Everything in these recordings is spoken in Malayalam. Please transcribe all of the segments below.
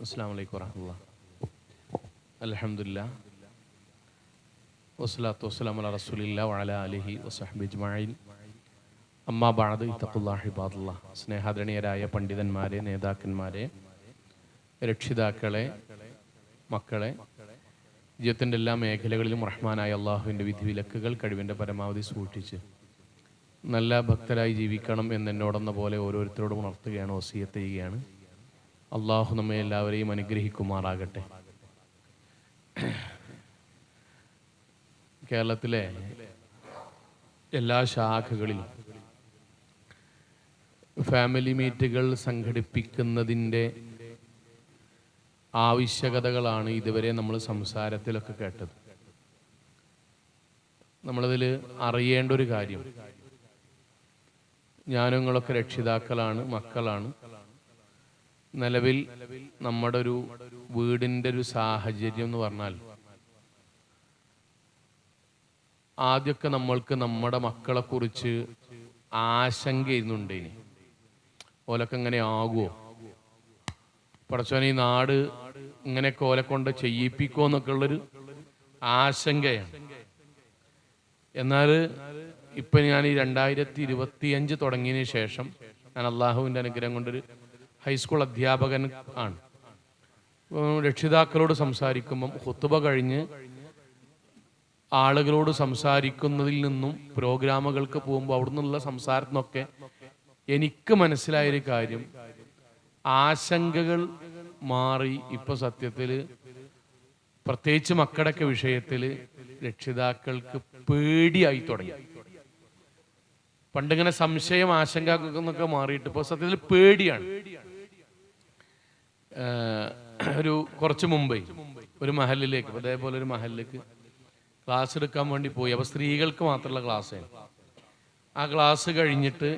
അസ്സലാമു അലൈക്കും വറഹ്മത്തുള്ളാഹി. അൽഹംദുലില്ലാഹ് വസ്സലാത്തു വസ്സലാമു അലാ റസൂലില്ലാഹി വഅലാ ആലിഹി വസഹ്ബിഹി അജ്മഈൻ. അമ്മാ ബഅദ് ഇത്തഖുല്ലാഹി ഇബാദല്ലാഹ്. സ്നേഹാദരണീയരായ പണ്ഡിതന്മാരെ, നേതാക്കന്മാരെ, രക്ഷിതാക്കളെ, മക്കളെ, ജീവിതത്തിൻ്റെ എല്ലാ മേഖലകളിലും റഹ്മാനായ അള്ളാഹുവിൻ്റെ വിധിവിലക്കുകൾ കഴിവിൻ്റെ പരമാവധി സൂക്ഷിച്ച് നല്ല ഭക്തരായി ജീവിക്കണം എന്നെന്നോടെന്ന പോലെ ഓരോരുത്തരോടും ഉണർത്തുകയാണ്, വസിയത്ത് ചെയ്യുകയാണ്. അള്ളാഹു നമ്മെ എല്ലാവരെയും അനുഗ്രഹിക്കുമാറാകട്ടെ. കേരളത്തിലെ എല്ലാ ശാഖകളിലും ഫാമിലി മീറ്റുകൾ സംഘടിപ്പിക്കുന്നതിൻ്റെ ആവശ്യകതകളാണ് ഇതുവരെ നമ്മൾ സംസാരത്തിലൊക്കെ കേട്ടത്. നമ്മളതിൽ അറിയേണ്ട ഒരു കാര്യം, ഞാനും നിങ്ങളൊക്കെ രക്ഷിതാക്കളാണ്, മക്കളാണ്. നിലവിൽ നമ്മുടെ ഒരു വീടിൻ്റെ ഒരു സാഹചര്യം എന്ന് പറഞ്ഞാൽ, ആദ്യമൊക്കെ നമ്മൾക്ക് നമ്മുടെ മക്കളെക്കുറിച്ച് ആശങ്കയിരുന്നുണ്ടേനി. ഓലൊക്കെ ഇങ്ങനെ ആകുമോ, പടച്ചോനെ ഈ നാട് ഇങ്ങനെയൊക്കെ ഓലെ കൊണ്ട് ചെയ്യിപ്പിക്കുമോ എന്നൊക്കെ ഉള്ളൊരു ആശങ്കയാണ്. എന്നാൽ ഇപ്പം ഞാൻ ഈ 2025 തുടങ്ങിയതിന് ശേഷം ഞാൻ അള്ളാഹുവിൻ്റെ അനുഗ്രഹം കൊണ്ടൊരു ഹൈസ്കൂൾ അധ്യാപകൻ ആണ്. രക്ഷിതാക്കളോട് സംസാരിക്കുമ്പം ഖുത്ബ കഴിഞ്ഞ് ആളുകളോട് സംസാരിക്കുന്നതിൽ നിന്നും പ്രോഗ്രാമുകൾക്ക് പോകുമ്പോൾ അവിടെ നിന്നുള്ള സംസാരത്തിനൊക്കെ എനിക്ക് മനസ്സിലായൊരു കാര്യം, ആശങ്കകൾ മാറി ഇപ്പോൾ സത്യത്തിൽ പ്രത്യേകിച്ച് മക്കളുടെയൊക്കെ വിഷയത്തിൽ രക്ഷിതാക്കൾക്ക് പേടിയായി തുടങ്ങി. പണ്ടിങ്ങനെ സംശയം, ആശങ്ക എന്നൊക്കെ മാറിയിട്ട് ഇപ്പോൾ സത്യത്തിൽ പേടിയാണ്. കുറച്ച് മുമ്പേ ഒരു മഹലിലേക്ക്, അതേപോലെ ഒരു മഹലിലേക്ക് ക്ലാസ് എടുക്കാൻ വേണ്ടി പോയി. അപ്പോൾ സ്ത്രീകൾക്ക് മാത്രമുള്ള ക്ലാസ്സാണ്. ആ ക്ലാസ് കഴിഞ്ഞിട്ട്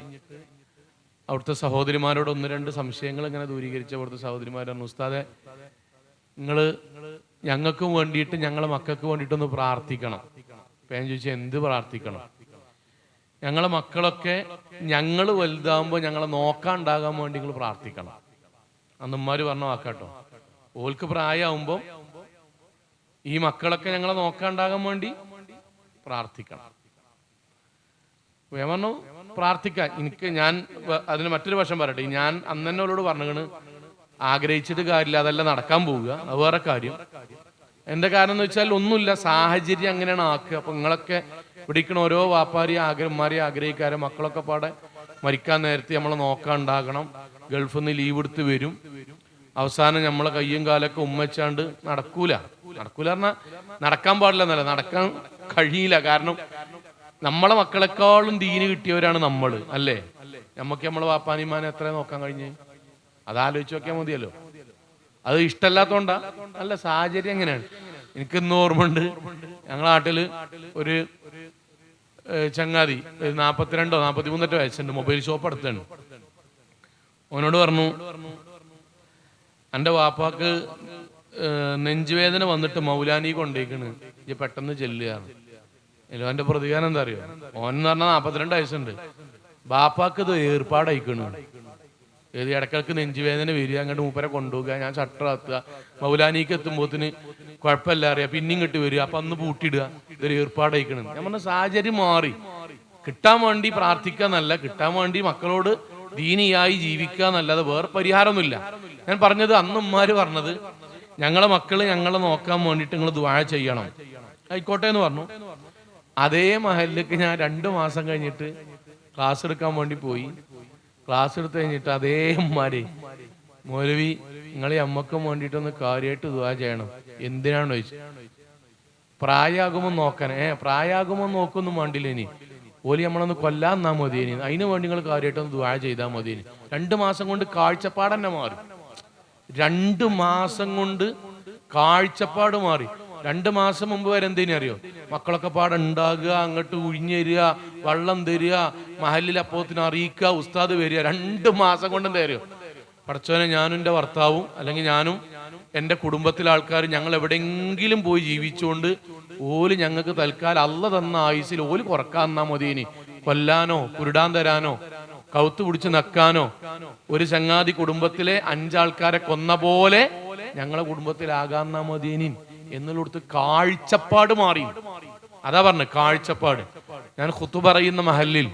അവിടുത്തെ സഹോദരിമാരോട് ഒന്ന് രണ്ട് സംശയങ്ങൾ ഇങ്ങനെ ദൂരീകരിച്ച അവിടുത്തെ സഹോദരിമാർ പറഞ്ഞു, ഉസ്താദെ നിങ്ങൾ ഞങ്ങൾക്ക് വേണ്ടിയിട്ട്, ഞങ്ങളെ മക്കൾക്ക് വേണ്ടിയിട്ടൊന്ന് പ്രാർത്ഥിക്കണം. അപ്പം ഞാൻ ചോദിച്ചാൽ എന്ത് പ്രാർത്ഥിക്കണം? ഞങ്ങളെ മക്കളൊക്കെ ഞങ്ങൾ വലുതാകുമ്പോൾ ഞങ്ങളെ നോക്കാണ്ടാകാൻ വേണ്ടി നിങ്ങൾ പ്രാർത്ഥിക്കണം. അന്നന്മാർ പറഞ്ഞ വാക്കാട്ടോ. ഓൾക്ക് പ്രായമാകുമ്പോൾ ഈ മക്കളൊക്കെ ഞങ്ങളെ നോക്കാണ്ടാകാൻ വേണ്ടി പ്രാർത്ഥിക്കണം. ഞാൻ പറഞ്ഞു പ്രാർത്ഥിക്കാൻ. ഞാൻ അതിന് മറ്റൊരു വശം പറയട്ടെ. ഞാൻ അന്ന് തന്നെ അവരോട് പറഞ്ഞാണ്, ആഗ്രഹിച്ചിട്ട് കാര്യമില്ല, അതെല്ലാം നടക്കാൻ പോവുക, അത് വേറെ കാര്യം. എൻ്റെ കാരണം എന്ന് വെച്ചാൽ ഒന്നുമില്ല, സാഹചര്യം അങ്ങനെയാണ് ആക്കുക. അപ്പം നിങ്ങളൊക്കെ പിടിക്കണ ഓരോ വാപ്പാരെയും ഉമ്മാരെയും ആഗ്രഹിക്കാരെ മക്കളൊക്കെ പാടെ മരിക്കാൻ നേരത്തെ നമ്മളെ നോക്കാണ്ടാകണം, ഗൾഫിൽ നിന്ന് ലീവ് എടുത്ത് വരും, അവസാനം നമ്മളെ കയ്യും കാലൊക്കെ ഉമ്മച്ചാണ്ട് നടക്കൂല പറഞ്ഞാൽ നടക്കാൻ പാടില്ല എന്നല്ല, നടക്കാൻ കഴിയില്ല. കാരണം നമ്മളെ മക്കളെക്കാളും ദീന് കിട്ടിയവരാണ് നമ്മൾ, അല്ലേ? നമുക്ക് നമ്മളെ വാപ്പാനിമാനെ എത്ര നോക്കാൻ കഴിഞ്ഞ് അതാലോചിച്ച് നോക്കിയാൽ മതിയല്ലോ. അത് ഇഷ്ടമല്ലാത്തോണ്ടാ അല്ല, സാഹചര്യം എങ്ങനെയാണ്. എനിക്കിന്ന് ഓർമ്മയുണ്ട്, ഞങ്ങളുടെ നാട്ടിൽ ഒരു ചങ്ങാതി 42 43 വയസ്സുണ്ട്, മൊബൈൽ ഷോപ്പ് അടുത്താണ്. അവനോട് പറഞ്ഞു, എൻ്റെ വാപ്പാക്ക് നെഞ്ചുവേദന വന്നിട്ട് മൗലാനി കൊണ്ടേക്കണ്, ഇത് പെട്ടെന്ന് ചെല്ലുകയാണ്. എൻ്റെ പ്രതികാരം എന്താ അറിയോ? ഓനെന്ന് പറഞ്ഞാൽ 42 വയസ്സുണ്ട്, ബാപ്പാക്ക് ഇത് ഏർപ്പാടായിക്കണ്. ഏത് ഇടക്കിടക്ക് നെഞ്ചുവേദന വരിക, അങ്ങോട്ട് മൂപ്പരെ കൊണ്ടുപോകുക, ഞാൻ ഷട്ടർ ആത്തുക, മൗലാനിക്ക് എത്തുമ്പോത്തിന് കുഴപ്പമില്ല അറിയാം, പിന്നെയും ഇങ്ങോട്ട് വരിക, അപ്പൊ അന്ന് പൂട്ടിയിടുക, ഇതൊരു ഏർപ്പാടായിക്കണം. ഞാൻ പറഞ്ഞ സാഹചര്യം മാറി. കിട്ടാൻ വേണ്ടി പ്രാർത്ഥിക്കുക എന്നല്ല, കിട്ടാൻ വേണ്ടി മക്കളോട് ദീനിയായി ജീവിക്കുക എന്നല്ലാതെ വേറെ പരിഹാരമൊന്നുമില്ല. ഞാൻ പറഞ്ഞത്, അന്ന് ഉമ്മാര് പറഞ്ഞത്, ഞങ്ങളെ മക്കള് ഞങ്ങളെ നോക്കാൻ വേണ്ടിയിട്ട് നിങ്ങൾ ദുആ ചെയ്യണം. ആയിക്കോട്ടെ എന്ന് പറഞ്ഞു. അതേ മഹലിലേക്ക് ഞാൻ 2 മാസം കഴിഞ്ഞിട്ട് ക്ലാസ് എടുക്കാൻ വേണ്ടി പോയി. ക്ലാസ് എടുത്ത് കഴിഞ്ഞിട്ട് അതേ ഉമ്മാരെ, മൗലവി നിങ്ങളെ അമ്മക്കും വേണ്ടിയിട്ടൊന്ന് കാര്യമായിട്ട് ദുആ ചെയ്യണം. എന്തിനാണ് ചോദിച്ചു. പ്രായമാകുമ്പോൾ നോക്കാൻ. പ്രായമാകുമ്പോൾ നോക്കൊന്നും വേണ്ടില്ല, ഇനി ഓലി നമ്മളൊന്ന് കൊല്ലാന്നാ മതി, ഇനി അതിന് വേണ്ടി നിങ്ങൾ കാര്യമായിട്ടൊന്ന് ദുആ ചെയ്താൽ മതി. 2 മാസം കൊണ്ട് കാഴ്ചപ്പാട് തന്നെ മാറി. 2 മാസം കൊണ്ട് കാഴ്ചപ്പാട് മാറി. 2 മാസം മുമ്പ് വരെ എന്തിനു അറിയോ? മക്കളൊക്കെ പാടെ ഉണ്ടാകുക, അങ്ങോട്ട് ഉഴിഞ്ഞുതരിക, വെള്ളം തരിക, മഹലിൽ അപ്പോത്തിന് അറിയിക്കുക, ഉസ്താദ് വരിക. 2 മാസം കൊണ്ട് എന്താ അറിയോ? പടച്ചോനെ, ഞാനും എൻ്റെ ഭർത്താവും അല്ലെങ്കിൽ ഞാനും എൻ്റെ കുടുംബത്തിലെ ആൾക്കാർ ഞങ്ങൾ എവിടെയെങ്കിലും പോയി ജീവിച്ചുകൊണ്ട് ഓല് ഞങ്ങൾക്ക് തൽക്കാലം അള്ള തന്ന ആയുസിൽ ഓല് കുറക്കാൻ തന്നാ മതി. ഇനി കൊല്ലാനോ കുരുടാൻ തരാനോ കൗത്ത് പിടിച്ച് നക്കാനോ, ഒരു ചങ്ങാതി കുടുംബത്തിലെ 5 ആൾക്കാരെ കൊന്ന പോലെ ഞങ്ങളെ കുടുംബത്തിലാകാന്നാ മദീനിൻ എന്നുള്ളടത്ത് കാഴ്ചപ്പാട് മാറി. അതാ പറഞ്ഞ കാഴ്ചപ്പാട്. ഞാൻ ഖുത്ബ പറയുന്ന മഹല്ലിൽ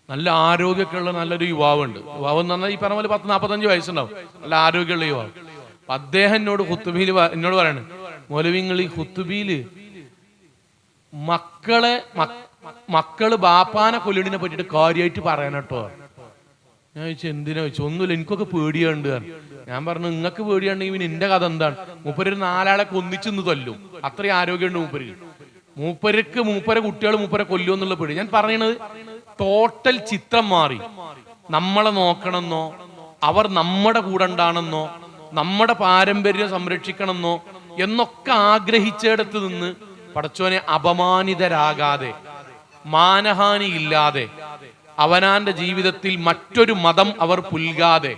നല്ല ആരോഗ്യമൊക്കെ ഉള്ള നല്ലൊരു യുവാവുണ്ട്. യുവാവ് എന്ന് പറഞ്ഞാൽ ഈ പറഞ്ഞ പോലെ 40-45 വയസ്സുണ്ടാവും. നല്ല ആരോഗ്യമുള്ള യുവാവ്. അദ്ദേഹം എന്നോട് ഖുത്ബയിൽ എന്നോട് പറയാണ്, മൗലവിങ്ങൾ ഈ ഖുത്ബയില് മക്കള് ബാപ്പാനെ കൊല്ലിനെ പറ്റിയിട്ട് കാര്യമായിട്ട് പറയാനട്ടോ. ഞാൻ ചോദിച്ചു എന്തിനാ ചോദിച്ചു. ഒന്നുമില്ല, എനിക്കൊക്കെ പേടിയുണ്ട്. ഞാൻ പറഞ്ഞു നിങ്ങൾക്ക് പേടിയുണ്ടെങ്കിൽ പിന്നെ എന്റെ കഥ എന്താണ്? മൂപ്പര് 4 ആളെ കൊന്നിച്ചെന്ന് തല്ലും, അത്രയും ആരോഗ്യമുണ്ട് മൂപ്പർക്ക്. മൂപ്പരെ കുട്ടികൾ മൂപ്പരെ കൊല്ലും എന്നുള്ള പേടി. ഞാൻ പറയണത് ടോട്ടൽ ചിത്രം മാറി. നമ്മളെ നോക്കണമെന്നോ അവർ നമ്മുടെ കൂടെ ഉണ്ടാണെന്നോ നമ്മുടെ പാരമ്പര്യം സംരക്ഷിക്കണമെന്നോ എന്നൊക്കെ ആഗ്രഹിച്ചെടുത്ത് നിന്ന് പടച്ചോനെ അപമാനിതരാകാതെ മാനഹാനി ഇല്ലാതെ അവനാന്റെ ജീവിതത്തിൽ മറ്റൊരു മതം അവർ പുൽകാതെ,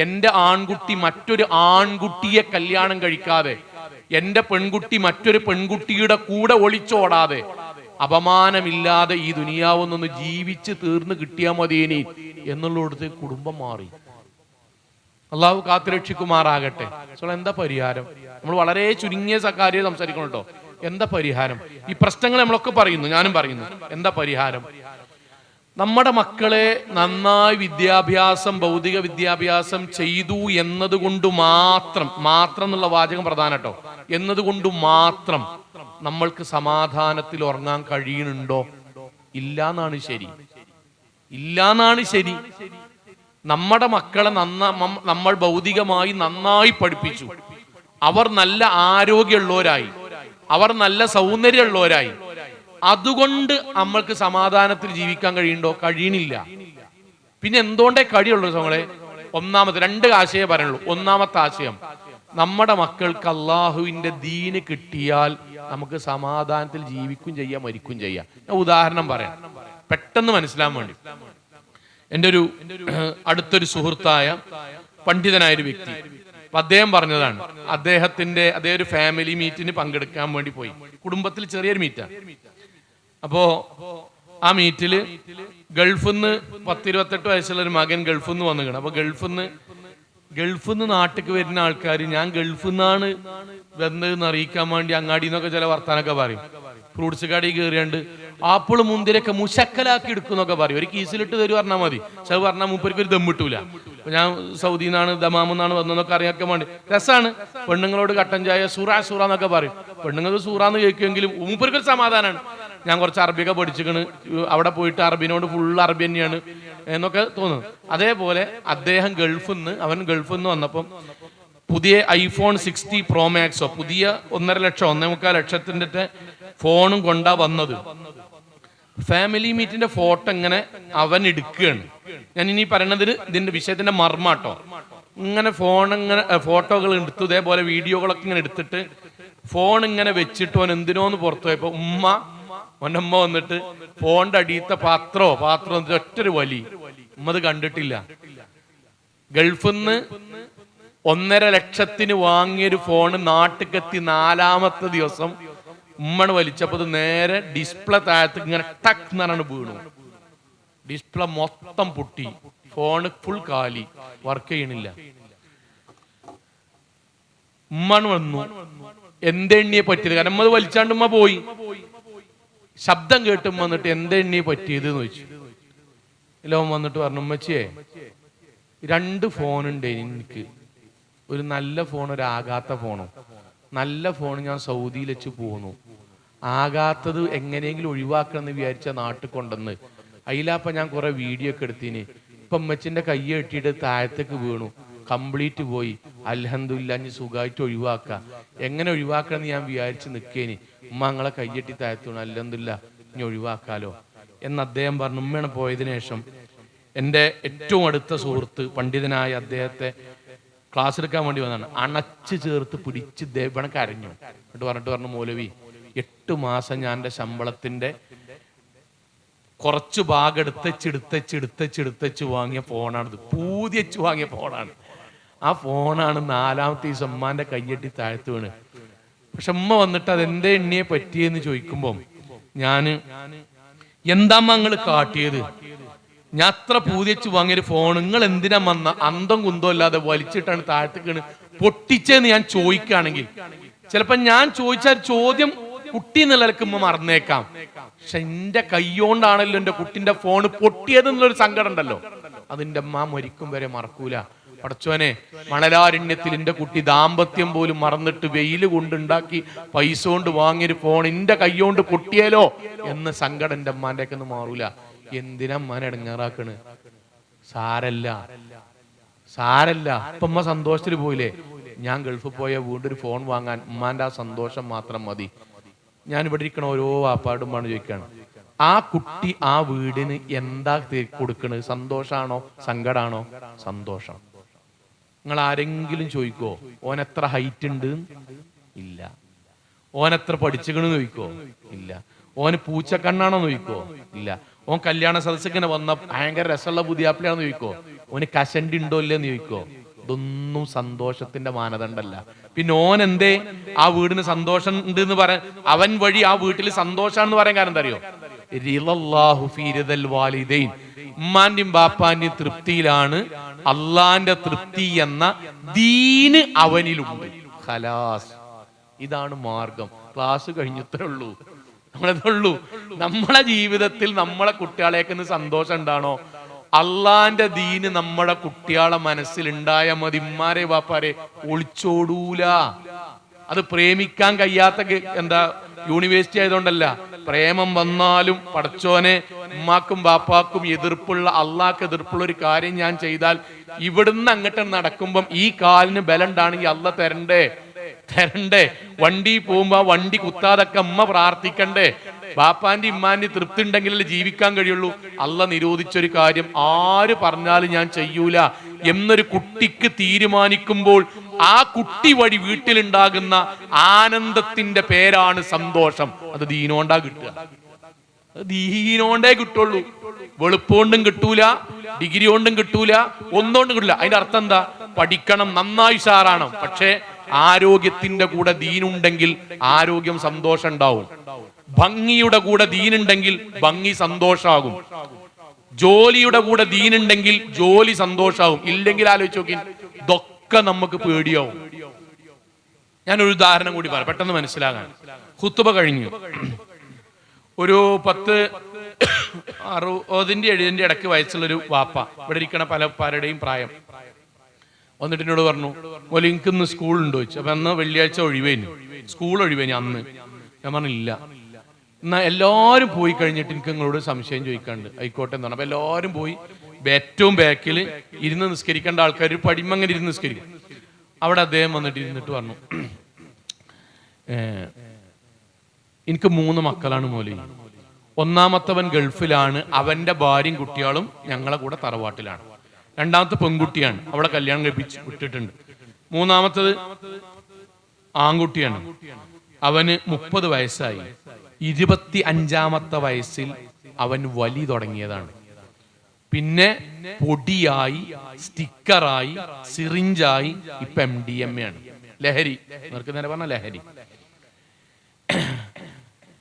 എന്റെ ആൺകുട്ടി മറ്റൊരു ആൺകുട്ടിയെ കല്യാണം കഴിക്കാതെ, എന്റെ പെൺകുട്ടി മറ്റൊരു പെൺകുട്ടിയുടെ കൂടെ ഒളിച്ചോടാതെ അപമാനമില്ലാതെ ഈ ദുനിയാവൊന്നൊന്ന് ജീവിച്ച് തീർന്ന് കിട്ടിയാൽ മതിയേനി എന്നുള്ളിടത്ത് കുടുംബം മാറി. അള്ളാഹു കാത്തുരക്ഷിക്കുമാറാകട്ടെ. എന്താ പരിഹാരം? നമ്മൾ വളരെ ചുരുങ്ങിയ കാര്യം സംസാരിക്കണം കേട്ടോ. എന്താ പരിഹാരം? ഈ പ്രശ്നങ്ങൾ നമ്മളൊക്കെ പറയുന്നു, ഞാനും പറയുന്നു. എന്താ പരിഹാരം? നമ്മുടെ മക്കളെ നന്നായി ഭൗതിക വിദ്യാഭ്യാസം ചെയ്തു എന്നതുകൊണ്ട് മാത്രം എന്നുള്ള വാചകം പ്രധാനം കേട്ടോ. എന്നതുകൊണ്ട് മാത്രം നമ്മൾക്ക് സമാധാനത്തിൽ ഉറങ്ങാൻ കഴിയുന്നുണ്ടോ? ഇല്ലാന്നാണ് ശരി. നമ്മുടെ മക്കളെ നമ്മൾ ഭൗതികമായി നന്നായി പഠിപ്പിച്ചു. അവർ നല്ല ആരോഗ്യമുള്ളവരായി, അവർ നല്ല സൗന്ദര്യമുള്ളവരായി. അതുകൊണ്ട് നമ്മൾക്ക് സമാധാനത്തിൽ ജീവിക്കാൻ കഴിയുന്നുണ്ടോ? കഴിയണില്ല. പിന്നെ എന്തുകൊണ്ടേ കഴിയുള്ളൂ നമ്മളെ? ഒന്നാമത്തെ 2 ആശയം പറയുള്ളൂ. ഒന്നാമത്തെ ആശയം, നമ്മുടെ മക്കൾക്ക് അള്ളാഹുവിന്റെ ദീന് കിട്ടിയാൽ നമുക്ക് സമാധാനത്തിൽ ജീവിക്കും ചെയ്യാം, മരിക്കും ചെയ്യാം. ഞാൻ ഉദാഹരണം പറയാം പെട്ടെന്ന് മനസ്സിലാൻ വേണ്ടി. എൻ്റെ ഒരു അടുത്തൊരു സുഹൃത്തായ പണ്ഡിതനായൊരു വ്യക്തി, അദ്ദേഹം പറഞ്ഞതാണ്, അദ്ദേഹം ഒരു ഫാമിലി മീറ്റിന് പങ്കെടുക്കാൻ വേണ്ടി പോയി. കുടുംബത്തിൽ ചെറിയൊരു മീറ്റാണ്. അപ്പോ ആ മീറ്റില് ഗൾഫിൽ നിന്ന് 10-28 വയസ്സുള്ള ഒരു മകൻ ഗൾഫിൽ നിന്ന് വന്നിക്കണം. അപ്പൊ ഗൾഫിൽ നിന്ന് നാട്ടിലേക്ക് വരുന്ന ആൾക്കാർ ഞാൻ ഗൾഫിൽ നിന്നാണ് വന്നതെന്ന് അറിയിക്കാൻ വേണ്ടി അങ്ങാടി നിന്നൊക്കെ ചില വർത്താനൊക്കെ പറയും. ഫ്രൂട്ട്സ് കടയിൽ കയറിയാണ്ട് ആപ്പിള് മുന്തിരൊക്കെ മുശക്കലാക്കി എടുക്കുന്നൊക്കെ പറയും. ഒരു കീസിലിട്ട് തരും പറഞ്ഞാൽ മതി. പക്ഷെ അത് പറഞ്ഞാൽ മൂപ്പർക്ക് ഒരു ദമ്മിട്ടൂല. അപ്പൊ ഞാൻ സൗദിയിൽ നിന്നാണ് ദമാമെന്നാണ് വന്നതെന്നൊക്കെ അറിയാൻ വേണ്ടി രസമാണ്. പെണ്ണുങ്ങളോട് കട്ടൻ ചായ സൂറ എന്നൊക്കെ പറയും. പെണ്ണുങ്ങൾക്ക് സൂറാന്ന് കേൾക്കുമെങ്കിലും മൂപ്പർക്കൊരു സമാധാനമാണ്. ഞാൻ കുറച്ച് അറബിയൊക്കെ പഠിച്ചിക്കണ്, അവിടെ പോയിട്ട് അറബിനോട് ഫുൾ അറബി തന്നെയാണ് എന്നൊക്കെ തോന്നുന്നു. അതേപോലെ അദ്ദേഹം ഗൾഫിൽ നിന്ന് വന്നപ്പം പുതിയ iPhone 60 Pro Max പുതിയ 1.5 ലക്ഷം 1.25 ലക്ഷത്തിന്റെ ഫോണും കൊണ്ടാ വന്നത്. ഫാമിലി മീറ്റിന്റെ ഫോട്ടോ ഇങ്ങനെ അവൻ എടുക്കുകയാണ്. ഞാൻ ഇനി പറയണതിന് ഇതിന്റെ വിഷയത്തിന്റെ മർമാട്ടോ. ഇങ്ങനെ ഫോട്ടോകൾ എടുത്തു, ഇതേപോലെ വീഡിയോകളൊക്കെ ഇങ്ങനെ എടുത്തിട്ട് ഫോൺ ഇങ്ങനെ വെച്ചിട്ട് ഓൻ എന്തിനോന്ന് പുറത്തു പോയപ്പോ ഒന്നമ്മ വന്നിട്ട് ഫോണിന്റെ അടിയത്തെ പാത്രം ഒറ്റൊരു വലി. അത് കണ്ടിട്ടില്ല. ഗൾഫിൽ നിന്ന് 1.5 ലക്ഷത്തിന് വാങ്ങിയൊരു ഫോണ് നാട്ടിലെത്തി 4ാമത്തെ ദിവസം ഉമ്മണ് വലിച്ചപ്പോ അത് നേരെ ഡിസ്പ്ലേ താഴത്ത് ഇങ്ങനെ ടക്ക് എന്നാണ് വീണു. ഡിസ്പ്ലേ മൊത്തം പൊട്ടി, ഫോണ് ഫുൾ കാലി, വർക്ക് ചെയ്യണില്ല. ഉമ്മണ് വന്നു, എന്തെണ്ണിയെ പറ്റിയത്? കാരണം അത് വലിച്ചാണ്ട് ഉമ്മ പോയി. ശബ്ദം കേട്ടും വന്നിട്ട് എന്തെണ്ണിയെ പറ്റിയത് എന്ന് ചോദിച്ചു. എല്ലാം വന്നിട്ട് പറഞ്ഞു, ഉമ്മച്ചിയെ 2 ഫോണുണ്ട് എനിക്ക്. ഒരു നല്ല ഫോൺ, ഒരു ആകാത്ത ഫോണും. നല്ല ഫോൺ ഞാൻ സൗദിയിൽ വെച്ച് പോന്നു, ആകാത്തത് എങ്ങനെയെങ്കിലും ഒഴിവാക്കണം എന്ന് വിചാരിച്ച നാട്ടിൽ കൊണ്ടുവന്ന് അതിലാപ്പ ഞാൻ കുറെ വീഡിയോ ഒക്കെ എടുത്തിന്. ഇപ്പൊ ഉമ്മച്ചിന്റെ കൈ കെട്ടിയിട്ട് താഴത്തേക്ക് വീണു, കംപ്ലീറ്റ് പോയി. അൽഹംദുലില്ലാ, ഇനി സുഖമായിട്ട് ഒഴിവാക്കാം. എങ്ങനെ ഒഴിവാക്കണം എന്ന് ഞാൻ വിചാരിച്ച് നിൽക്കേനി. ഉമ്മ ഞങ്ങളെ കൈയ്യെട്ടി താഴത്ത് വീണു, അൽഹംദുലില്ലാ ഇനി ഒഴിവാക്കാലോ എന്ന് അദ്ദേഹം പറഞ്ഞു. ഉമ്മയാണ് പോയതിനു ശേഷം എൻ്റെ ഏറ്റവും അടുത്ത സുഹൃത്ത് പണ്ഡിതനായ അദ്ദേഹത്തെ ക്ലാസ് എടുക്കാൻ വേണ്ടി വന്നതാണ്. അണച്ച് ചേർത്ത് പിടിച്ച് ദേവണ കരഞ്ഞു. എന്നിട്ട് പറഞ്ഞു, മൗലവി 8 മാസം ഞാൻ എൻ്റെ ശമ്പളത്തിന്റെ കുറച്ച് ഭാഗം എടുത്തച്ച് വാങ്ങിയ ഫോണാണിത്. പൂതിയച്ച് വാങ്ങിയ ഫോണാണ്. ആ ഫോണാണ് 4ാമത്തെ ദിവസം ഉമ്മാന്റെ കയ്യെട്ടി താഴ്ത്ത് വീണ്. പക്ഷെ ഉമ്മ വന്നിട്ട് അതെന്താ എണ്ണിയെ പറ്റിയെന്ന് ചോദിക്കുമ്പം എന്താ നിങ്ങൾ കാട്ടിയത്? ഞാൻ അത്ര പൂതിയച്ച് വാങ്ങിയൊരു ഫോൺ നിങ്ങൾ എന്തിനാ വന്ന അന്തം കുന്തം അല്ലാതെ വലിച്ചിട്ടാണ് താഴത്തേക്കാണ് പൊട്ടിച്ചെന്ന് ഞാൻ ചോദിക്കുകയാണെങ്കിൽ ചിലപ്പോൾ ഞാൻ ചോദിച്ച ചോദ്യം കുട്ടി നിലക്ക് ഉമ്മ മറന്നേക്കാം. പക്ഷെ എന്റെ കൈയോണ്ടാണല്ലോ എന്റെ കുട്ടിന്റെ ഫോൺ പൊട്ടിയത് എന്നുള്ളൊരു സങ്കടം ഉണ്ടല്ലോ, അതിന്റെ അമ്മ മരിക്കും വരെ മറക്കൂല. പടച്ചോനെ, മണലാരണ്യത്തിൽ എന്റെ കുട്ടി ദാമ്പത്യം പോലും മറന്നിട്ട് വെയിൽ കൊണ്ടുണ്ടാക്കി പൈസ കൊണ്ട് വാങ്ങിയൊരു ഫോൺ എന്റെ കൈയോണ്ട് പൊട്ടിയാലോ എന്ന സങ്കടം എന്റെ അമ്മാന്റെ ഒക്കെ ഒന്നും മാറൂല. എന്തിനാ അമ്മാനെ ഇടങ്ങാറാക്കണ്? സാരല്ല സാരല്ല, ഇപ്പൊ അമ്മ സന്തോഷത്തിൽ പോയില്ലേ. ഞാൻ ഗൾഫിൽ പോയ വീണ്ടും ഒരു ഫോൺ വാങ്ങാൻ ഉമ്മാന്റെ ആ സന്തോഷം മാത്രം മതി. ഞാൻ ഇവിടെ ഇരിക്കണ ഓരോ വാപ്പാടുമാണ് ചോദിക്കാണ്, ആ കുട്ടി ആ വീടിന് എന്താ കൊടുക്കണത്? സന്തോഷാണോ സങ്കടാണോ? സന്തോഷം. നിങ്ങൾ ആരെങ്കിലും ചോദിക്കോ ഓൻ എത്ര ഹൈറ്റ് ഉണ്ട്? ഇല്ല. ഓൻ എത്ര പഠിച്ചിക്കണെന്ന് ചോദിക്കോ? ഇല്ല. ഓന് പൂച്ചക്കണ്ണാണോ ചോദിക്കോ? ഇല്ല. ഓൻ കല്യാണ സദസ്സിങ്ങനെ വന്ന ഭയങ്കര രസമുള്ള പുതിയാപ്പിളയാണെന്ന് ചോദിക്കോ? ഓന് കഷണ്ടി ഉണ്ടോ ഇല്ലെന്ന് ചോദിക്കോ? ഇതൊന്നും സന്തോഷത്തിന്റെ മാനദണ്ഡല്ല. പിന്നെ ഓൻ എന്തേ ആ വീടിന് സന്തോഷം ഉണ്ട് എന്ന് പറയാൻ, അവൻ വഴി ആ വീട്ടിൽ സന്തോഷാണെന്ന് പറയാൻ കാരണം എന്താ അറിയോ? റിളല്ലാഹു ഫീ റിദൽ വാലിദൈൻ, ഉമ്മാന്റെയും ബാപ്പാന്റെയും തൃപ്തിയിലാണ് അള്ളാന്റെ തൃപ്തി എന്ന ദീന് അവനിലുണ്ട്. ഖലാസ്, ഇതാണ് മാർഗം. ക്ലാസ് കഴിഞ്ഞത്രേ ഉള്ളൂ, നമ്മളതുള്ളൂ. നമ്മളെ ജീവിതത്തിൽ നമ്മളെ കുട്ടികളേക്ക് സന്തോഷം ഉണ്ടാണോ? അള്ളാന്റെ ദീന് നമ്മുടെ കുട്ടികളെ മനസ്സിലുണ്ടായ മതി. ഉമ്മാരെ ബാപ്പാരെ ഒളിച്ചോടൂല. അത് പ്രേമിക്കാൻ കഴിയാത്ത എന്താ യൂണിവേഴ്സിറ്റി ആയതുകൊണ്ടല്ല. പ്രേമം വന്നാലും പടച്ചോനെ, ഉമ്മാക്കും ബാപ്പാക്കും എതിർപ്പുള്ള, അള്ളാഹ്ക്ക് എതിർപ്പുള്ള ഒരു കാര്യം ഞാൻ ചെയ്താൽ ഇവിടുന്ന് അങ്ങോട്ട് നടക്കുമ്പം ഈ കാലിന് ബലം ഉണ്ടാണെങ്കിൽ അള്ള തരണ്ടേ. വണ്ടി പോകുമ്പോ വണ്ടി കുത്താതൊക്കെ അമ്മ പ്രാർത്ഥിക്കണ്ടേ. ബാപ്പാന്റെ ഇമ്മാന്റെ തൃപ്തി ഉണ്ടെങ്കിലല്ലേ ജീവിക്കാൻ കഴിയുള്ളൂ. അള്ള നിരോധിച്ചൊരു കാര്യം ആര് പറഞ്ഞാലും ഞാൻ ചെയ്യൂല എന്നൊരു കുട്ടിക്ക് തീരുമാനിക്കുമ്പോൾ ആ കുട്ടി വഴി വീട്ടിലുണ്ടാകുന്ന ആനന്ദത്തിന്റെ പേരാണ് സന്തോഷം. അത് ദീനോണ്ടാ കിട്ടുക, ദീനോണ്ടേ കിട്ടുള്ളൂ. വെളുപ്പോണ്ടും കിട്ടൂല, ഡിഗ്രി കൊണ്ടും കിട്ടൂല, ഒന്നുകൊണ്ടും കിട്ടില്ല. അതിന്റെ അർത്ഥം എന്താ? പഠിക്കണം, നന്നായി ഉഷാറാണ്. പക്ഷേ ആരോഗ്യത്തിന്റെ കൂടെ ദീനുണ്ടെങ്കിൽ ആരോഗ്യം സന്തോഷം ഉണ്ടാവും. ഭംഗിയുടെ കൂടെ ദീനുണ്ടെങ്കിൽ ഭംഗി സന്തോഷാകും. ജോലിയുടെ കൂടെ ദീനുണ്ടെങ്കിൽ ജോലി സന്തോഷാവും. ഇല്ലെങ്കിൽ ആലോചിച്ച് നോക്കി, ഇതൊക്കെ നമുക്ക് പേടിയാവും. ഞാനൊരു ഉദാഹരണം കൂടി പറയാം പെട്ടെന്ന് മനസ്സിലാകാൻ. ഖുത്ബ കഴിഞ്ഞു, ഒരു 60-70 ഇടയ്ക്ക് വയസ്സുള്ളൊരു വാപ്പ, ഇവിടെ ഇരിക്കണ പലരുടെയും പ്രായം, വന്നിട്ട് എന്നോട് പറഞ്ഞു, മോലെ എനിക്കിന്ന് സ്കൂൾ ഉണ്ടോ ചോദിച്ചു. അപ്പൊ അന്ന് വെള്ളിയാഴ്ച ഒഴിവേനു, സ്കൂൾ ഒഴിവേനു അന്ന്. ഞാൻ പറഞ്ഞില്ല. എന്നാ എല്ലാവരും പോയി കഴിഞ്ഞിട്ട് എനിക്ക് നിങ്ങളോട് സംശയം ചോദിക്കാണ്ട്. ആയിക്കോട്ടെ എന്ന് പറഞ്ഞു. അപ്പൊ എല്ലാവരും പോയി ഏറ്റവും ബാക്കിൽ ഇരുന്ന് നിസ്കരിക്കേണ്ട ആൾക്കാർ പടിമങ്ങനെ ഇരുന്ന് നിസ്കരിക്കും. അവിടെ അദ്ദേഹം വന്നിട്ട് ഇരുന്നിട്ട് പറഞ്ഞു, എനിക്ക് 3 മക്കളാണ് മോലെ. ഒന്നാമത്തവൻ ഗൾഫിലാണ്, അവന്റെ ഭാര്യയും കുട്ടികളും ഞങ്ങളെ കൂടെ തറവാട്ടിലാണ്. രണ്ടാമത്തെ പെൺകുട്ടിയാണ്, അവളെ കല്യാണം കഴിപ്പിച്ച് വിട്ടിട്ടുണ്ട്. മൂന്നാമത്തത് ആൺകുട്ടിയാണ്, അവന് 30 വയസ്സായി. 25-ാമത്തെ വയസ്സിൽ അവൻ വലി തുടങ്ങിയതാണ്. പിന്നെ പൊടിയായി, സ്റ്റിക്കറായി, സിറിഞ്ചായി, ഇപ്പൊ MDMA ആണ്. ലഹരി, അവർക്ക് നേരെ പറഞ്ഞ ലഹരി.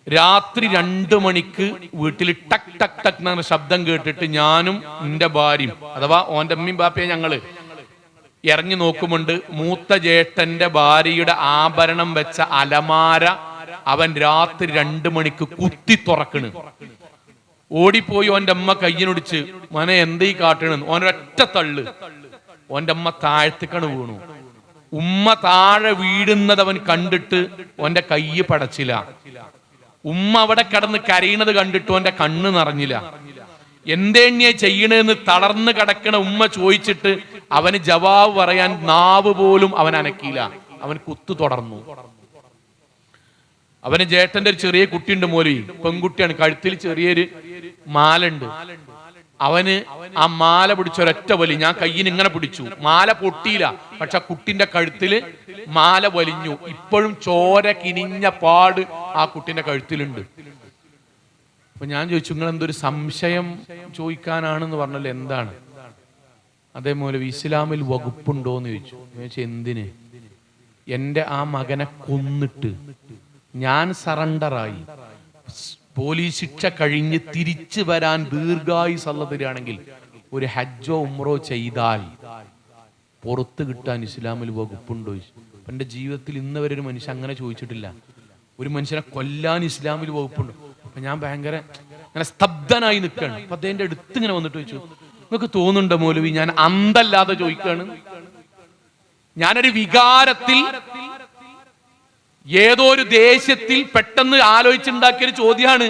രാത്രി 2 മണിക്ക് വീട്ടിൽ ടക് ടക് ടക് എന്ന ശബ്ദം കേട്ടിട്ട് ഞാനും എന്റെ ഭാര്യയും, അഥവാ ഓന്റെ അമ്മയും ബാപ്പയും ഞങ്ങള് ഇറങ്ങി നോക്കുമുണ്ട്. മൂത്ത ജ്യേഷ്ഠന്റെ ഭാര്യയുടെ ആഭരണം വെച്ച അലമാര അവൻ രാത്രി 2 മണിക്ക് കുത്തി തുറക്കണ്. ഓടിപ്പോയി ഓന്റെ അമ്മ കയ്യിനൊടിച്ച്, മനെ എന്തീ കാട്ടണെന്ന്. ഓനൊരൊറ്റ തള്ളു, ഓന്റെ അമ്മ താഴ്ത്തിക്കണ് വീണു. ഉമ്മ താഴെ വീഴുന്നത് അവൻ കണ്ടിട്ട് ഓന്റെ കയ്യ് പടച്ചില്ല. ഉമ്മ അവിടെ കിടന്ന് കരയണത് കണ്ടിട്ട് ഓന്റെ കണ്ണ് നിറഞ്ഞില്ല. എന്തേണ്യ ചെയ്യണെന്ന് തളർന്ന് കിടക്കണ ഉമ്മ ചോദിച്ചിട്ട് അവന് ജവാബ് പറയാൻ നാവ് പോലും അവൻ അനക്കിയില്ല. അവൻ കുത്തു തുടർന്നു. അവന് ജേട്ടന്റെ ഒരു ചെറിയ കുട്ടിയുണ്ട്, മോലി പെൺകുട്ടിയാണ്, കഴുത്തിൽ ചെറിയൊരു മാലുണ്ട്. അവന് ആ മാല പിടിച്ചൊരൊറ്റ വലി. ഞാൻ കയ്യിന് ഇങ്ങനെ പിടിച്ചു, മാല പൊട്ടിയില്ല, പക്ഷെ കുട്ടിന്റെ കഴുത്തില് മാല വലിഞ്ഞു. ഇപ്പോഴും ചോര കിനിഞ്ഞ പാട് ആ കുട്ടിന്റെ കഴുത്തിലുണ്ട്. അപ്പൊ ഞാൻ ചോദിച്ചു, നിങ്ങൾ എന്തൊരു സംശയം ചോദിക്കാനാണെന്ന് പറഞ്ഞല്ലോ, എന്താണ്? അതേപോലെ ഇസ്ലാമിൽ വകുപ്പുണ്ടോന്ന് ചോദിച്ചു. എന്തിന്? എന്റെ ആ മകനെ കൊന്നിട്ട് ഞാൻ സറണ്ടറായി പോലീസ് ശിക്ഷ കഴിഞ്ഞ് തിരിച്ചു വരാൻ ദീർഘായുസ് അല്ലാഹ് തരുകയാണെങ്കിൽ ഒരു ഹജ്ജോ ഉംറോ ചെയ്താൽ പുറത്ത് കിട്ടാൻ ഇസ്ലാമിൽ വകുപ്പുണ്ടോ? എൻ്റെ ജീവിതത്തിൽ ഇന്നവരെ ഒരു മനുഷ്യൻ അങ്ങനെ ചോദിച്ചിട്ടില്ല. ഒരു മനുഷ്യനെ കൊല്ലാൻ ഇസ്ലാമിൽ വകുപ്പുണ്ടോ? അപ്പൊ ഞാൻ ഭയങ്കര അങ്ങനെ സ്തബ്ധനായി നിൽക്കുകയാണ്. അപ്പൊ അദ്ദേഹത്തിന്റെ അടുത്ത് ഇങ്ങനെ വന്നിട്ട് ചോദിച്ചു, നിങ്ങൾക്ക് തോന്നുന്നുണ്ടോ മൗലവി ഞാൻ അന്തല്ലാതെ ചോദിക്കുകയാണ്? ഞാനൊരു വികാരത്തിൽ ഏതോ ഒരു ദേഷ്യത്തിൽ പെട്ടെന്ന് ആലോചിച്ചുണ്ടാക്കിയൊരു ചോദ്യമാണ്.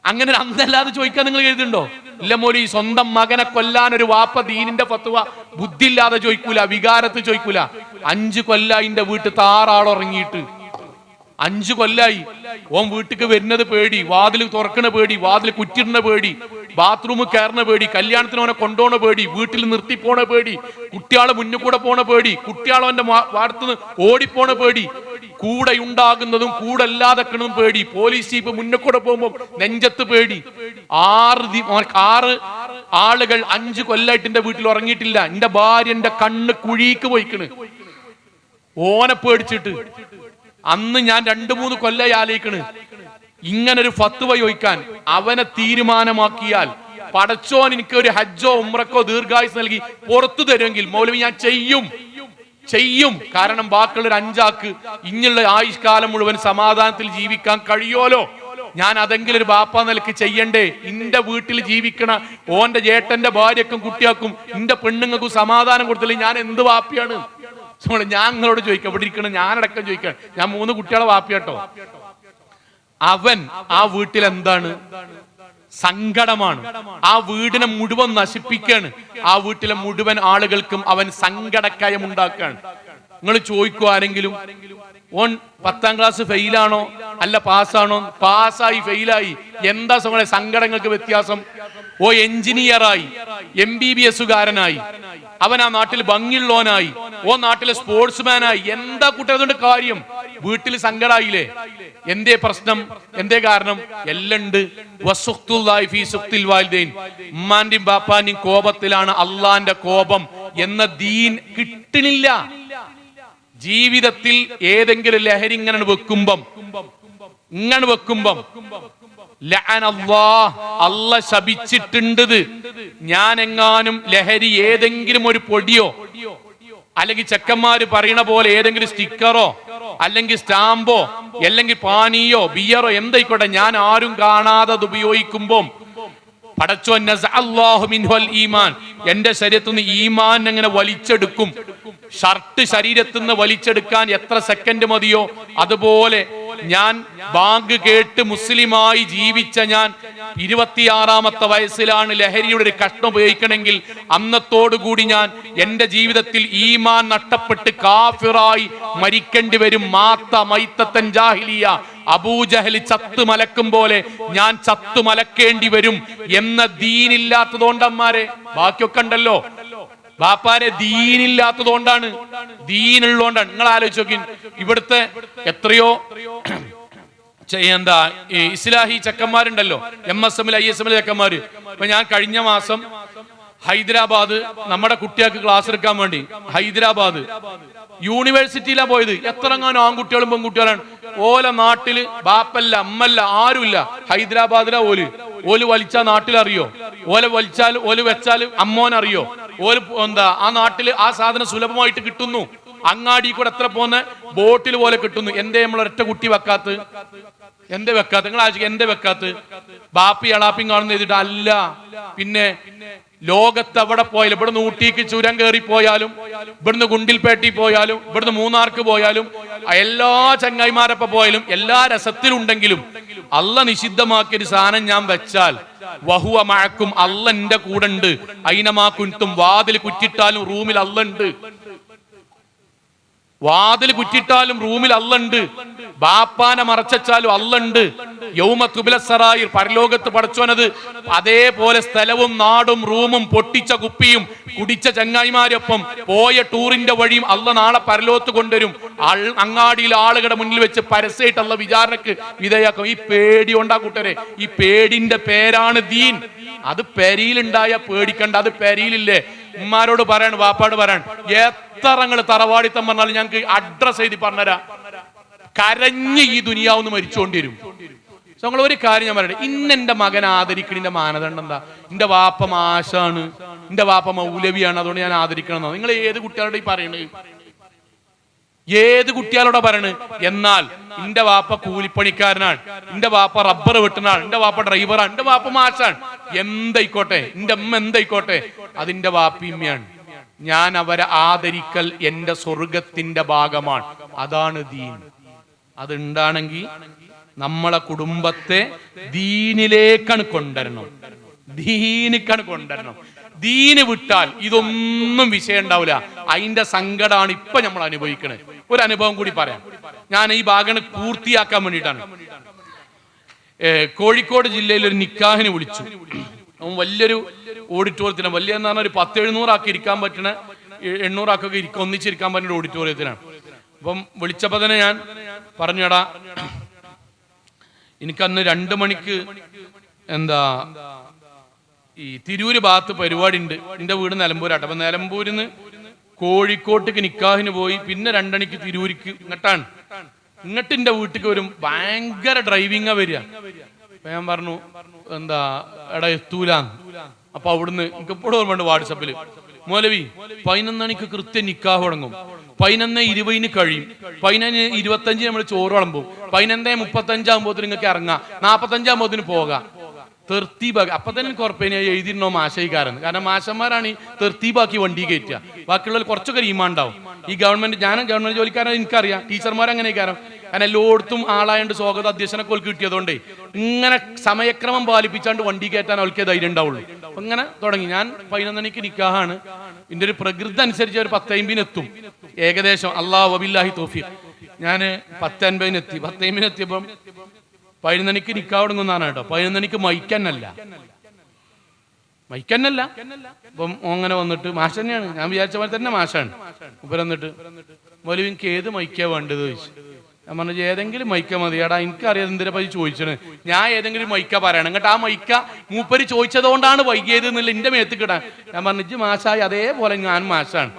അങ്ങനെ ഒരു അന്തല്ലാതെ ചോദിക്കാൻ നിങ്ങൾ എഴുതുന്നുണ്ടോ? ഇല്ല മൗലവി, സ്വന്തം മകനെ കൊല്ലാൻ ഒരു വാപ്പ ദീനിന്റെ ഫത്വ ബുദ്ധിയില്ലാതെ ചോദിക്കൂല, വികാരത്തിൽ ചോദിക്കൂല. 5 കൊല്ലായി എന്റെ വീട്ടിൽ താറാളുറങ്ങിയിട്ട് 5 കൊല്ലായി. ഓൻ വീട്ടിക്ക് വരുന്നത് പേടി, വാതിൽ തുറക്കണ പേടി, വാതിൽ കുറ്റിടുന്ന പേടി, ബാത്റൂമിൽ കയറുന്ന പേടി, കല്യാണത്തിന് അവനെ കൊണ്ടുപോണ പേടി, വീട്ടിൽ നിർത്തിപ്പോണ പേടി, കുട്ടിയാളെ മുന്നിൽ കൂടെ പോണ പേടി, കുട്ടിയാളവന്റെ വാടത്തുനിന്ന് ഓടിപ്പോണ പേടി, കൂടെ ഉണ്ടാകുന്നതും കൂടെ അല്ലാതെ പേടി, പോലീസ് ജീപ്പ് മുന്നിൽ കൂടെ പോകുമ്പോൾ നെഞ്ചത്ത് പേടി. 6 ആളുകൾ 5 കൊല്ലായിട്ട് എന്റെ വീട്ടിൽ ഉറങ്ങിയിട്ടില്ല. എന്റെ ഭാര്യ എന്റെ കണ്ണ് കുഴിക്ക് പോയിക്കണ് ഓനെ പേടിച്ചിട്ട്. അന്ന് ഞാൻ 2-3 കൊല്ലായി ആലോചിക്കണ് ഇങ്ങനൊരു ഫത്വ ചോദിക്കാൻ. അവനെ തീരുമാനമാക്കിയാൽ പടച്ചോൻ എനിക്ക് ഒരു ഹജ്ജോ ഉംറക്കോ ദീർഘായുസ് നൽകി പുറത്തു തരുമെങ്കിൽ മൗലവി ഞാൻ ചെയ്യും. കാരണം ബാക്കിയുള്ള 5 ആൾക്ക് ഇങ്ങുള്ള ആയുഷ്കാലം മുഴുവൻ സമാധാനത്തിൽ ജീവിക്കാൻ കഴിയോലോ. ഞാൻ അതെങ്കിലും ഒരു ബാപ്പ നിലക്ക് ചെയ്യണ്ടേ? ഇന്റെ വീട്ടിൽ ജീവിക്കണ ഓന്റെ ചേട്ടന്റെ ഭാര്യക്കും കുട്ടിയാക്കും ഇന്റെ പെണ്ണുങ്ങൾക്കും സമാധാനം കൊടുത്തില്ലെങ്കിൽ ഞാൻ എന്ത് വാപ്പിയാണ്? ഞാൻ നിങ്ങളോട് ചോദിക്കാം, ഇവിടെ ഇരിക്കണം ഞാനടക്കം ചോദിക്കാൻ. ഞാൻ 3 കുട്ടികളെ വാപ്പിയാട്ടോ. അവൻ ആ വീട്ടിൽ എന്താണ്? സങ്കടമാണ്. ആ വീടിനെ മുഴുവൻ നശിപ്പിക്കാണ്. ആ വീട്ടിലെ മുഴുവൻ ആളുകൾക്കും അവൻ സങ്കടക്കയം ഉണ്ടാക്കാണ്. നിങ്ങൾ ചോദിക്കോ ആരെങ്കിലും, ഓൻ 10ാം ക്ലാസ് ഫെയിലാണോ അല്ല പാസ്സാണോ? പാസ്സായി ഫെയിലായി, എന്താ സങ്കടങ്ങൾക്ക് വ്യത്യാസം? ഓ എഞ്ചിനീയറായി, MBBS-കാരനായി, അവൻ ആ നാട്ടിൽ ഭംഗിയുള്ളവനായി, ഓ നാട്ടിലെ സ്പോർട്സ്മാനായി, എന്താ കുട്ടികളുടെ കാര്യം? വീട്ടിൽ സങ്കടായില്ലേ? എന്തേ പ്രശ്നം? എന്തേ കാരണം? എല്ലാം ഉണ്ട്. ഉമ്മാന്റെയും ബാപ്പാന്റെയും കോപത്തിലാണ് അള്ളാന്റെ കോപം എന്ന ദീൻ കിട്ടണില്ല. ജീവിതത്തിൽ ഏതെങ്കിലും ലഹരി ഇങ്ങനെ വെക്കുമ്പം അല്ല ശപിച്ചിട്ടുണ്ട്. ഞാൻ എങ്ങാനും ലഹരി ഏതെങ്കിലും ഒരു പൊടിയോ അല്ലെങ്കിൽ ചെക്കന്മാര് പറയണ പോലെ ഏതെങ്കിലും സ്റ്റിക്കറോ അല്ലെങ്കിൽ സ്റ്റാമ്പോ അല്ലെങ്കിൽ പാനിയോ ബിയറോ എന്തായിക്കോട്ടെ, ഞാൻ ആരും കാണാതെ അത് ഉപയോഗിക്കുമ്പോ പടച്ചോൻ ഈമാൻ എന്റെ ശരീരത്തിൽ നിന്ന് ഈമാൻ എങ്ങനെ വലിച്ചെടുക്കും. ഷർട്ട് ശരീരത്തിൽ നിന്ന് വലിച്ചെടുക്കാൻ എത്ര സെക്കൻഡ് മതിയോ അതുപോലെ ഞാൻ ബാങ്ക് കേട്ട് മുസ്ലിമായി ജീവിച്ച ഞാൻ 26ാമത്തെ വയസ്സിലാണ് ലഹരിയുടെ ഒരു കഷ്ണം ഉപയോഗിക്കണമെങ്കിൽ അന്നത്തോടുകൂടി ഞാൻ എന്റെ ജീവിതത്തിൽ ഈമാൻ നഷ്ടപ്പെട്ട് കാഫിറായി മരിക്കേണ്ടി വരും. മൈത്തത്തൻ ജാഹിലിയ, അബൂജഹൽ ചത്തു മലക്കും പോലെ ഞാൻ ചത്തു മലക്കേണ്ടി വരും എന്ന ദീനില്ലാത്തതുകൊണ്ടമ്മാരെ. ബാക്കിയൊക്കെ ഉണ്ടല്ലോ ബാപ്പാരെ, ദീനില്ലാത്തതുകൊണ്ടാണ്. ദീനുള്ളതുകൊണ്ടാണ്. നിങ്ങൾ ആലോചിച്ച് നോക്കി, ഇവിടുത്തെ എത്രയോ എന്താ ഇസ്ലാഹി ചെക്കന്മാരുണ്ടല്ലോ, MSM ISM ചെക്കന്മാര്. ഇപ്പൊ ഞാൻ കഴിഞ്ഞ മാസം ഹൈദരാബാദ് നമ്മുടെ കുട്ടികൾക്ക് ക്ലാസ് എടുക്കാൻ വേണ്ടി ഹൈദരാബാദ് യൂണിവേഴ്സിറ്റിയിലാ പോയത്. എത്രങ്ങാനും ആൺകുട്ടികളും പെൺകുട്ടികളാണ്. ഓല നാട്ടില് ബാപ്പല്ല അമ്മല്ല ആരുമില്ല. ഹൈദരാബാദിലാ ഓല് വലിച്ചാ നാട്ടിലറിയോ? ഓല് വെച്ചാൽ അമ്മോനറിയോ? എന്താ ആ നാട്ടില് ആ സാധനം സുലഭമായിട്ട് കിട്ടുന്നു. അങ്ങാടി കൂടെ എത്ര പോന്ന ബോട്ടിൽ പോലെ കിട്ടുന്നു. എന്തേ നമ്മൾ ഒറ്റ കുട്ടി വെക്കാത്ത? എന്തേ വെക്കാത്ത? നിങ്ങൾ ആലോചിക്കുക, എന്തേ വെക്കാത്ത? ബാപ്പി അളാപ്പിയും കാണുന്ന എഴുതിട്ട് അല്ല. പിന്നെ ലോകത്ത് എവിടെ പോയാലും, ഇവിടുന്ന് ഊട്ടിക്ക് ചുരം കയറി പോയാലും, ഇവിടുന്ന് ഗുണ്ടിൽപേട്ടി പോയാലും, ഇവിടുന്ന് മൂന്നാർക്ക് പോയാലും, എല്ലാ ചങ്ങായിമാരൊപ്പം പോയാലും എല്ലാ രസത്തിലുണ്ടെങ്കിലും അല്ല നിഷിദ്ധമാക്കിയൊരു സാധനം ഞാൻ വെച്ചാൽ വഹുവ മഅക്കും, അല്ല എന്റെ കൂടെ ഉണ്ട്. ഐനമാ കുൻതും, വാതിൽ കുറ്റിട്ടാലും റൂമിൽ അല്ല ഉണ്ട്. വാതിൽ കുറ്റിട്ടാലും റൂമിൽ അല്ലുണ്ട്. ബാപ്പാനെ മറച്ചാലും അല്ലുണ്ട്. യൗമ തുബില സറായിർ, പരലോകത്ത് പടച്ചോനത് അതേപോലെ സ്ഥലവും നാടും റൂമും പൊട്ടിച്ച കുപ്പിയും കുടിച്ച ചങ്ങായിമാരൊപ്പം പോയ ടൂറിന്റെ വഴിയും അല്ല നാളെ പരലോകത്ത് കൊണ്ടുവരും. അങ്ങാടിയിലെ ആളുകളുടെ മുന്നിൽ വെച്ച് പരസ്യമായിട്ടുള്ള വിചാരണക്ക് വിധേയാക്കും. ഈ പേടി ഉണ്ടാ കൂട്ടരെ, ഈ പേടിന്റെ പേരാണ് ദീൻ. അത് പെരിയിലുണ്ടായ പേടിക്കണ്ട, അത് പെരിയിലില്ലേ. ഉമ്മാരോട് പറയാണ്, വാപ്പാട് പറയാണ്, എത്ര നിങ്ങൾ തറവാടിത്തം പറഞ്ഞാലും ഞങ്ങൾക്ക് അഡ്രസ് എഴുതി പറഞ്ഞുതരാ. കരഞ്ഞ് ഈ ദുനിയാവുന്ന് മരിച്ചുകൊണ്ടിരും. നിങ്ങൾ ഒരു കാര്യം ഞാൻ പറയട്ടെ, എന്റെ മകൻ ആദരിക്കണിന്റെ മാനദണ്ഡം എന്താ? എന്റെ വാപ്പ മാഷാണ്, എന്റെ വാപ്പ മൗലവിയാണ്, അതുകൊണ്ട് ഞാൻ ആദരിക്കണം. നിങ്ങൾ ഏത് കുട്ടികളോട് പറയണേ? ഏത് കുട്ടികളോടാ പറയണേ? എന്നാൽ എന്റെ വാപ്പ കൂലിപ്പണിക്കാരനാണ്, എന്റെ വാപ്പ റബ്ബർ വെട്ടുന്നാണ്, എന്റെ വാപ്പ ഡ്രൈവറാണ്, എന്റെ വാപ്പ മാഷാണ്, എന്തായിക്കോട്ടെ, എന്റെ അമ്മ എന്തായിക്കോട്ടെ, അതിന്റെ വാപ്പിയമ്മയാണ്. ഞാൻ അവരെ ആദരിക്കൽ എന്റെ സ്വർഗത്തിന്റെ ഭാഗമാണ്. അതാണ് ദീൻ. അതുണ്ടാണെങ്കിൽ നമ്മളെ കുടുംബത്തെ ദീനിലേക്കാണ് കൊണ്ടുവരണം, ദീനിക്കാണ് കൊണ്ടുവരണം. ദീന് വിട്ടാൽ ഇതൊന്നും വിഷയം ഉണ്ടാവില്ല. അതിന്റെ സങ്കടമാണ് ഇപ്പൊ നമ്മൾ അനുഭവിക്കുന്നത്. ഒരു അനുഭവം കൂടി പറയാം. ഞാൻ ഈ ഭാഗം പൂർത്തിയാക്കാൻ വേണ്ടിയിട്ടാണ്. കോഴിക്കോട് ജില്ലയിൽ ഒരു നിക്കാഹിന് വിളിച്ചു. വലിയൊരു ഓഡിറ്റോറിയത്തിനാണ്, വലിയ എന്ന് പറഞ്ഞാൽ ഒരു 10-700 ആക്കി ഇരിക്കാൻ പറ്റണ, 800 ആക്കൊക്കെ ഒന്നിച്ചിരിക്കാൻ പറ്റുന്ന ഓഡിറ്റോറിയത്തിനാണ്. അപ്പം വിളിച്ചപ്പോൾ തന്നെ ഞാൻ പറഞ്ഞടാ, എനിക്കന്ന് 2 മണിക്ക് ഈ തിരൂര് ഭാഗത്ത് പരിപാടി ഉണ്ട്. എൻ്റെ വീട് നിലമ്പൂരാട്ടെ. അപ്പൊ നിലമ്പൂരിന്ന് കോഴിക്കോട്ടേക്ക് നിക്കാഹിന് പോയി, പിന്നെ 2 മണിക്ക് തിരൂരിക്ക് ഇങ്ങോട്ടാണ്. ഇങ്ങോട്ട് എൻ്റെ വീട്ടിലേക്ക് വരും. ഭയങ്കര ഡ്രൈവിങ്ങാ വരിക. അപ്പൊ ഞാൻ പറഞ്ഞു എടാ എത്തൂലാന്ന്. അപ്പൊ അവിടുന്ന് എനിക്ക് എപ്പോഴും ഓർമ്മയുണ്ട് വാട്സപ്പില്, മൗലവി 11 മണിക്ക് കൃത്യം നിക്കാഹ് തുടങ്ങും, 11:20 കഴിയും, 11:25 നമ്മൾ ചോറ് വിളമ്പും, 11:35 ആകുമ്പോഴത്തിന് നിങ്ങൾക്ക് ഇറങ്ങാം, 45 ആകുമ്പോഴത്തിന് പോകാം. തെർത്തീബാക്കി അപ്പൊ തന്നെ എനിക്ക് ഉറപ്പേനെ എഴുതിയിരുന്നോ മാശയിക്കാരെന്ന്. കാരണം മാഷന്മാരാണ് ഈ തെർത്തീബാക്കി വണ്ടി കയറ്റുക. ബാക്കിയുള്ളവർ കുറച്ചൊക്കെ ഈമാണ്ടാവും. ഈ ഗവൺമെന്റ്, ഞാനും ഗവൺമെന്റ് ജോലിക്കാരൻ, എനിക്കറിയാം ടീച്ചർമാരങ്ങനെ കാരണം എല്ലായിടത്തും ആളായണ്ട് സ്വാഗത അധ്യക്ഷനൊക്കെ അവൾക്ക് കിട്ടിയതുകൊണ്ട് ഇങ്ങനെ സമയക്രമം പാലിപ്പിച്ചാണ്ട് വണ്ടി കയറ്റാൻ അവൾക്ക് ധൈര്യം ഉണ്ടാവുള്ളൂ. അപ്പൊ ഇങ്ങനെ തുടങ്ങി. ഞാൻ 11 മണിക്ക് നിക്കാഹാണ്. ഇതിന്റെ ഒരു പ്രകൃതി അനുസരിച്ച് ഒരു 10:50 എത്തും ഏകദേശം. അല്ലാഹു വബില്ലാഹി തൗഫീഖ്. ഞാൻ 10:50 എത്തി. 10:50 എത്തിയപ്പം 11 മണിക്ക് നിക്കാഹ് തുടങ്ങുന്നതാണ് കേട്ടോ. 11 മണിക്ക് മൈക്കന്നല്ല. അപ്പം അങ്ങനെ വന്നിട്ട് മാഷ തന്നെയാണ്, ഞാൻ വിചാരിച്ച പോലെ തന്നെ മാഷാണ്. ഇപ്പൊ വന്നിട്ട് മൗലവി എനിക്ക് ഏത് മൈക്കാ വേണ്ടത് ചോദിച്ചു. ഞാൻ പറഞ്ഞു ഏതെങ്കിലും മൈക്ക മതി. എടാ എനിക്കറിയാം എന്തിനെ പറ്റി ചോദിച്ചത്, ഞാൻ ഏതെങ്കിലും മൈക്ക പറയണം. എന്നിട്ട് ആ മൈക്ക മൂപ്പര് ചോദിച്ചതുകൊണ്ടാണ് വൈകിയത് എന്നുള്ള എന്റെ മേത്ത് കിടാൻ. ഞാൻ പറഞ്ഞു ഇജ്ജ് മാഷായി, അതേപോലെ ഞാൻ മാഷാണ്,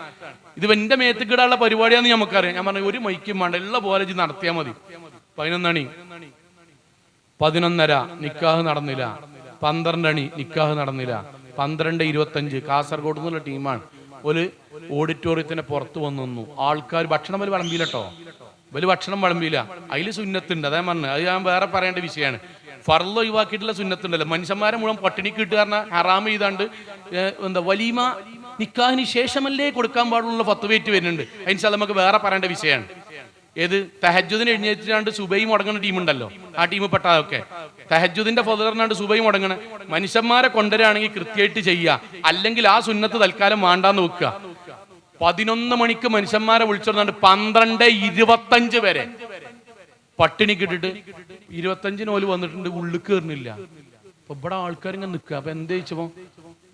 ഇത് എന്റെ മേത്ത് കിടാനുള്ള പരിപാടിയാന്ന് നമുക്കറിയാം. ഞാൻ പറഞ്ഞു ഒരു മൈക്കും വേണ്ട, ഉള്ള പോലെ ഇജ്ജ് നടത്തിയാൽ മതി. 11 മണി, 11:30 നിക്കാഹ് നടന്നില്ല. 12 നിക്കാഹ് നടന്നില്ല. 12:25 കാസർഗോഡ് നിന്നുള്ള ടീമാണ്. ഒരു ഓഡിറ്റോറിയത്തിന് പുറത്ത് വന്നു നിന്നു. ആൾക്കാർ ഭക്ഷണം വലിയ വിളമ്പിയില്ല കേട്ടോ, വലിയ ഭക്ഷണം വിളമ്പിയില്ല. അതിൽ സുന്നത്തുണ്ട്, അതേ പറഞ്ഞു. അത് ഞാൻ വേറെ പറയേണ്ട വിഷയമാണ്. ഫർള് ഒഴിവാക്കിയിട്ടുള്ള സുന്നത്തുണ്ടല്ലോ, മനുഷ്യന്മാരെ മുഴുവൻ പട്ടിണിക്ക് കിട്ടുക പറഞ്ഞാൽ ഹറാം ചെയ്താണ്ട് വലീമ നിക്കാഹിന് ശേഷമല്ലേ കൊടുക്കാൻ പാടുള്ള ഫത്വയേറ്റ് വരുന്നുണ്ട്. അതിന് നമുക്ക് വേറെ പറയേണ്ട വിഷയമാണ്. ഏത് തഹജ്ജുദിന് എഴുന്നേറ്റാണ്ട് സുബൈ മുടങ്ങുന്ന ടീമുണ്ടല്ലോ, ആ ടീം പെട്ടതൊക്കെ തഹജ്ജുദിന്റെ ഫദറിനാണ്ട് സുബൈ മുടങ്ങണ മനുഷ്യന്മാരെ കൊണ്ടുവരാണെങ്കിൽ കൃത്യമായിട്ട് ചെയ്യുക, അല്ലെങ്കിൽ ആ സുന്നത്ത് തൽക്കാലം വേണ്ടാന്ന് വെക്കുക. 11 മണിക്ക് മനുഷ്യന്മാരെ വിളിച്ചിരുന്നാണ്ട് 12:25 വരെ പട്ടിണിക്ക് ഇട്ടിട്ട് 25 ഓല് വന്നിട്ടുണ്ട്, ഉള്ളിൽ കയറുന്നില്ല. അപ്പൊ ഇവിടെ ആൾക്കാരിങ്ങനെ നിൽക്കുക. അപ്പൊ എന്ത് ചോദിച്ചപ്പോ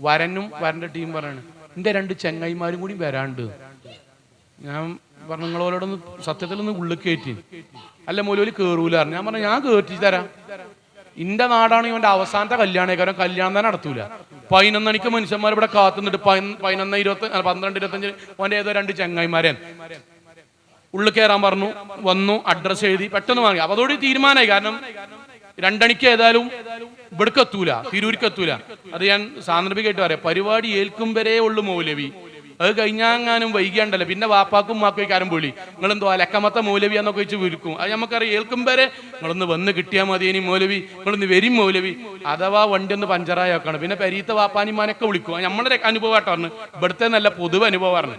വരന്റെ ടീം പറയാണ് എന്റെ 2 ചെങ്ങായിമാരും കൂടി വരാണ്ട്. ഞാൻ പറഞ്ഞു നിങ്ങളോടൊന്ന് സത്യത്തിലൊന്ന് ഉള്ളിൽ കയറ്റി. അല്ല മൗലവി കയറൂല. ഞാൻ പറഞ്ഞു ഞാൻ കയറ്റി തരാം, ഇന്റെ നാടാണ് ഇവന്റെ അവസാനത്തെ കല്യാണം, കല്യാണം തന്നെ നടത്തൂല. 11 മണിക്ക് മനുഷ്യന്മാർ ഇവിടെ കാത്തുനിന്നിട്ട് 12:25 അവന്റെ ഏതോ 2 ചെങ്ങായിമാരെ ഉള്ളിൽ കയറാൻ പറഞ്ഞു. വന്നു, അഡ്രസ്സ് എഴുതി, പെട്ടെന്ന് വാങ്ങി. അപ്പൊ അതോടെ തീരുമാനമായി. കാരണം 2 മണിക്ക് ഏതായാലും ഇവിടേക്ക് എത്തൂല, തിരൂരിക്ക് എത്തൂല. അത് ഞാൻ സാന്ദർഭികമായിട്ട് പറയാം. പരിപാടി ഏൽക്കും വരെ ഉള്ളു മൗലവി. അത് കഴിഞ്ഞാങ്ങാനും വൈകിയാണ്ടല്ലോ പിന്നെ വാപ്പാക്കും മാക്കും കാരം വിളി, നിങ്ങളെന്തോ അലക്കമത്ത മൗലവിയാന്നൊക്കെ വെച്ച് വിളിക്കും. അത് നമുക്കറിയാം. ഏൽക്കും വരെ നിങ്ങളൊന്ന് വന്ന് കിട്ടിയാൽ മതി, ഇനി മൗലവി നിങ്ങളൊന്ന് വരും മൗലവി. അഥവാ വണ്ടി ഒന്ന് പഞ്ചറായി വെക്കണം. പിന്നെ പെരീത്ത വാപ്പാനിമാനൊക്കെ വിളിക്കും. നമ്മളെ അനുഭവമായിട്ട് പറഞ്ഞു, ഇവിടുത്തെ നല്ല പൊതുവെ അനുഭവമാണ്.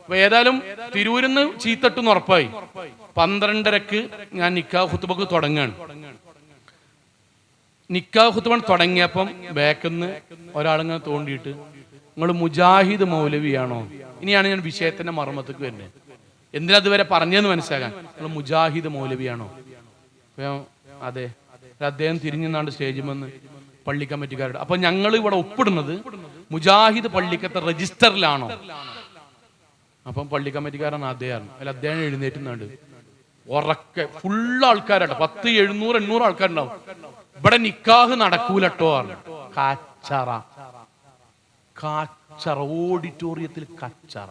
അപ്പൊ ഏതായാലും തിരൂരിന്ന് ചീത്തട്ടെന്ന് ഉറപ്പായി. 12:30 ഞാൻ നിക്കാഹ് ഖുത്ബക്ക് തുടങ്ങാണ്. നിക്കാഹ് ഖുത്ബ തുടങ്ങിയപ്പം ബാക്കിന്ന് ഒരാളിങ്ങനെ തോണ്ടിയിട്ട് നിങ്ങൾ മുജാഹിദ് മൗലവിയാണോ? ഇനിയാണ് ഞാൻ വിഷയത്തിന്റെ മർമ്മത്തേക്ക് വരുന്നത്. എന്തിനാ അതുവരെ പറഞ്ഞതെന്ന് മനസ്സിലാക്കാൻ. നിങ്ങൾ മുജാഹിദ് മൗലവിയാണോ? അതെ. അദ്ദേഹം തിരിഞ്ഞാണ്ട് സ്റ്റേജിൽ വന്ന് പള്ളി കമ്മിറ്റിക്കാരുടെ അപ്പൊ ഞങ്ങൾ ഇവിടെ ഒപ്പിടുന്നത് മുജാഹിദ് പള്ളിക്കത്തെ രജിസ്റ്ററിലാണോ? അപ്പം പള്ളി കമ്മിറ്റിക്കാരാണ് അദ്ദേഹം. അല്ല അദ്ദേഹം എഴുന്നേറ്റുന്നുണ്ട് ഉറക്കെ. ഫുള്ള് ആൾക്കാരാട്ടോ, 700-800 ആൾക്കാരുണ്ടാവും. ഇവിടെ നിക്കാഹ് നടക്കൂലട്ടോ. കച്ചറ ഓഡിറ്റോറിയത്തിൽ കച്ചറ.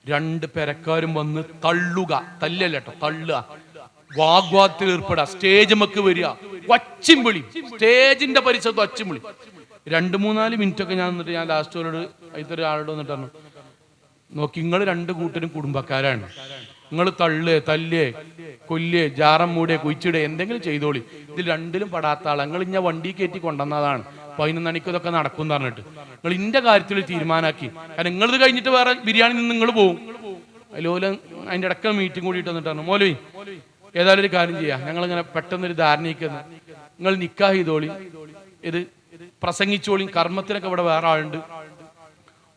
2 പെരക്കാരും വന്ന് തള്ളുക, തല്ലല്ലോ തള്ളുക. വാഗ്വാദത്തിൽ ഏർപ്പെടാ, സ്റ്റേജ് വരിക, ഒച്ചും വിളി, സ്റ്റേജിന്റെ പരിസരത്ത് ഒച്ചും വിളി. 2-3-4 മിനിറ്റ് ഒക്കെ ഞാൻ നിന്നിട്ട് ഞാൻ ലാസ്റ്റോട് അതിലത്തെ ഒരാളോട് വന്നിട്ട് പറഞ്ഞു, നോക്കി നിങ്ങൾ 2 കൂട്ടരും കുടുംബക്കാരാണ്, നിങ്ങൾ തല്ലേ കൊല്ലേ ജാറം മൂടെ കുഴിച്ചിടെ എന്തെങ്കിലും ചെയ്തോളി, ഇതിൽ 2ലും പെടാത്ത ആളാണ്, നിങ്ങൾ ഇങ്ങനെ വണ്ടി കയറ്റി കൊണ്ടുവന്നതാണ്, 11 മണിക്ക് ഇതൊക്കെ നടക്കും എന്ന് പറഞ്ഞിട്ട് നിങ്ങൾ ഇന്റെ കാര്യത്തിൽ തീരുമാനാക്കി. കാരണം നിങ്ങളിത് കഴിഞ്ഞിട്ട് വേറെ ബിരിയാണി നിന്ന് നിങ്ങൾ പോകും. അതിലോല അതിൻ്റെ ഇടയ്ക്ക് മീറ്റിംഗ് കൂടിയിട്ട് വന്നിട്ട് പറഞ്ഞു, മൗലവി ഏതായാലും ഒരു കാര്യം ചെയ്യാം, ഞങ്ങളിങ്ങനെ പെട്ടെന്നൊരു ധാരണയ്ക്കുന്നു, നിങ്ങൾ നിക്കാഹ് ചെയ്തോളി, ഇത് പ്രസംഗിച്ചോളി, കർമ്മത്തിനൊക്കെ ഇവിടെ വേറെ ആളുണ്ട്,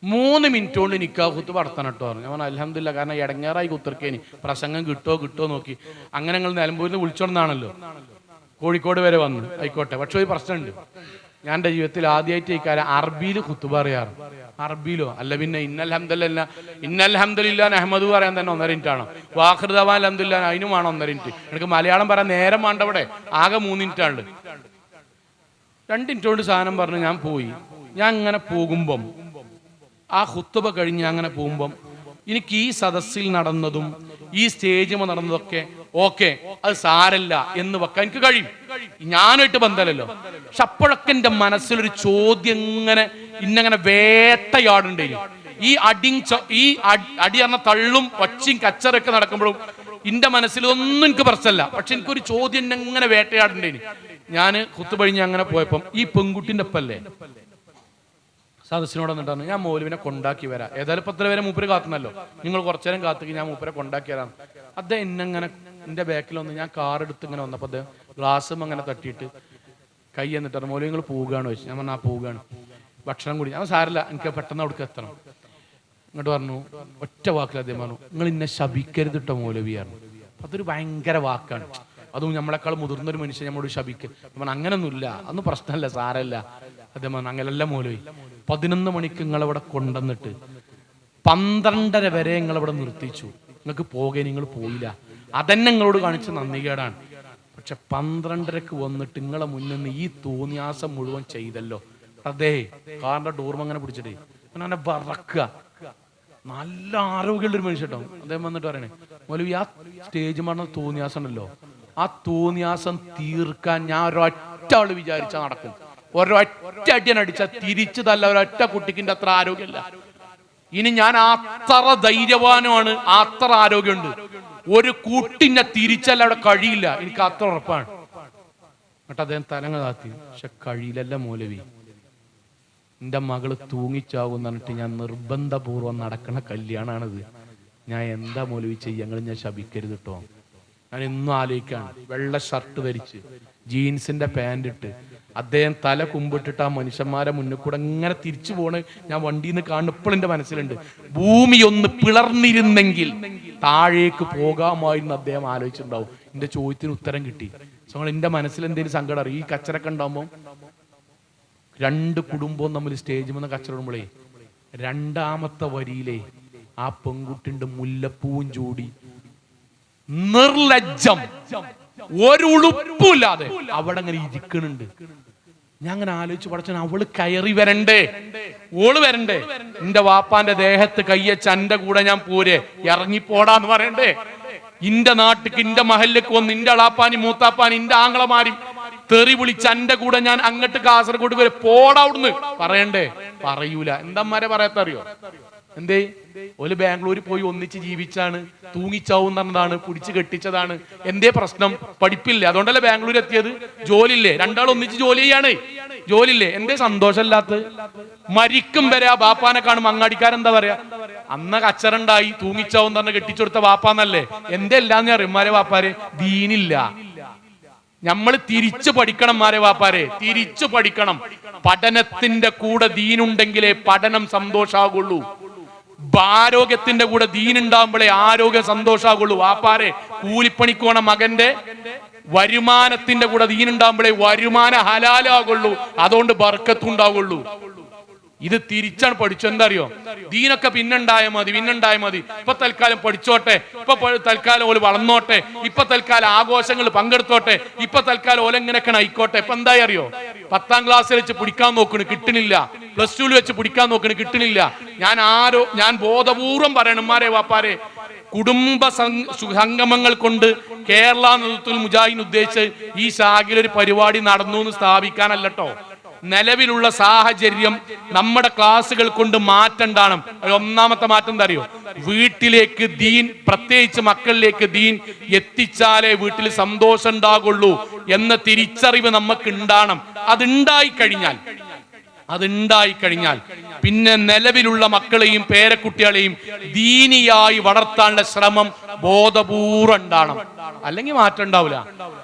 3 മിനിറ്റ് കൊണ്ട് നിക്കാഹ് കുത്ത് നടത്തണം കേട്ടോ പറഞ്ഞു. ഞാൻ അൽഹംദുലില്ലാ, കാരണം ഇടങ്ങേറായി കുത്തിർക്കേനി, പ്രസംഗം കിട്ടോ നോക്കി. അങ്ങനെ ഞങ്ങൾ നിലമ്പൂരിൽ നിന്ന് വിളിച്ചോണ്ടാണല്ലോ കോഴിക്കോട് വരെ വന്ന്, ആയിക്കോട്ടെ. പക്ഷെ ഒരു പ്രശ്നമുണ്ട്, ഞാൻ എൻ്റെ ജീവിതത്തിൽ ആദ്യമായിട്ട് ഈ കാര്യം അറബിയിൽ കുത്തുബ പറയാറ്. അറബിയിലോ അല്ല, പിന്നെ ഇന്നൽഹംദുലില്ലാ അഹമ്മദ് പറയാൻ തന്നെ 1.5 മിനിറ്റ് ആണ്, വാഖിർ ദഅവാന അൽഹംദുലില്ലാ അതിനും വേണം 1.5 മിനിറ്റ്. എനിക്ക് മലയാളം പറയാൻ നേരം വേണ്ട, അവിടെ ആകെ 3 മിനിറ്റ് ആണ്. 2 മിനിറ്റ് കൊണ്ട് സാധനം പറഞ്ഞ് ഞാൻ പോയി. ഞാൻ അങ്ങനെ പോകുമ്പം ആ ഖുത്ബ കഴിഞ്ഞ് അങ്ങനെ പോകുമ്പം എനിക്ക് ഈ സദസ്സിൽ നടന്നതും ഈ സ്റ്റേജിൽ നടന്നതൊക്കെ ഓക്കെ, അത് സാരല്ല എന്ന് വെക്കാൻ എനിക്ക് കഴിയും, ഞാനായിട്ട് ബന്ധമല്ലല്ലോ. പക്ഷെ അപ്പോഴൊക്കെ എൻ്റെ മനസ്സിലൊരു ചോദ്യം ഇന്നങ്ങനെ വേട്ടയാടുണ്ടേ. ഈ അടി പറഞ്ഞ തള്ളും ഒച്ചയും കച്ചറൊക്കെ നടക്കുമ്പോഴും എൻ്റെ മനസ്സിലൊന്നും എനിക്ക് പ്രശ്നമല്ല, പക്ഷെ എനിക്കൊരു ചോദ്യം എങ്ങനെ വേട്ടയാടുണ്ടേനി. ഞാൻ ഖുത്ബ കഴിഞ്ഞ് അങ്ങനെ പോയപ്പം ഈ പെൺകുട്ടിൻ്റെ ഒപ്പല്ലേ സദസ്സിനോട് വന്നിട്ടാണ്, ഞാൻ മൗലവിനെ കൊണ്ടാക്കി വരാം, ഏതായാലും 10 വരെ മൂപ്പര് കാത്തുന്നല്ലോ, നിങ്ങൾ കുറച്ചു നേരം കാത്തേക്ക് ഞാൻ മൂപ്പരെ കൊണ്ടാക്കി വരാം. അദ്ദേഹം എന്നെങ്ങനെ എൻ്റെ ബാക്കിൽ വന്ന്, ഞാൻ കാറെടുത്ത് ഇങ്ങനെ വന്നപ്പോൾ അദ്ദേഹം ഗ്ലാസ്സും അങ്ങനെ തട്ടിയിട്ട് കൈ എന്നിട്ടാണ്, മൗലവി നിങ്ങൾ പോവുകയാണ് ചോദിച്ചു. ഞാൻ പറഞ്ഞു, ആ പോവുകയാണ്, ഭക്ഷണം കൂടി. ഞാൻ സാരില്ല, എനിക്ക് പെട്ടെന്ന് അവിടേക്ക് എത്തണം. ഇങ്ങോട്ട് പറഞ്ഞു, ഒറ്റ വാക്കിൽ അദ്ദേഹം പറഞ്ഞു, നിങ്ങൾ ഇന്നെ ശപിക്കരുത് കേട്ടോ മൗലവിയാണ്. അതൊരു ഭയങ്കര വാക്കാണ്, അതും നമ്മളെക്കാൾ മുതിർന്നൊരു മനുഷ്യൻ നമ്മളോട് ശപിക്കുക. അങ്ങനൊന്നുമില്ല, അതൊന്നും പ്രശ്നമല്ല, സാരല്ല. അദ്ദേഹം പറഞ്ഞു, അങ്ങനെയല്ല മൗലവി, 11 മണിക്ക് നിങ്ങളവിടെ കൊണ്ടുവന്നിട്ട് 12:30 വരെ നിങ്ങളവിടെ നിർത്തിച്ചു, നിങ്ങൾക്ക് പോകേ നിങ്ങൾ പോയില്ല, അതന്നെ നിങ്ങളോട് കാണിച്ച നന്ദികേടാണ്. പക്ഷെ 12:30ക്ക് വന്നിട്ട് നിങ്ങളെ മുന്നിൽ നിന്ന് ഈ തോന്നിയാസം മുഴുവൻ ചെയ്തല്ലോ. അതേ കാറിന്റെ ഡോർമ അങ്ങനെ പിടിച്ചിട്ടേ അങ്ങനെ വറക്കുക, നല്ല ആരോഗ്യമുള്ളൊരു മനുഷ്യ കേട്ടോ. അദ്ദേഹം വന്നിട്ട് പറയണേ, മൗലവി ആ സ്റ്റേജ് മറന്ന തോന്നിയാസം ഉണ്ടല്ലോ, ആ തോന്നിയാസം തീർക്കാൻ ഞാൻ ഒരൊറ്റ ആള് വിചാരിച്ചാൽ നടക്കും, ഒരൊറ്റ അടിയൻ അടിച്ചാൽ തിരിച്ചു തല്ല ഒരൊറ്റ കുട്ടിക്കിന്റെ അത്ര ആരോഗ്യമല്ല. ഇനി ഞാൻ അത്ര ധൈര്യവാനുമാണ്, അത്ര ആരോഗ്യമുണ്ട്, ഒരു കുട്ടിനെ തിരിച്ചല്ല അവിടെ കഴിയില്ല, എനിക്ക് അത്ര ഉറപ്പാണ്. എന്നിട്ട് അദ്ദേഹം തലങ്ങ താത്തി, പക്ഷെ കഴിയില്ലല്ല മൗലവി, എൻ്റെ മകള് തൂങ്ങിച്ചാവും എന്ന് പറഞ്ഞിട്ട് ഞാൻ നിർബന്ധപൂർവ്വം നടക്കണ കല്യാണാണിത്, ഞാൻ എന്താ മൗലവി ഞങ്ങൾ ഞാൻ ശപിക്കരുത് കേട്ടോ. ഞാൻ എന്നും ആലോചിക്കാണ്, വെള്ള ഷർട്ട് ധരിച്ച് ജീൻസിന്റെ പാൻറ് ഇട്ട് അദ്ദേഹം തല കുമ്പിട്ടിട്ട് ആ മനുഷ്യന്മാരെ മുന്നിൽ കൂടെ ഇങ്ങനെ തിരിച്ചു പോണ് ഞാൻ വണ്ടിയിൽ നിന്ന് കാണുന്ന ഇപ്പോൾ എൻ്റെ മനസ്സിലുണ്ട്. ഭൂമി ഒന്ന് പിളർന്നിരുന്നെങ്കിൽ താഴേക്ക് പോകാമായിരുന്നു അദ്ദേഹം ആലോചിച്ചിട്ടുണ്ടാവും. എൻ്റെ ചോദ്യത്തിന് ഉത്തരം കിട്ടി. എൻ്റെ മനസ്സിൽ എന്തെങ്കിലും സങ്കടം അറിയും. ഈ കച്ചറൊക്കെ ഉണ്ടാകുമ്പോൾ 2 കുടുംബവും തമ്മിൽ സ്റ്റേജിൽ നിന്ന് കച്ചറടുമ്പോഴേ 2ാമത്തെ വരിയിലെ ആ പെൺകുട്ടിന്റെ മുല്ലപ്പൂവും ചൂടി നിർലജ്ജം ഒരു ഉളുപ്പില്ലാതെ അവിടെ അങ്ങനെ ഇരിക്കണുണ്ട്. ഞാൻ അങ്ങനെ ആലോചിച്ച് പഠിച്ചാൽ അവള് കയറി വരണ്ടേ, ഓള് വരണ്ടേ, എന്റെ വാപ്പാന്റെ ദേഹത്ത് കയ്യച്ച എന്റെ കൂടെ ഞാൻ പോരെ, ഇറങ്ങിപ്പോടാന്ന് പറയണ്ടേ. ഇന്റെ നാട്ടിക്ക് ഇന്റെ മഹല്ലേക്ക് വന്ന് ഇന്റെ അളാപ്പാനി മൂത്താപ്പാനി ഇന്റെ ആങ്ങളമാരും തെറി വിളിച്ച് എന്റെ കൂടെ ഞാൻ അങ്ങോട്ട് കാസർഗോഡ് വരെ പോടാവിടുന്ന് പറയണ്ടേ? പറയൂല. എന്താമാരെ പറയാത്തറിയോ? എന്തേ ഒരു ബാംഗ്ലൂരിൽ പോയി ഒന്നിച്ച് ജീവിച്ചാണ്, തൂങ്ങിച്ചാവുന്നതാണ്, പിടിച്ച് കെട്ടിച്ചതാണ്. എന്തേ പ്രശ്നം? പഠിപ്പില്ലേ, അതുകൊണ്ടല്ലേ ബാംഗ്ലൂർ എത്തിയത്. ജോലിയില്ലേ, രണ്ടാളും ഒന്നിച്ച് ജോലി ചെയ്യാണ്, ജോലിയില്ലേ. എന്തേ സന്തോഷമില്ലാത്ത? മരിക്കും വരെ ആ ബാപ്പാനെ കാണും അങ്ങാടിക്കാരെന്താ പറയാ, അന്ന കച്ചറുണ്ടായി തൂങ്ങിച്ചാവും പറഞ്ഞ കെട്ടിച്ചെടുത്ത ബാപ്പാന്നല്ലേ. എന്തേ ഇല്ലാന്ന് അറിയുമാരെ വാപ്പാരെ, ദീനില്ല. നമ്മൾ തിരിച്ചു പഠിക്കണം മാരെ വാപ്പാരെ, തിരിച്ചു പഠിക്കണം. പഠനത്തിന്റെ കൂടെ ദീനുണ്ടെങ്കിലേ പഠനം സന്തോഷാകുള്ളൂ. ആരോഗ്യത്തിന്റെ കൂടെ ദീനുണ്ടാകുമ്പോഴേ ആരോഗ്യം സന്തോഷാകുള്ളൂ. വാപ്പാരെ, കൂലിപ്പണിക്ക് പോണ മകന്റെ വരുമാനത്തിന്റെ കൂടെ ദീനുണ്ടാകുമ്പോഴേ വരുമാനം ഹലാലാകുള്ളൂ. അതുകൊണ്ട് ബർക്കത്തുണ്ടാവുള്ളൂ. ഇത് തിരിച്ചാണ് പഠിച്ചു. എന്താ അറിയോ, ദീനൊക്കെ പിന്നുണ്ടായ മതി. ഇപ്പൊ തൽക്കാലം പഠിച്ചോട്ടെ, ഇപ്പൊ തൽക്കാലം ഓല് വളർന്നോട്ടെ, ഇപ്പൊ തൽക്കാലം ആഘോഷങ്ങൾ പങ്കെടുത്തോട്ടെ, ഇപ്പൊ തൽക്കാലം ഓലെങ്ങനെയൊക്കെ ആയിക്കോട്ടെ. ഇപ്പൊ എന്തായി അറിയോ, 10ാം ക്ലാസ്സിൽ വെച്ച് പിടിക്കാൻ നോക്കണ്, കിട്ടണില്ല. +2 വെച്ച് പിടിക്കാൻ നോക്കണ്, കിട്ടണില്ല. ഞാൻ ബോധപൂർവം പറയണമാരെ വാപ്പാരെ, കുടുംബ സംഗമങ്ങൾ കൊണ്ട് കേരള നേതൃത്വത്തിൽ മുജാഹിദ് ഉദ്ദേശിച്ച് ഈ ശാഖയിൽ ഒരു പരിപാടി നടന്നു എന്ന് സ്ഥാപിക്കാനല്ലോ. നിലവിലുള്ള സാഹചര്യം നമ്മുടെ ക്ലാസ്സുകൾ കൊണ്ട് മാറ്റം ഉണ്ടാകണം. ഒന്നാമത്തെ മാറ്റം എന്താ അറിയോ? വീട്ടിലേക്ക് ദീൻ, പ്രത്യേകിച്ച് മക്കളിലേക്ക് ദീൻ എത്തിച്ചാലേ വീട്ടിൽ സന്തോഷം ഉണ്ടാകുള്ളൂ എന്ന തിരിച്ചറിവ് നമുക്ക് ഉണ്ടാകണം. അതുണ്ടായി കഴിഞ്ഞാൽ പിന്നെ നിലവിലുള്ള മക്കളെയും പേരക്കുട്ടികളെയും ദീനിയായി വളർത്താനുള്ള ശ്രമം ബോധപൂർവ്വം ഉണ്ടാകണം. അല്ലെങ്കിൽ മാറ്റം ഉണ്ടാവില്ല.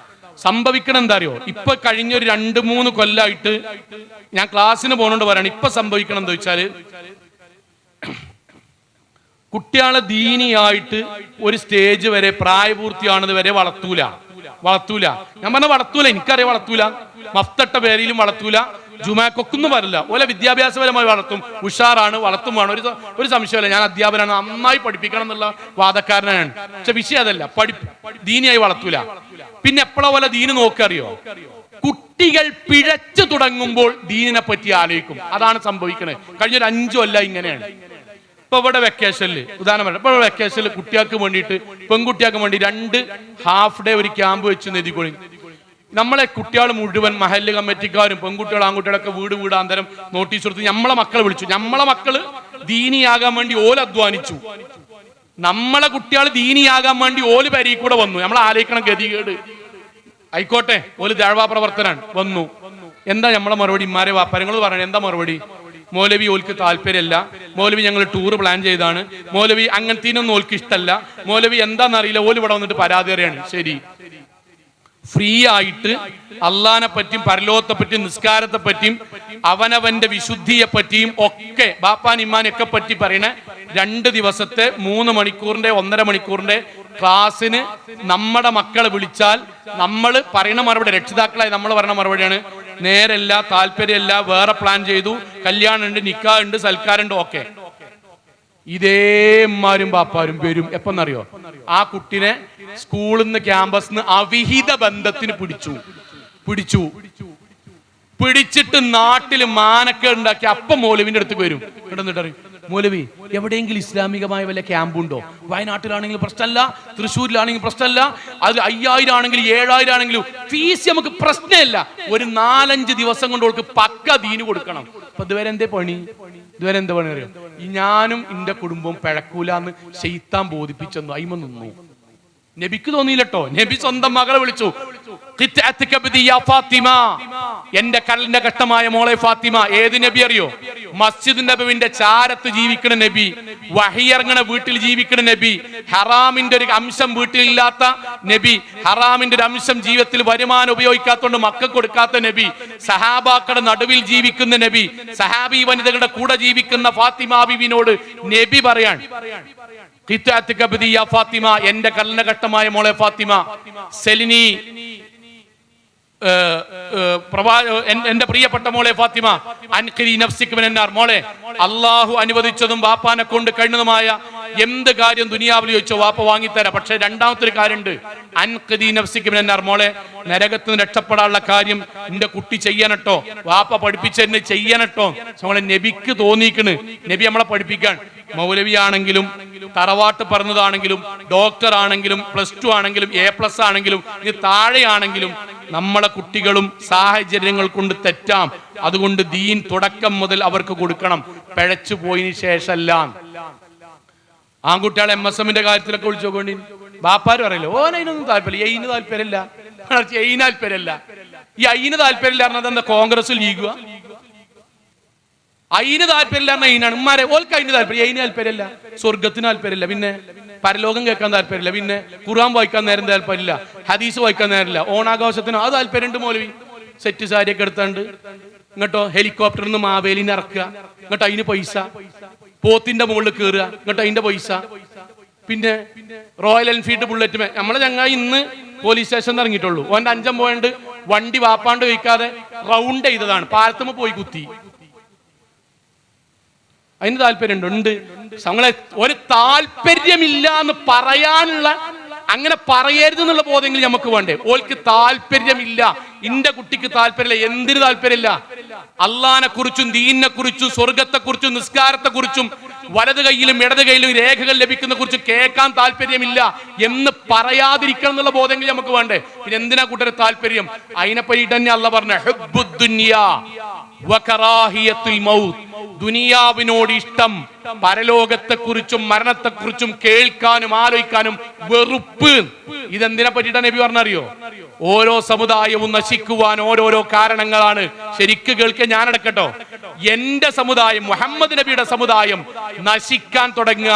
സംഭവിക്കണം എന്താ അറിയോ? ഇപ്പൊ കഴിഞ്ഞൊരു 2-3 കൊല്ലമായിട്ട് ഞാൻ ക്ലാസ്സിന് പോകുന്നോണ്ട് പറയണം, ഇപ്പൊ സംഭവിക്കണം എന്താ വെച്ചാല്, കുട്ടികളെ ദീനിയായിട്ട് ഒരു സ്റ്റേജ് വരെ, പ്രായപൂർത്തിയാണത് വരെ വളർത്തൂല. ഞാൻ പറഞ്ഞ വളർത്തൂല, എനിക്കറിയാം വളർത്തൂല. മഫ്തട്ട പേരിലും വളർത്തൂല, ജുമാക്കൊന്നും പറയില്ല. ഓലെ വിദ്യാഭ്യാസപരമായി വളർത്തും, ഉഷാറാണ്, വളർത്തുമാണ്, ഒരു സംശയമല്ല. ഞാൻ അധ്യാപനാണ്, നന്നായി പഠിപ്പിക്കണം എന്നുള്ള വാദക്കാരനാണ്. പക്ഷെ വിഷയം അതല്ല, ദീനിയായി വളർത്തൂല. പിന്നെ എപ്പോഴാ പോലെ ദീന് നോക്കറിയോ? കുട്ടികൾ പിഴച്ചു തുടങ്ങുമ്പോൾ ദീനിനെ പറ്റി ആലോചിക്കും. അതാണ് സംഭവിക്കുന്നത്. കഴിഞ്ഞൊരു 5 കൊല്ലം ഇങ്ങനെയാണ്. ഇപ്പൊ ഇവിടെ വെക്കേഷനിൽ, ഉദാഹരണം ഇപ്പൊ വെക്കേഷനിൽ കുട്ടികൾക്ക് വേണ്ടിയിട്ട്, പെൺകുട്ടികൾക്ക് വേണ്ടി 2 ഹാഫ് ഡേ ഒരു ക്യാമ്പ് വെച്ച് നെതികൊളി. നമ്മളെ കുട്ടികൾ മുഴുവൻ മഹല്ല് കമ്മിറ്റിക്കാരും പെൺകുട്ടികളും ആൺകുട്ടികളൊക്കെ വീടാന്തരം നോട്ടീസ് കൊടുത്ത് നമ്മളെ മക്കളെ വിളിച്ചു. നമ്മളെ മക്കള് ദീനിയാകാൻ വേണ്ടി ഓല് അധ്വാനിച്ചു. നമ്മളെ കുട്ടികൾ ദീനിയാകാൻ വേണ്ടി ഓല് പരി കൂടെ വന്നു. നമ്മൾ ആലോചിക്കണം ഗതികേട്. ആയിക്കോട്ടെ, ഓല് ദഅ്വാ പ്രവർത്തനാണ്, വന്നു. എന്താ നമ്മളെ മറുപടി? ഇമ്മാരെ വാപ്പരങ്ങൾ പറഞ്ഞു, എന്താ മറുപടി? മൗലവി ഓൽക്ക് താല്പര്യമല്ല, മൗലവി ഞങ്ങൾ ടൂർ പ്ലാൻ ചെയ്താണ്, മൗലവി അങ്ങനത്തേനൊന്നും ഓൽക്ക് ഇഷ്ടമല്ല, മൗലവി എന്താണെന്നറിയില്ല, ഓല് ഇവിടെ വന്നിട്ട് പരാതി അറിയാണ്. ശരി, ഫ്രീ ആയിട്ട് അള്ളാനെ പറ്റിയും പരലോകത്തെ പറ്റിയും നിസ്കാരത്തെ പറ്റിയും അവനവന്റെ വിശുദ്ധിയെ പറ്റിയും ഒക്കെ ബാപ്പാൻ ഇമ്മാനൊക്കെ പറ്റി പറയണ 2 ദിവസത്തെ 3 മണിക്കൂറിന്റെ 1.5 മണിക്കൂറിന്റെ ക്ലാസ്സിന് നമ്മുടെ മക്കളെ വിളിച്ചാൽ നമ്മൾ പറയുന്ന മറുപടി, രക്ഷിതാക്കളായി നമ്മൾ പറയുന്ന മറുപടിയാണ്, നേരല്ല, താല്പര്യമല്ല, വേറെ പ്ലാൻ ചെയ്തു, കല്യാണം ഉണ്ട്, നിക്കാഹ് ഉണ്ട്, സൽക്കാരുണ്ട്, ഓക്കെ. ഇതേമാരും ബാപ്പാരും വരും. എപ്പൊന്നറിയോ? ആ കുട്ടിനെ സ്കൂളിൽ നിന്ന്, ക്യാമ്പസിൽ നിന്ന് അവിഹിത ബന്ധത്തിന് പിടിച്ചിട്ട് നാട്ടിൽ മാനക്കേട് ഉണ്ടാക്കി അപ്പം മൗലവിന്റെ അടുത്ത് വരും. എന്നിട്ട് മൗലവി, എവിടെയെങ്കിലും ഇസ്ലാമികമായ വല്ല ക്യാമ്പുണ്ടോ? വയനാട്ടിലാണെങ്കിലും പ്രശ്നമല്ല, തൃശ്ശൂരിലാണെങ്കിലും പ്രശ്നമല്ല, അത് 5000 ആണെങ്കിലും 7000 ആണെങ്കിലും ഫീസ് നമുക്ക് പ്രശ്നമില്ല. ഒരു 4-5 ദിവസം കൊണ്ട് അവൾക്ക് പക്ക ദീന് കൊടുക്കണം. അപ്പൊ ഇതുവരെ എന്താ പണി അറിയോ? ഞാനും എന്റെ കുടുംബവും പിഴക്കൂലെന്ന് ശൈത്താൻ ബോധിപ്പിച്ചെന്നു. അയിമ നിന്നു. നബിക്ക് തോന്നിയില്ലട്ടോ. നബി സ്വന്തം മകളെ വിളിച്ചു, എന്റെ കല്ലിന്റെ കഷ്ടമായ മോളെ ഫാത്തിമ. ഏത് നബി അറിയോ? മസ്ജിദ് നബവിന്റെ ചാരത്ത് ജീവിക്കുന്ന നബി, വഹിയിറങ്ങണ വീട്ടിൽ ജീവിക്കുന്ന നബി, ഹറാമിന്റെ ഒരു അംശം വീട്ടിലില്ലാത്ത നബി, ഹറാമിന്റെ ഒരു അംശം ജീവിതത്തിൽ വരുമാനം ഉപയോഗിക്കാത്തോണ്ട് മക്കൾക്ക് കൊടുക്കാത്ത നബി, സഹാബാക്കളുടെ നടുവിൽ ജീവിക്കുന്ന നബി, സഹാബി വനിതകളുടെ കൂടെ ജീവിക്കുന്ന ഫാത്തിമ ബീവിനോട് നബി പറയാൻ, ഫാത്തിമ, എന്റെ കല്ലിനഘട്ടമായ മോളെ ഫാത്തിമ, സെലിനി, എന്റെ പ്രിയപ്പെട്ട മോളെ ഫാത്തിമ, അൻഖിരി നഫ്സിക മിനന്നാർ, മോളെ അള്ളാഹു അനുവദിച്ചതും വാപ്പാനെ കൊണ്ട് കഴിഞ്ഞതുമായ എന്ത് കാര്യം ദുനിയാവിൽ ചോദിച്ചോ വാപ്പ വാങ്ങിത്തരാം. പക്ഷെ രണ്ടാമത്തെ ഒരു കാര്യമുണ്ട്, അൻഖിരി നഫ്സിക മിനന്നാർ, മോളെ നരകത്ത് നിന്ന് രക്ഷപ്പെടാനുള്ള കാര്യം എന്റെ കുട്ടി ചെയ്യണട്ടോ, വാപ്പ പഠിപ്പിച്ചെന്നെ ചെയ്യണട്ടോ. നമ്മളെ നബിക്ക് തോന്നിക്കണ്, നബി നമ്മളെ പഠിപ്പിക്കാൻ. മൗലവി ആണെങ്കിലും തറവാട്ട് പറഞ്ഞതാണെങ്കിലും ഡോക്ടർ ആണെങ്കിലും +2 ആണെങ്കിലും A+ ആണെങ്കിലും ഇത് താഴെയാണെങ്കിലും നമ്മളെ കുട്ടികളും സാഹചര്യങ്ങൾ കൊണ്ട് തെറ്റാം. അതുകൊണ്ട് ദീൻ തുടക്കം മുതൽ അവർക്ക് കൊടുക്കണം, പിഴച്ചു പോയതിനു ശേഷമല്ല. ആൺകുട്ടികളെ MSMന്റെ കാര്യത്തിലൊക്കെ വിളിച്ചു നോക്കേണ്ടി ബാപ്പാര് പറയല്ലോ, ഓനതിനൊന്നും താല്പര്യം, എയിന് താല്പര്യമില്ല, എയിന് താല്പര്യമില്ല. ഈ അയിന് താല്പര്യമില്ല പറഞ്ഞത് എന്താ? കോൺഗ്രസ് ലീഗുക അയിന് താല്പര്യമില്ല പറഞ്ഞ അയിനാണ്. ഉമ്മാരെ ഓൽക്ക് അതിന് താല്പര്യം, അയിന് താല്പര്യമില്ല, സ്വർഗത്തിന് താല്പര്യമില്ല, പിന്നെ പരലോകം കേൾക്കാൻ താല്പര്യമില്ല, പിന്നെ ഖുർആൻ വായിക്കാൻ നേരം താല്പര്യമില്ല, ഹദീസ് വായിക്കാൻ നേരമില്ല, ഓണാഘോഷത്തിന് അത് താല്പര്യമുണ്ട്. മൗലവി സെറ്റ് സാരിയൊക്കെ എടുത്താണ്ട് ഇങ്ങോട്ടോ ഹെലികോപ്റ്ററിൽ നിന്ന് മാവേലിനെ ഇറക്കുക, ഇങ്ങോട്ട് അതിന് പൈസ, പോത്തിന്റെ മുകളിൽ കയറുക, ഇങ്ങോട്ട് അതിന്റെ പൈസ, പിന്നെ റോയൽ എൻഫീൽഡ് ബുള്ളറ്റ്. നമ്മളെ ചങ്ങായി ഇന്ന് പോലീസ് സ്റ്റേഷനിൽ ഇറങ്ങിയിട്ടുള്ളൂ. ഓന്റെ 5 പോയിന്റ് വണ്ടി വാപ്പാണ്ട് വയ്ക്കാതെ റൗണ്ട് ചെയ്തതാണ്, പാലത്തുമ്പോ പോയി കുത്തി. അതിന് താല്പര്യമുണ്ട്. നമ്മളെ ഒരു താല്പര്യമില്ല എന്ന് പറയാനുള്ള, അങ്ങനെ പറയരുത് എന്നുള്ള ബോധമെങ്കിലും നമുക്ക് വേണ്ടേ? ഓൾക്ക് താല്പര്യമില്ല, ഇന്റെ കുട്ടിക്ക് താല്പര്യമില്ല. എന്തിന് താല്പര്യമില്ല? അള്ളാനെ കുറിച്ചും ദീനിനെ കുറിച്ചും സ്വർഗത്തെ കുറിച്ചും നിസ്കാരത്തെ കുറിച്ചും വലത് കൈയിലും ഇടത് കൈയിലും രേഖകൾ ലഭിക്കുന്ന കുറിച്ച് കേൾക്കാൻ താല്പര്യമില്ല എന്ന് പറയാതിരിക്കണം എന്നുള്ള ബോധമെങ്കിലും നമുക്ക് വേണ്ടേ? പിന്നെ എന്തിനാ കൂട്ടരെ താല്പര്യം? അതിനെപ്പറ്റി തന്നെ അള്ളാഹ് പറഞ്ഞ ഹുബ്ബുദ്ദുനിയാ വകറാഹിയത്തുൽ മൗത്ത്, ദുനിയാവിനോട് ഇഷ്ടം, പരലോകത്തെക്കുറിച്ചും മരണത്തെക്കുറിച്ചും കേൾക്കാനും ആലോചിക്കാനും വെറുപ്പ്. ഇതെന്തിനെ പറ്റിയിട്ടാണ് നബി പറഞ്ഞറിയോ? ഓരോ സമുദായവും നശിക്കുവാൻ ഓരോരോ കാരണങ്ങളാണ്. ശരിക്ക് കേൾക്കാൻ ഞാൻ അടക്കട്ടോ. എന്റെ സമുദായം, മുഹമ്മദ് നബിയുടെ സമുദായം നശിക്കാൻ തുടങ്ങുക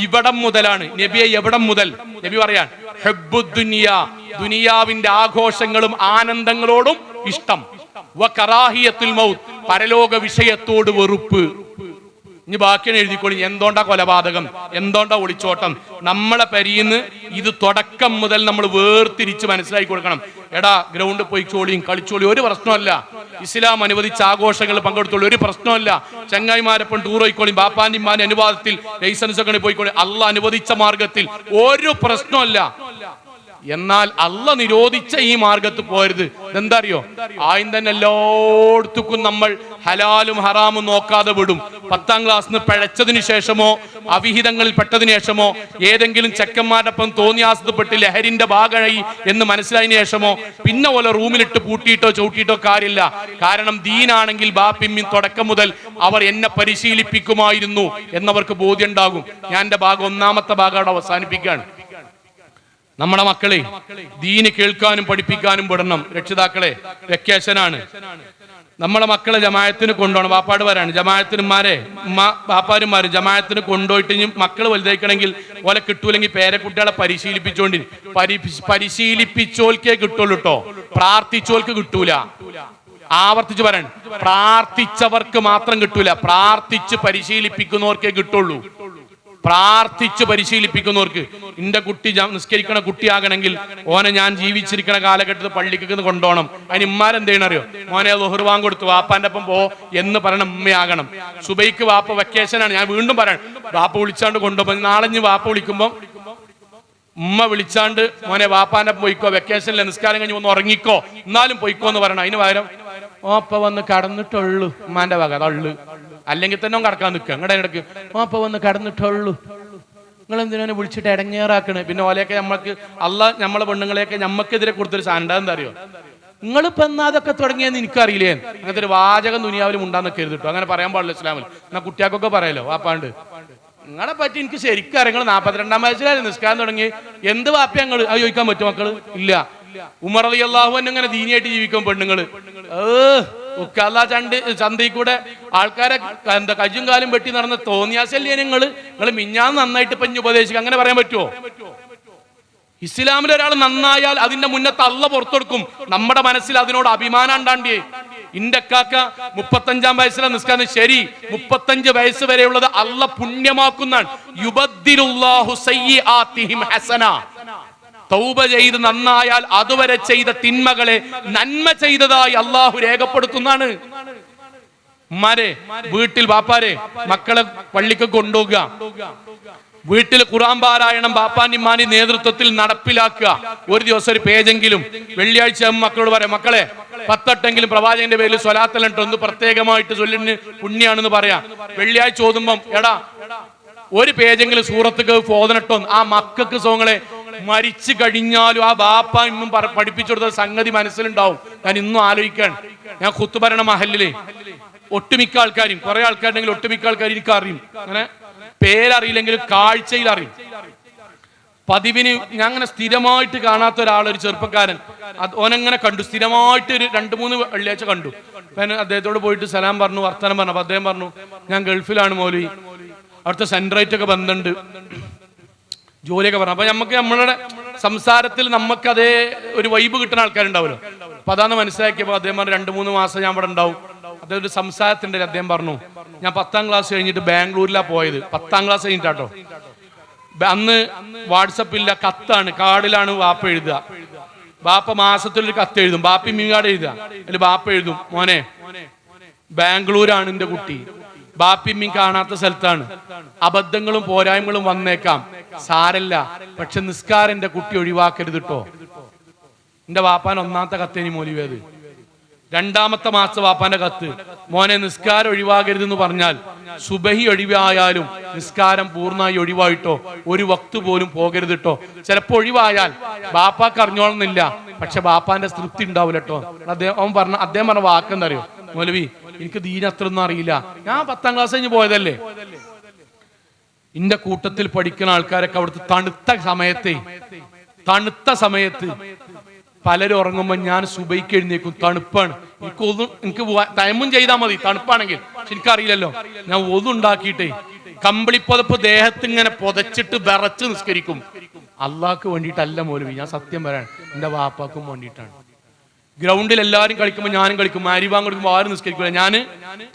ഇവിടം മുതലാണ്. നബിയെ എവിടം മുതൽ? നബി പറയാൻ ഹുബ്ബുദ്ദുനിയാ, ദുനിയാവിന്റെ ആഘോഷങ്ങളും ആനന്ദങ്ങളോടും ഇഷ്ടം, വകറാഹിയത്തുൽ മൗത്ത്, പരലോക വിഷയത്തോട് വെറുപ്പ്. ഇനി ബാക്കിയാണ് എഴുതിക്കോളി. എന്തോണ്ടാ കൊലപാതകം, എന്തോണ്ടാ ഒളിച്ചോട്ടം? നമ്മളെ പരിയിന്ന് ഇത് തുടക്കം മുതൽ നമ്മൾ വേർതിരിച്ച് മനസ്സിലാക്കി കൊടുക്കണം. എടാ ഗ്രൗണ്ടിൽ പോയി ചോളിയും കളിച്ചോളിയും ഒരു പ്രശ്നമല്ല. ഇസ്ലാം അനുവദിച്ച ആഘോഷങ്ങൾ പങ്കെടുത്തോളൂ, ഒരു പ്രശ്നമല്ല. ചങ്ങായിമാരപ്പം ടൂർ പോയിക്കോളിയും, ബാപ്പാന്റിമാന്റെ അനുവാദത്തിൽ ലൈസൻസ് ഒക്കെ പോയിക്കോളി, അള്ളാഹ് അനുവദിച്ച മാർഗത്തിൽ, ഒരു പ്രശ്നമല്ല. എന്നാൽ അള്ളാഹ് നിരോധിച്ച ഈ മാർഗത്ത് പോരുത്. എന്താ അറിയോ? ആദ്യം തന്നെ എല്ലായിടത്തും നമ്മൾ ഹലാലും ഹറാമും നോക്കാതെ വിടും. 10ാം ക്ലാസ്സിന് പിഴച്ചതിന് ശേഷമോ അവിഹിതങ്ങളിൽ പെട്ടതിന് ശേഷമോ ഏതെങ്കിലും ചെക്കന്മാരൊപ്പം തോന്നിയാസപ്പെട്ട് ലഹരിന്റെ ഭാഗമായി എന്ന് മനസ്സിലായതിനു ശേഷമോ പിന്നെ പോലെ റൂമിലിട്ട് പൂട്ടിയിട്ടോ ചവിട്ടിയിട്ടോ കാര്യമില്ല. കാരണം ദീനാണെങ്കിൽ ബാപ്പിമ്മിൻ തുടക്കം മുതൽ അവർ എന്നെ പരിശീലിപ്പിക്കുമായിരുന്നു എന്നവർക്ക് ബോധ്യം ഉണ്ടാകും. ഞാൻ എന്റെ ഭാഗം 1ാമത്തെ ഭാഗം അവിടെ അവസാനിപ്പിക്കുകയാണ്. നമ്മുടെ മക്കളെ ദീന് കേൾക്കാനും പഠിപ്പിക്കാനും വിടണം. രക്ഷിതാക്കളെ വെക്കേഷനാണ്, നമ്മളെ മക്കളെ ജമാഅത്തിന് കൊണ്ടുപോകണം. വാപ്പാട് വരാണ് ജമാഅത്തിന്മാരെ, വാപ്പാരുമാരും ജമാഅത്തിന് കൊണ്ടുപോയിട്ട് മക്കൾ വലുതായിക്കണമെങ്കിൽ ഓലെ കിട്ടൂലെങ്കിൽ പേരക്കുട്ടികളെ പരിശീലിപ്പിച്ചോൽക്കേ കിട്ടുള്ളൂ കേട്ടോ, പ്രാർത്ഥിച്ചോൽക്ക് കിട്ടൂല. ആവർത്തിച്ച് പറയാൻ, പ്രാർത്ഥിച്ചവർക്ക് മാത്രം കിട്ടൂല, പ്രാർത്ഥിച്ച് പരിശീലിപ്പിക്കുന്നവർക്കേ കിട്ടുള്ളൂ. പ്രാർത്ഥിച്ച് പരിശീലിപ്പിക്കുന്നവർക്ക്. എന്റെ കുട്ടി നിസ്കരിക്കണ കുട്ടിയാകണമെങ്കിൽ ഓനെ ഞാൻ ജീവിച്ചിരിക്കണ കാലഘട്ടത്തിൽ പള്ളിക്ക് കൊണ്ടുപോകണം. അതിന് ഇമ്മാരെന്ത് ചെയ്യണം അറിയോ? മോനെ ളുഹർ വാങ്ക് കൊടുത്തു വാപ്പാന്റെ ഒപ്പം പോ എന്ന് പറയണം. ഉമ്മയാകണം. സുബൈക്ക് വാപ്പ വെക്കേഷനാണ്, ഞാൻ വീണ്ടും പറയാൻ, വാപ്പ വിളിച്ചാണ്ട് കൊണ്ടുപോകും. നാളെ വാപ്പ വിളിക്കുമ്പോൾ ഉമ്മ വിളിച്ചാണ്ട് മോനെ വാപ്പാന്റെ പോയിക്കോ, വെക്കേഷനിലെ നിസ്കാരം കഴിഞ്ഞ് ഒന്ന് ഉറങ്ങിക്കോ, എന്നാലും പോയിക്കോ എന്ന് പറയണം. അതിന് പകരം ഓപ്പ വന്ന് കടന്നിട്ടുള്ളൂ, ഉമ്മാന്റെ വക തള്ളു, അല്ലെങ്കിൽ തന്നെ കടക്കാൻ നിൽക്കുക. അങ്ങടെ ഇടയ്ക്ക് ഓപ്പ വന്ന് കടന്നിട്ടുള്ളൂ, നിങ്ങൾ എന്തിനാണ് വിളിച്ചിട്ട് ഇടങ്ങേറാക്കണേ? പിന്നെ ഓലെയൊക്കെ നമ്മൾക്ക് അള്ളാഹ് നമ്മളെ പെണ്ണുങ്ങളെയൊക്കെ നമ്മക്കെതിരെ കൊടുത്തൊരു സാൻഡ എന്താ അറിയോ? നിങ്ങളിപ്പോ എന്നാ അതൊക്കെ തുടങ്ങിയെന്ന് എനിക്കറിയില്ലേ? അങ്ങനത്തെ ഒരു വാചകം ദുനിയാവിലും ഉണ്ടാന്നൊക്കെ എഴുതിട്ടോ. അങ്ങനെ പറയാൻ പാടില്ല ഇസ്ലാമിൽ. എന്നാ കുട്ടിയാക്കൊക്കെ പറയാലോ വാപ്പാണ്ട് നിങ്ങളെ പറ്റി എനിക്ക് ശരിക്കും അറിയാം. നിങ്ങൾ 42ാം വയസ്സിലായിരുന്നു നിസ്കാരം തുടങ്ങി, എന്ത് വാപ്പ ഞങ്ങൾ അത് ചോദിക്കാൻ പറ്റും മക്കള്? ഇല്ല. ഉമർ റളിയല്ലാഹു അൻഹു അങ്ങനെ ദീനിയായിട്ട് ജീവിക്കും പെണ്ണുങ്ങള്. ചന്തയിൽ കൂടെ ആൾക്കാരെ എന്താ കയ്യും കാലും വെട്ടി നടന്ന തോന്നിയാസല്ലേ നിങ്ങൾ മിഞ്ഞാന്ന് നന്നായിട്ട് പഞ്ഞ് ഉപദേശിക്കുക, അങ്ങനെ പറയാൻ പറ്റുമോ? ഇസ്ലാമിൽ ഒരാൾ നന്നായാൽ അതിന്റെ മുന്നത്ത് അള്ളാഹ് പുറത്തെടുക്കും. നമ്മുടെ മനസ്സിൽ അതിനോട് അഭിമാനം ഉണ്ടാണ്ടിയേ. ഇന്റെ കാക്ക 35ാം വയസ്സിലെ നിസ്കാരം ശരി, 35 വയസ്സ് വരെയുള്ളത് അള്ളാഹ് പുണ്യമാക്കുന്നതാണ്. യുബദ്ദിലുല്ലാഹു സയ്യിആതിഹിം ഹസന. തൗബ ചെയ്ത് നന്നായാൽ അതുവരെ ചെയ്ത തിന്മകളെ നന്മ ചെയ്തതായി അള്ളാഹു രേഖപ്പെടുത്തുന്നതാണ്. ഉമ്മാരെ വീട്ടിൽ ബാപ്പാരെ മക്കളെ പള്ളിക്ക് കൊണ്ടുപോകുക, വീട്ടിൽ ഖുർആൻ പാരായണം ബാപ്പാന്റിമാന്റെ നേതൃത്വത്തിൽ നടപ്പിലാക്കുക. ഒരു ദിവസം ഒരു പേജെങ്കിലും വെള്ളിയാഴ്ച മക്കളോട് പറയാം, മക്കളെ 10 പ്രവാചകന്റെ പേരിൽ സ്വലാത്തലുണ്ട്, ഒന്ന് പ്രത്യേകമായിട്ട് ചൊല്ലിന് പുണ്യാണെന്ന് പറയാം. വെള്ളിയാഴ്ച ഓതുമ്പം എടാ ഒരു പേജെങ്കിലും സൂറത്ത് കഹ്ഫ് ഓതനട്ടോ. ആ മക്കൾക്ക് സോങ്ങളെ മരിച്ചു കഴിഞ്ഞാലും ആ ബാപ്പ ഇന്നും പഠിപ്പിച്ചു കൊടുത്ത സംഗതി മനസ്സിലുണ്ടാവും. ഞാൻ ഇന്നും ആലോചിക്കാൻ, ഞാൻ ഖുത്ബ മഹല്ലിലെ ഒട്ടുമിക്ക ആൾക്കാരും, കുറെ ആൾക്കാരുണ്ടെങ്കിൽ ഒട്ടുമിക്ക ആൾക്കാരും എനിക്ക് അറിയും. അങ്ങനെ പേരറിയില്ലെങ്കിലും കാഴ്ചയിൽ അറിയും. പതിവിന് ഞാൻ അങ്ങനെ സ്ഥിരമായിട്ട് കാണാത്ത ഒരാൾ, ഒരു ചെറുപ്പക്കാരൻ, ഓനങ്ങനെ കണ്ടു, സ്ഥിരമായിട്ട് ഒരു 2-3 വെള്ളിയാഴ്ച കണ്ടു. അദ്ദേഹത്തോട് പോയിട്ട് സലാം പറഞ്ഞു, വർത്തമാനം പറഞ്ഞു. അപ്പൊ അദ്ദേഹം പറഞ്ഞു, ഞാൻ ഗൾഫിലാണ് മൗലവി, അവിടുത്തെ സെൻട്രേറ്റ് ഒക്കെ ബന്ധമുണ്ട്, ജോലിയൊക്കെ പറഞ്ഞു. അപ്പൊ നമുക്ക് നമ്മളുടെ സംസാരത്തിൽ നമുക്ക് അതേ ഒരു വൈബ് കിട്ടുന്ന ആൾക്കാരുണ്ടാവുമല്ലോ. അപ്പൊ അതാണ് മനസ്സിലാക്കിയപ്പോൾ അദ്ദേഹം പറഞ്ഞു 2-3 മാസം ഞാൻ ഇവിടെ ഉണ്ടാവും. അദ്ദേഹം ഒരു സംസാരത്തിന്റെ അദ്ദേഹം പറഞ്ഞു, ഞാൻ 10ാം ക്ലാസ് കഴിഞ്ഞിട്ട് ബാംഗ്ലൂരിലാണ് പോയത്. 10ാം ക്ലാസ് കഴിഞ്ഞിട്ടാട്ടോ. അന്ന് വാട്സപ്പില്ല, കത്താണ്, കാർഡിലാണ് വാപ്പ എഴുതുക. ബാപ്പ മാസത്തിലൊരു കത്ത് എഴുതും, ബാപ്പി മീകാട് എഴുതുക. അതിൽ ബാപ്പ എഴുതും, മോനെ ബാംഗ്ലൂരാണ് എന്റെ കുട്ടി, ബാപ്പിമ്മീൻ കാണാത്ത സ്ഥലത്താണ്, അബദ്ധങ്ങളും പോരായ്മകളും വന്നേക്കാം, സാരല്ല, പക്ഷെ നിസ്കാരം എന്റെ കുട്ടി ഒഴിവാക്കരുത് കേട്ടോ. എന്റെ വാപ്പാൻ 1ാമത്തെ കത്തേനി മൗലവിയത്. 2ാമത്തെ മാസം വാപ്പാന്റെ കത്ത്, മോനെ നിസ്കാരം ഒഴിവാകരുതെന്ന് പറഞ്ഞാൽ സുബഹി ഒഴിവായാലും നിസ്കാരം പൂർണ്ണമായി ഒഴിവായിട്ടോ ഒരു വക്ത് പോലും പോകരുതിട്ടോ. ചിലപ്പോൾ ഒഴിവായാൽ ബാപ്പാക്ക് അറിഞ്ഞോളന്നില്ല, പക്ഷെ ബാപ്പാന്റെ തൃപ്തി ഉണ്ടാവില്ല കേട്ടോ. അദ്ദേഹം പറഞ്ഞ വാക്കെന്തറിയോ? മൗലവി, എനിക്ക് ദീൻ അത്രയൊന്നും അറിയില്ല, ഞാൻ 10ാം ക്ലാസ് കഴിഞ്ഞ് പോയതല്ലേ. ഇന്റെ കൂട്ടത്തിൽ പഠിക്കുന്ന ആൾക്കാരൊക്കെ അവിടുത്തെ തണുത്ത സമയത്ത് പലരും ഉറങ്ങുമ്പോൾ ഞാൻ സുബൈക്ക് എഴുന്നേക്കും. തണുപ്പാണ്, എനിക്ക് ടൈമും ചെയ്താൽ മതി തണുപ്പാണെങ്കിൽ. പക്ഷെ എനിക്കറിയില്ലല്ലോ, ഞാൻ ഒന്നുണ്ടാക്കിയിട്ടേ കമ്പിളിപ്പുതപ്പ് ദേഹത്ത് ഇങ്ങനെ പുതച്ചിട്ട് വിറച്ച് നിസ്കരിക്കും. അള്ളാഹ്ക്ക് വേണ്ടിയിട്ടല്ല മൗലവി, ഞാൻ സത്യം പറയാൻ, എന്റെ വാപ്പാക്കും വേണ്ടിയിട്ടാണ്. ഗ്രൗണ്ടിൽ എല്ലാവരും കളിക്കുമ്പോൾ ഞാനും കളിക്കും. മാരിബാൻ കൊടുക്കുമ്പോൾ ആരും നിസ്കരിക്കില്ല. ഞാൻ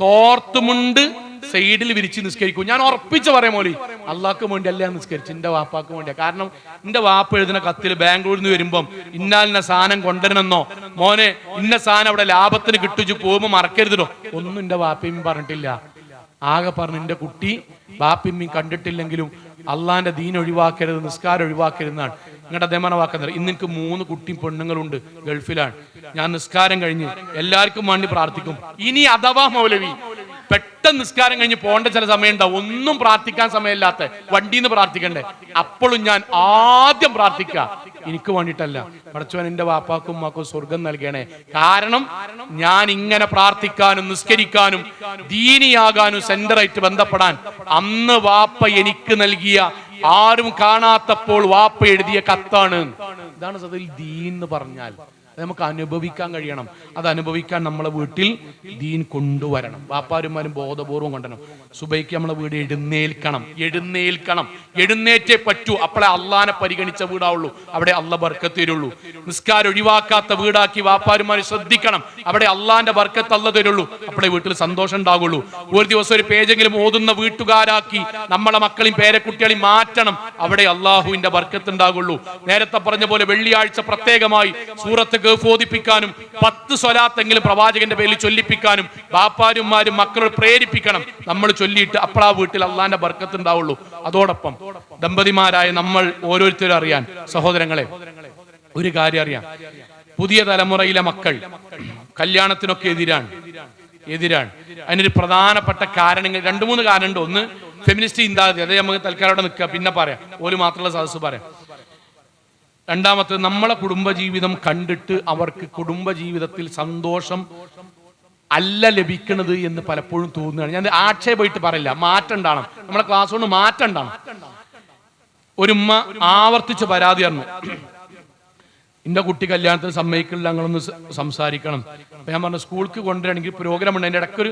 തോർത്തുമുണ്ട് സൈഡിൽ വിരിച്ച് നിസ്കരിക്കും. ഞാൻ ഉറപ്പിച്ച് പറയാം മൗലി, അള്ളാഹ്ക്ക് വേണ്ടി അല്ല ഞാൻ നിസ്കരിച്ചു, എന്റെ വാപ്പാക്ക് വേണ്ടിയാ. കാരണം എന്റെ വാപ്പ എഴുതുന്ന കത്തിൽ ബാംഗ്ലൂരിൽ നിന്ന് വരുമ്പം ഇന്നാലിന്ന സാധനം കൊണ്ടുവരണമെന്നോ, മോനെ ഇന്ന സാധനം അവിടെ ലാഭത്തിന് കിട്ടിച്ചു പോകുമ്പോൾ മറക്കരുതോ, ഒന്നും എന്റെ വാപ്പയും പറഞ്ഞിട്ടില്ല. ആകെ പറഞ്ഞു, എന്റെ കുട്ടി ബാപ്പിമ്മയും കണ്ടിട്ടില്ലെങ്കിലും അള്ളാന്റെ ദീൻ ഒഴിവാക്കരുത്, നിസ്കാരം ഒഴിവാക്കരുതെന്നാണ്. നിങ്ങളുടെ അദ്ദേഹം വാക്കുന്നത്. ഇന്ന് എനിക്ക് 3 കുട്ടിയും പെണ്ണുങ്ങളുണ്ട്, ഗൾഫിലാണ്. ഞാൻ നിസ്കാരം കഴിഞ്ഞ് എല്ലാവർക്കും വേണ്ടി പ്രാർത്ഥിക്കും. ഇനി അഥവാ മൗലവി പെട്ടെന്ന് നിസ്കാരം കഴിഞ്ഞ് പോകേണ്ട ചില സമയം ഉണ്ടാവും, ഒന്നും പ്രാർത്ഥിക്കാൻ സമയമില്ലാത്ത, വണ്ടിയിൽ നിന്ന് പ്രാർത്ഥിക്കണ്ടേ, അപ്പോഴും ഞാൻ ആദ്യം പ്രാർത്ഥിക്കുക എനിക്ക് വേണ്ടിയിട്ടല്ല, പടച്ചോൻ എന്റെ വാപ്പാക്കും ഉമ്മാക്കും സ്വർഗം നൽകണേ. കാരണം ഞാൻ ഇങ്ങനെ പ്രാർത്ഥിക്കാനും നിസ്കരിക്കാനും ദീനിയാകാനും സെന്ററായിട്ട് ബന്ധപ്പെടാൻ അന്ന് വാപ്പ എനിക്ക് നൽകിയ, ആരും കാണാത്തപ്പോൾ വാപ്പ എഴുതിയ കത്താണ്. ഇതാണ് സത്യത്തിൽ ദീൻ എന്ന് പറഞ്ഞാൽ. നമുക്ക് അനുഭവിക്കാൻ കഴിയണം. അത് അനുഭവിക്കാൻ നമ്മളെ വീട്ടിൽ ദീൻ കൊണ്ടുവരണം. വാപ്പാരുമാരും ബോധപൂർവം കൊണ്ടുവരണം. സുബൈക്ക് നമ്മളെ വീട് എഴുന്നേറ്റേ പറ്റൂ. അപ്പോഴേ അള്ളാനെ പരിഗണിച്ച വീടാവുള്ളൂ, അവിടെ അള്ള ബർക്കത്ത് തരുള്ളൂ. നിസ്കാരം ഒഴിവാക്കാത്ത വീടാക്കി വാപ്പാരുമാരും ശ്രദ്ധിക്കണം, അവിടെ അള്ളാന്റെ ബർക്കത്ത് അള്ള തരുള്ളൂ, അപ്പോഴേ വീട്ടിൽ സന്തോഷം ഉണ്ടാകുള്ളൂ. ഒരു ദിവസം ഒരു പേജെങ്കിലും ഓതുന്ന വീട്ടുകാരാക്കി നമ്മളെ മക്കളെയും പേരക്കുട്ടികളെയും മാറ്റണം, അവിടെ അള്ളാഹുവിന്റെ ബർക്കത്ത് ഉണ്ടാകുള്ളൂ. നേരത്തെ പറഞ്ഞ പോലെ വെള്ളിയാഴ്ച പ്രത്യേകമായി സൂറത്ത് ഓദിപ്പിക്കാനും 10 സ്വലാത്തെങ്കിലും പ്രവാചകന്റെ പേരിൽ ചൊല്ലിപ്പിക്കാനും ബാപ്പാരുമാരും മക്കളോട് പ്രേരിപ്പിക്കണം. നമ്മൾ ചൊല്ലിയിട്ട് അപ്പളാ വീട്ടിൽ അള്ളാന്റെ ബർക്കത്ത് ഉണ്ടാവുള്ളൂ. അതോടൊപ്പം ദമ്പതിമാരായ നമ്മൾ ഓരോരുത്തരും അറിയാൻ, സഹോദരങ്ങളെ, ഒരു കാര്യം അറിയാം, പുതിയ തലമുറയിലെ മക്കൾ കല്യാണത്തിനൊക്കെ എതിരാണ്. അതിനൊരു പ്രധാനപ്പെട്ട കാരണങ്ങൾ 2-3 കാരണമുണ്ട്. ഒന്ന്, ഫെമിനിസ്റ്റ് ചിന്താഗതി. അതേ നമുക്ക് തൽക്കാലം നിൽക്കുക, പിന്നെ പറയാം, ഓല് മാത്രമുള്ള സദസ്സ് പറയാം. രണ്ടാമത്തേത്, നമ്മളെ കുടുംബജീവിതം കണ്ടിട്ട് അവർക്ക് കുടുംബജീവിതത്തിൽ സന്തോഷം അല്ല ലഭിക്കുന്നത് എന്ന് പലപ്പോഴും തോന്നുകയാണ്. ഞാൻ ആക്ഷേപമായിട്ട് പറയില്ല, മാറ്റം ഉണ്ടാകണം. നമ്മളെ ക്ലാസ് കൊണ്ട് മാറ്റം ഉണ്ടാകണം. ഒരു ഉമ്മ ആവർത്തിച്ച് പരാതി പറഞ്ഞു, എന്റെ കുട്ടി കല്യാണത്തിന് സമ്മതിക്കില്ല, ഞങ്ങളൊന്ന് സംസാരിക്കണം. അപ്പൊ ഞാൻ പറഞ്ഞു, സ്കൂൾക്ക് കൊണ്ടുവരണമെങ്കിൽ പ്രോഗ്രാം ഉണ്ട്, എൻ്റെ ഇടയ്ക്കൊരു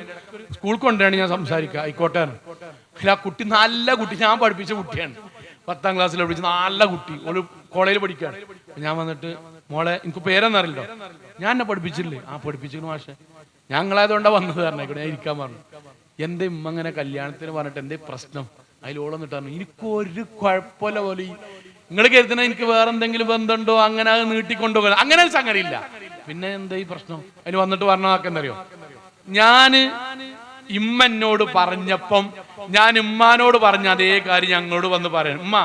സ്കൂൾക്ക് കൊണ്ടുവരണമെങ്കിൽ ഞാൻ സംസാരിക്കാം, ആയിക്കോട്ടെ. അല്ല, ആ കുട്ടി നല്ല കുട്ടി, ഞാൻ പഠിപ്പിച്ച കുട്ടിയാണ്, 10ാം ക്ലാസ്സിൽ പഠിച്ച നല്ല കുട്ടി, ഒരു കോളേജിൽ പഠിക്കുകയാണ്. ഞാൻ വന്നിട്ട്, മോളെ എനിക്ക് പേരെന്നറിയില്ലോ, ഞാൻ എന്നെ പഠിപ്പിച്ചില്ലേ? ആ പഠിപ്പിച്ചിരുന്നു മാഷെ, ഞങ്ങളായതുകൊണ്ടാ വന്നത് പറഞ്ഞേക്കൂടെ, ഞാൻ ഇരിക്കാൻ പറഞ്ഞു. എന്റെ ഉമ്മ അങ്ങനെ കല്യാണത്തിന് പറഞ്ഞിട്ട് എന്തേ പ്രശ്നം? അതിലോളന്നിട്ട് പറഞ്ഞു, എനിക്കൊരു കുഴപ്പമില്ല പോലെ, നിങ്ങൾ കരുതുന്ന എനിക്ക് വേറെ എന്തെങ്കിലും ബന്ധമുണ്ടോ, അങ്ങനെ അത് നീട്ടിക്കൊണ്ടുപോകാൻ അങ്ങനെ ഒരു സംഗതി ഇല്ല. പിന്നെ എന്താ ഈ പ്രശ്നം? അതിന് വന്നിട്ട് പറഞ്ഞാക്കെന്തറിയോ, ഞാന് ഇമ്മ എന്നോട് പറഞ്ഞപ്പം ഞാൻ ഉമ്മാനോട് പറഞ്ഞ അതേ കാര്യം ഞങ്ങളോട് വന്ന് പറയാം. ഉമ്മ,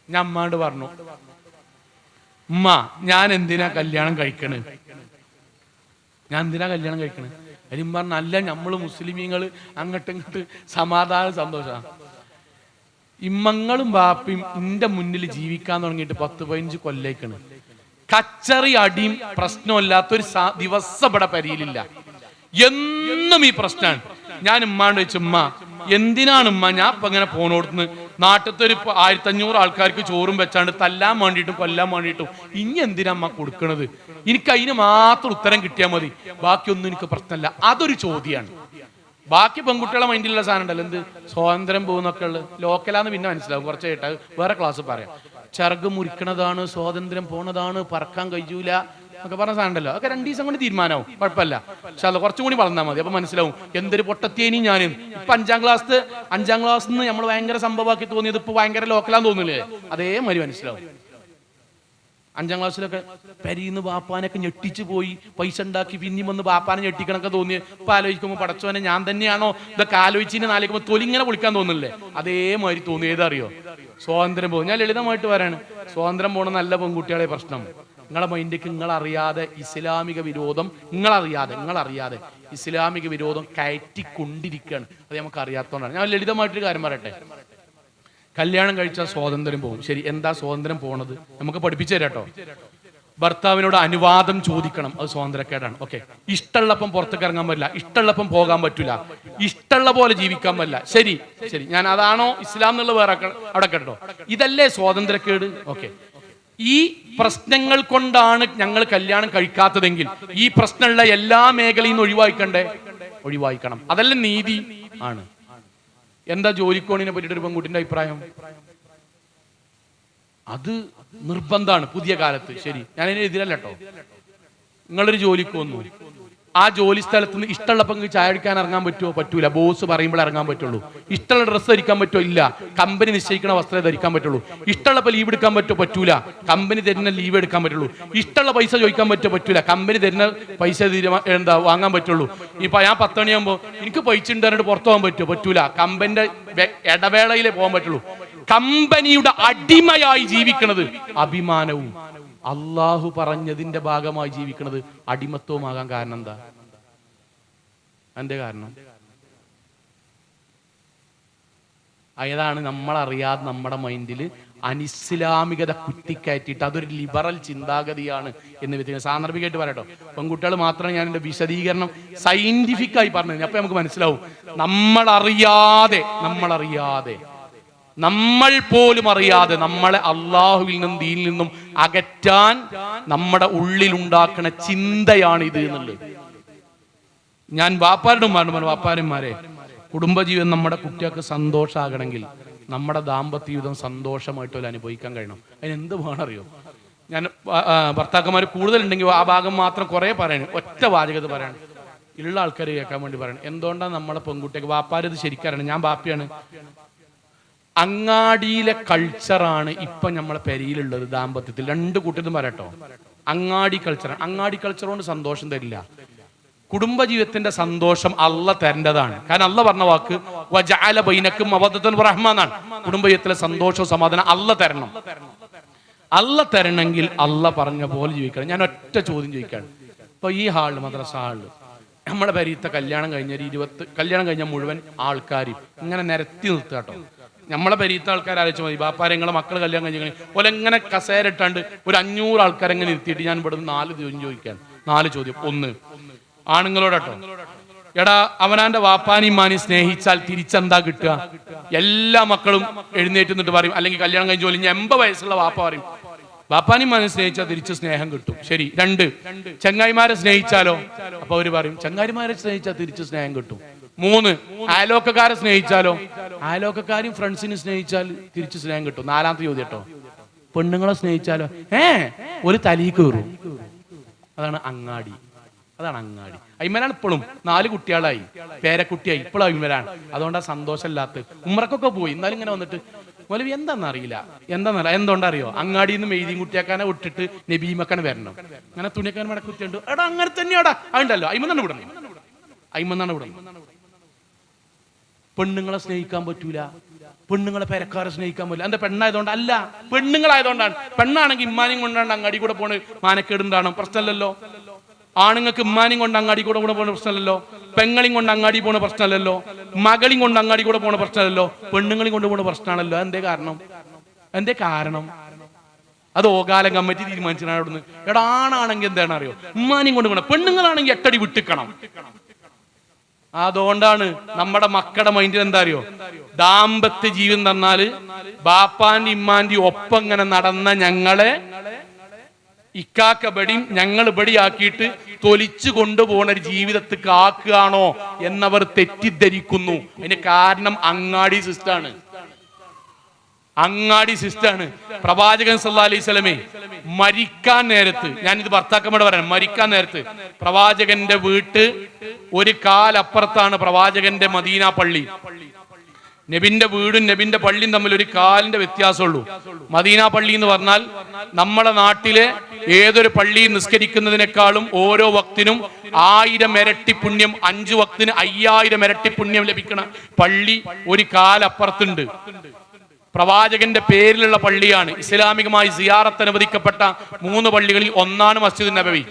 ഞാൻ അമ്മാനോട് പറഞ്ഞു, ഉമ്മ ഞാൻ എന്തിനാ കല്യാണം കഴിക്കണേ? അതിന് പറഞ്ഞ, അല്ല നമ്മള് മുസ്ലിമീങ്ങള് അങ്ങോട്ടും ഇങ്ങോട്ട് സമാധാന സന്തോഷ. ഇമ്മങ്ങളും ബാപ്പയും എന്റെ മുന്നിൽ ജീവിക്കാൻ തുടങ്ങിയിട്ട് 10-15 കൊല്ലേക്കാണ്. കച്ചറി അടിയും പ്രശ്നമില്ലാത്തൊരു ദിവസം ഇവിടെ പരിയിലില്ല, എന്നും ഈ പ്രശ്നമാണ്. ഞാൻ ഉമ്മാണ്ട് വെച്ചു, ഉമ്മ എന്തിനാണ് ഉമ്മ ഞാൻ ഇപ്പൊ ഇങ്ങനെ പോണോടുന്ന് നാട്ടിലത്തെ ഒരു 1500 ആൾക്കാർക്ക് ചോറും വെച്ചാണ്ട് തല്ലാൻ വേണ്ടിയിട്ടും കൊല്ലാൻ വേണ്ടിയിട്ടും ഇനി എന്തിനാ അമ്മ കൊടുക്കണത്? എനിക്ക് അതിന് മാത്രം ഉത്തരം കിട്ടിയാൽ മതി, ബാക്കിയൊന്നും എനിക്ക് പ്രശ്നമല്ല. അതൊരു ചോദ്യമാണ്. ബാക്കി പെൺകുട്ടികളെ മൈൻഡിലുള്ള സാധനം ഉണ്ടല്ലോ, എന്ത് സ്വാതന്ത്ര്യം പോകുന്നൊക്കെ ഉള്ളത് ലോക്കലാന്ന് പിന്നെ മനസ്സിലാവും, കുറച്ച് കേട്ടാ വേറെ ക്ലാസ് പറയാം. ചിറക് മുറിക്കണതാണ്, സ്വാതന്ത്ര്യം പോണതാണ്, പറക്കാൻ കഴിയൂല ഒക്കെ പറഞ്ഞ സാധനം ഉണ്ടല്ലോ, അതൊക്കെ 2 ദിവസം കൊണ്ട് തീരുമാനമാവും, കുഴപ്പമില്ല. പക്ഷെ അത് കുറച്ചും കൂടി വളർന്നാൽ മതി, അപ്പൊ മനസ്സിലാവും എന്തൊരു പൊട്ടത്തിയേനി ഞാൻ. ഇപ്പൊ 5ാം ക്ലാസ്സിൽ നിന്ന് നമ്മൾ ഭയങ്കര സംഭവമാക്കി തോന്നിയത് ഇപ്പൊ ഭയങ്കര ലോക്കലാന്ന് തോന്നില്ലേ, അതേമാതിരി മനസ്സിലാവും. 5ാം ക്ലാസ്സിലൊക്കെ പെരീന്ന് ബാപ്പാനൊക്കെ ഞെട്ടിച്ചു പോയി, പൈസ ഉണ്ടാക്കി പിന്നെയും വന്ന് ബാപ്പാനെ ഞെട്ടിക്കണൊക്കെ തോന്നി. ഇപ്പൊ ആലോചിക്കുമ്പോൾ പടച്ചോനെ ഞാൻ തന്നെയാണോ ഇതൊക്കെ ആലോചിച്ചിന് ആലോചിക്കുമ്പോൾ തൊലിങ്ങനെ പൊളിക്കാൻ തോന്നില്ലേ, അതേമാതിരി തോന്നി. ഏതറിയോ, സ്വാതന്ത്ര്യം പോകും. ഞാൻ ലളിതമായിട്ട് പറയാണ്, സ്വാതന്ത്ര്യം പോണ നല്ല പെൺകുട്ടികളെ പ്രശ്നം. നിങ്ങളെ മൈൻഡിക്ക് നിങ്ങളറിയാതെ ഇസ്ലാമിക വിരോധം, നിങ്ങളറിയാതെ ഇസ്ലാമിക വിരോധം കയറ്റിക്കൊണ്ടിരിക്കുകയാണ്. അത് നമുക്ക് അറിയാത്തതുകൊണ്ടാണ്. ഞാൻ ലളിതമായിട്ടൊരു കാര്യം പറയട്ടെ. കല്യാണം കഴിച്ചാൽ സ്വാതന്ത്ര്യം പോകും. ശരി, എന്താ സ്വാതന്ത്ര്യം പോണത്? നമുക്ക് പഠിപ്പിച്ചു തരാം കേട്ടോ. ഭർത്താവിനോട് അനുവാദം ചോദിക്കണം, അത് സ്വാതന്ത്ര്യക്കേടാണ്. ഓക്കെ, ഇഷ്ടമുള്ളപ്പം പുറത്തേക്ക് ഇറങ്ങാൻ പറ്റില്ല, ഇഷ്ടമുള്ളപ്പം പോകാൻ പറ്റില്ല, ഇഷ്ടമുള്ള പോലെ ജീവിക്കാൻ പറ്റില്ല. ശരി ശരി, ഞാൻ അതാണോ ഇസ്ലാം എന്നുള്ള വേറെ അവിടെ കേട്ടോ. ഇതല്ലേ സ്വാതന്ത്ര്യക്കേട്? ഓക്കെ, ഈ പ്രശ്നങ്ങൾ കൊണ്ടാണ് ഞങ്ങൾ കല്യാണം കഴിക്കാത്തതെങ്കിൽ ഈ പ്രശ്നമുള്ള എല്ലാ മേഖലയിൽ നിന്ന് ഒഴിവാക്കണം. അതല്ല നീതി ആണ്. എന്താ ജോലിക്കോണിനെ പറ്റിയിട്ട് ഒരു പെൺകുട്ടിന്റെ അഭിപ്രായം? അത് നിർബന്ധമാണ് പുതിയ കാലത്ത്. ശരി, ഞാൻ അതിന് എതിരല്ല കേട്ടോ. നിങ്ങളൊരു ജോലിക്ക് വന്നു, ആ ജോലി സ്ഥലത്ത് നിന്ന് ഇഷ്ടമുള്ളപ്പം ചായ അടിക്കാൻ ഇറങ്ങാൻ പറ്റുമോ? പറ്റൂല. ബോസ് പറയുമ്പോൾ ഇറങ്ങാൻ പറ്റുള്ളൂ. ഇഷ്ടമുള്ള ഡ്രസ്സ് ധരിക്കാൻ പറ്റുമോ? ഇല്ല. കമ്പനി നിശ്ചയിക്കുന്ന വസ്ത്രം ധരിക്കാൻ പറ്റുള്ളൂ. ഇഷ്ടമുള്ളപ്പോൾ ലീവ് എടുക്കാൻ പറ്റുമോ? പറ്റൂല. കമ്പനി തരുന്ന ലീവ് എടുക്കാൻ പറ്റുള്ളൂ. ഇഷ്ടമുള്ള പൈസ ചോദിക്കാൻ പറ്റുമോ? പറ്റൂല. കമ്പനി തരുന്ന പൈസ വാങ്ങാൻ പറ്റുള്ളൂ. ഇപ്പൊ ഞാൻ 10 മണിയാകുമ്പോൾ എനിക്ക് പൈസ ഉണ്ടായിട്ട് പുറത്തു പോകാൻ പറ്റുമോ? പറ്റൂല. കമ്പനിന്റെ ഇടവേളയിലേ പോകാൻ പറ്റുള്ളൂ. കമ്പനിയുടെ അടിമയായി ജീവിക്കുന്നത് അഭിമാനവും അള്ളാഹു പറഞ്ഞതിന്റെ ഭാഗമായി ജീവിക്കുന്നത് അടിമത്വമാകാൻ കാരണം എന്താ? അതിന്റെ കാരണം അതാണ് നമ്മളറിയാതെ നമ്മുടെ മൈൻഡിൽ അനിസ്ലാമികത കുത്തിക്കയറ്റിയിട്ട് അതൊരു ലിബറൽ ചിന്താഗതിയാണ് എന്ന് വ്യക്തി സാന്ദർഭികമായിട്ട് പറയട്ടോ. പെൺകുട്ടികൾ മാത്രം ഞാൻ എൻ്റെ വിശദീകരണം സയന്റിഫിക് ആയി പറഞ്ഞു. അപ്പൊ നമുക്ക് മനസ്സിലാവും. നമ്മളറിയാതെ നമ്മൾ പോലും അറിയാതെ നമ്മളെ അള്ളാഹുവിൽ നിന്നും ദീനിൽ നിന്നും അകറ്റാൻ നമ്മുടെ ഉള്ളിൽ ഉണ്ടാക്കുന്ന ചിന്തയാണ് ഇത് എന്നുള്ളത്. ഞാൻ വാപ്പാരന്മാരെ കുടുംബജീവിതം നമ്മുടെ കുട്ടികൾക്ക് സന്തോഷമാകണമെങ്കിൽ നമ്മുടെ ദാമ്പത്യ ജീവിതം സന്തോഷമായിട്ട് അനുഭവിക്കാൻ കഴിയണം. അതിനെന്ത് വേണറിയോ? ഞാൻ ഭർത്താക്കന്മാർ കൂടുതലുണ്ടെങ്കിൽ ആ ഭാഗം മാത്രം കുറെ പറയണം. ഒറ്റ വാചകത പറയണം, ഉള്ള ആൾക്കാർ കേൾക്കാൻ വേണ്ടി പറയണം. എന്തുകൊണ്ടാണ് നമ്മളെ പെൺകുട്ടിയൊക്കെ വാപ്പാരത് ശരിക്കാറാണ്. ഞാൻ ബാപ്പിയാണ്. അങ്ങാടിയിലെ കൾച്ചറാണ് ഇപ്പൊ നമ്മളെ പെരിയിലുള്ളത്. ദാമ്പത്യത്തിൽ രണ്ട് കൂട്ടരും പറയട്ടോ. അങ്ങാടി കൾച്ചറാണ്. അങ്ങാടി കൾച്ചർ കൊണ്ട് സന്തോഷം തരില്ല. കുടുംബജീവിതത്തിന്റെ സന്തോഷം അള്ള തരേണ്ടതാണ്. കാരണം അള്ള പറഞ്ഞ വാക്ക് വജഅല ബൈനക്കും മവദ്ദത്തൻ വറഹ്മ എന്നാണ്. കുടുംബജീവിതത്തിലെ സന്തോഷവും സമാധാനം അള്ള തരണം. അള്ള തരണമെങ്കിൽ അള്ള പറഞ്ഞ പോലെ ജീവിക്കണം. ഞാൻ ഒറ്റ ചോദ്യം ചോദിക്കാണ്. ഇപ്പൊ ഈ ഹാളിൽ, മദ്രസ ഹാളിൽ നമ്മുടെ പെരീത്തെ കല്യാണം കഴിഞ്ഞ മുഴുവൻ ആൾക്കാരും ഇങ്ങനെ നിരത്തി നിർത്തുക കേട്ടോ. നമ്മളെ പെരീത്ത ആൾക്കാർ ആലോചിച്ച് മതി. ബാപ്പാരെ മക്കൾ കല്യാണം കഴിഞ്ഞ് ഓലെങ്ങനെ കസേര ഇട്ടാണ്ട് ഒരു 500 ആൾക്കാരെങ്ങനെ ഇരുത്തിയിട്ട് ഞാൻ ഇവിടുന്ന് 4 ചോദ്യം ചോദിക്കാൻ. 4 ചോദ്യം. ഒന്ന്, ആണുങ്ങളോടട്ടോ, എടാ അവനാന്റെ വാപ്പാനിമാനി സ്നേഹിച്ചാൽ തിരിച്ചെന്താ കിട്ടുക? എല്ലാ മക്കളും എഴുന്നേറ്റ് നിന്നിട്ട് പറയും, അല്ലെങ്കിൽ കല്യാണം കഴിഞ്ഞ ജോലി 80 വയസ്സുള്ള വാപ്പ പറയും വാപ്പാനിമാനെ സ്നേഹിച്ചാൽ തിരിച്ച് സ്നേഹം കിട്ടും. ശരി. 2, ചങ്ങായിമാരെ സ്നേഹിച്ചാലോ? അപ്പൊ അവര് പറയും ചങ്ങായിമാരെ സ്നേഹിച്ചാൽ തിരിച്ച് സ്നേഹം കിട്ടും. 3, അയലോക്കക്കാരെ സ്നേഹിച്ചാലോ? അയലോക്കക്കാരും ഫ്രണ്ട്സിനെ സ്നേഹിച്ചാൽ തിരിച്ച് സ്നേഹം കിട്ടും. 4ാമത്തെ ചോദ്യം കേട്ടോ, പെണ്ണുങ്ങളെ സ്നേഹിച്ചാലോ? ഒരു തലയിൽ കയറും. അതാണ് അങ്ങാടി. അയ്മലാണ് ഇപ്പോഴും 4 കുട്ടികളായി, പേരക്കുട്ടിയായി, ഇപ്പോഴും അയ്മലാണ്. അതുകൊണ്ടാണ് സന്തോഷമില്ലാത്ത. ഉമ്രക്കൊക്കെ പോയി, എന്നാലും ഇങ്ങനെ വന്നിട്ട് മൗലവി എന്താണെന്നറിയില്ല. എന്തുകൊണ്ടറിയോ? അങ്ങാടിയിൽ നിന്ന് മെയ്തീൻ കുട്ടിയാക്കാനെ വിട്ടിട്ട് നബീമക്കാനെ വരണം. അങ്ങനെ തുണിയാക്കാൻ മടക്കി കുത്തിയുണ്ട്. എടാ അങ്ങനെ തന്നെയാടാ അതുണ്ടല്ലോ. അയ്മന്നാണ് വിടണം. പെണ്ണുങ്ങളെ സ്നേഹിക്കാൻ പറ്റൂല, പെണ്ണുങ്ങളെ പെരക്കാരെ സ്നേഹിക്കാൻ പറ്റില്ല. എന്താ? പെണ്ണായതുകൊണ്ട് അല്ല, പെണ്ണുങ്ങളായതുകൊണ്ടാണ്. പെണ്ണാണെങ്കിൽ ഇമ്മാനെയും കൊണ്ടാണ് അങ്ങാടി കൂടെ പോണ് മാനക്കേടുണ്ടാണ്, പ്രശ്നമല്ലല്ലോ. ആണുങ്ങൾക്ക് ഇമ്മാനെയും കൊണ്ട് അങ്ങാടി കൂടെ പോണ പ്രശ്നമല്ലല്ലോ. പെങ്ങളെയും കൊണ്ട് അങ്ങാടി പോണ പ്രശ്നമല്ലല്ലോ. മകളെയും കൊണ്ട് അങ്ങാടി കൂടെ പോണ പ്രശ്നമല്ലല്ലോ. പെണ്ണുങ്ങളെയും കൊണ്ട് പോണ പ്രശ്നമാണല്ലോ. എന്തേ കാരണം? അത് ഓകാലം കമ്മിറ്റി തീരുമാനിച്ചാണ് അവിടുന്ന്. എടാ ആണാണെങ്കിൽ എന്താണ് അറിയോ? ഉമ്മാനെയും കൊണ്ട് പോകണം, പെണ്ണുങ്ങളാണെങ്കിൽ 8 അടി വിട്ടിക്കണം. അതുകൊണ്ടാണ് നമ്മുടെ മക്കളുടെ മൈൻഡിൽ എന്താ അറിയോ? ദാമ്പത്യ ജീവിതം തന്നാല് ബാപ്പാന്റെ ഇമ്മാന്റെ ഒപ്പം ഇങ്ങനെ നടന്ന ഞങ്ങളെ ഇക്കാക്കബടിയും ഞങ്ങൾ ബടിയാക്കിയിട്ട് തൊലിച്ചു കൊണ്ടുപോകുന്ന ഒരു ജീവിതത്തിക്ക് ആക്കുകയാണോ എന്നവർ തെറ്റിദ്ധരിക്കുന്നു. അതിന് കാരണം അങ്ങാടി സിസ്റ്റാണ്. പ്രവാചകൻ സല്ലല്ലാഹു അലൈഹി വസല്ലമേ മരിക്കാൻ നേരത്ത്, ഞാനിത് ഭർത്താക്കന്മാരോട് പറയാം, മരിക്കാൻ നേരത്ത് പ്രവാചകന്റെ വീട്ട് ഒരു കാലപ്പുറത്താണ് പ്രവാചകന്റെ മദീന പള്ളി. നബിന്റെ വീടും നബിന്റെ പള്ളിയും തമ്മിൽ ഒരു കാലിന്റെ വ്യത്യാസമുള്ളൂ. മദീന പള്ളി എന്ന് പറഞ്ഞാൽ നമ്മുടെ നാട്ടിലെ ഏതൊരു പള്ളിയിൽ നിസ്കരിക്കുന്നതിനേക്കാളും ഓരോ വക്തിനും 1000 ഇരട്ടി പുണ്യം, 5 വക്തിന് 5000 ഇരട്ടി പുണ്യം ലഭിക്കണ പള്ളി ഒരു കാലപ്പുറത്തുണ്ട്. പ്രവാചകന്റെ പേരിലുള്ള പള്ളിയാണ്. ഇസ്ലാമികമായി സിയാറത്ത് അനുവദിക്കപ്പെട്ട 3 പള്ളികളിൽ ഒന്നാണ് മസ്ജിദ് നബവി.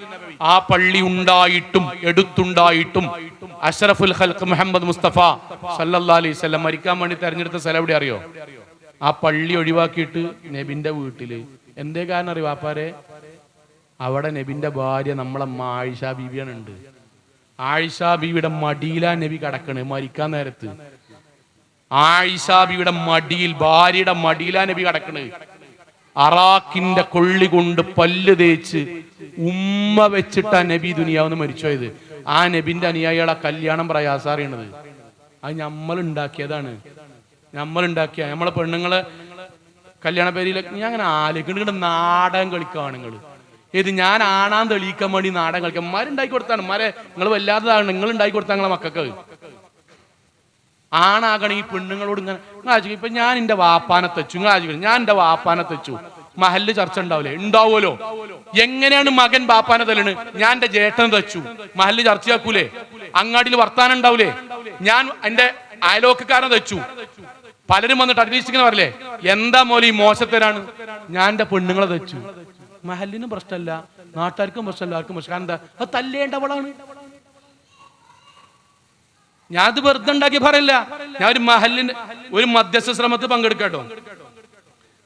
ആ പള്ളി ഉണ്ടായിട്ടും എടുത്തുണ്ടായിട്ടും അഷ്റഫുൽ ഖൽഖ് മുഹമ്മദ് മുസ്തഫ സല്ലല്ലാഹു അലൈഹി വസല്ലം മരിക്കാൻ വേണ്ടി തെരഞ്ഞെടുത്ത സ്ഥലം എവിടെ അറിയോ? ആ പള്ളി ഒഴിവാക്കിയിട്ട് നബിന്റെ വീട്ടില്. എന്തേ കാരണം അറിയോ വാപ്പാരെ? അവിടെ നബിന്റെ ഭാര്യ നമ്മളെ ആയിഷ ബീവിയാണ് ഉണ്ട്. ആയിഷ ബീവിയുടെ മടിയിലാ നബി കിടക്കണ് മരിക്കാൻ നേരത്ത്. ആയിഷ ബീവിയുടെ മടിയിൽ, ഭാര്യയുടെ മടിയിലാ നബി കിടക്കണ്. അറാഖിന്റെ കൊള്ളി കൊണ്ട് പല്ല് തേച്ച് ഉമ്മ വെച്ചിട്ടാ നബി ദുനിയാവെന്ന് മരിച്ചുപോയത്. ആ നബിന്റെ അനുയായികളെ കല്യാണം പ്രയാസറിയണത് അത് നമ്മൾ ഉണ്ടാക്കിയതാണ്. നമ്മളെ പെണ്ണുങ്ങളെ കല്യാണ പേരിലൊക്കെ ഞാൻ അങ്ങനെ ആലോചിക്കുന്നുണ്ട്. നാടകം കളിക്കുക ആണുങ്ങൾ. ഇത് ഞാൻ ആണാൻ തെളിയിക്കാൻ വേണ്ടി നാടകം കളിക്കാം. മാരുണ്ടാക്കി കൊടുത്താണ്. മാരെ നിങ്ങൾ വല്ലാത്തതാണ്. നിങ്ങൾ ഉണ്ടാക്കി കൊടുത്താൽ നിങ്ങളെ മക്കൾക്ക് ആണാകണം. ഈ പെണ്ണുങ്ങളോട് ഇങ്ങനെ ആലോചിക്കും. ഇപ്പൊ ഞാൻ എന്റെ വാപ്പാനെ തെച്ചു, നിങ്ങൾ ആലോചിക്കണം. ഞാൻ എന്റെ വാപ്പാനെ തെച്ചു, മഹല്ല് ചർച്ച ഉണ്ടാവില്ലേ? ഉണ്ടാവുമല്ലോ. എങ്ങനെയാണ് മകൻ ബാപ്പാനെ തല്ലണ്? ഞാൻ എന്റെ ജേട്ടനെ തെച്ചു, മഹല്ല് ചർച്ചയാക്കൂലേ? അങ്ങാടിയിൽ വർത്താനം ഉണ്ടാവൂലേ? ഞാൻ എന്റെ അയലോക്കാരനെ തെച്ചു, പലരും വന്നിട്ട് അറ്റ്ലീസ്റ്റ് ഇങ്ങനെ പറയില്ലേ, എന്താ മോലെ ഈ മോശത്തരാണ്? ഞാൻ എന്റെ പെണ്ണുങ്ങളെ തെച്ചു. മഹല്ലിനും പ്രശ്നമല്ല, നാട്ടുകാർക്കും പ്രശ്നമല്ല, ആർക്കും പ്രശ്നം. എന്താ അത് തല്ലേണ്ടവളാണ്. ഞാൻ അത് വെറുതെ ഉണ്ടാക്കി പറയില്ല. ഞാൻ ഒരു മഹല്ലിന്റെ ഒരു മധ്യസ്ഥ ശ്രമത്തിൽ പങ്കെടുക്കാട്ടോ.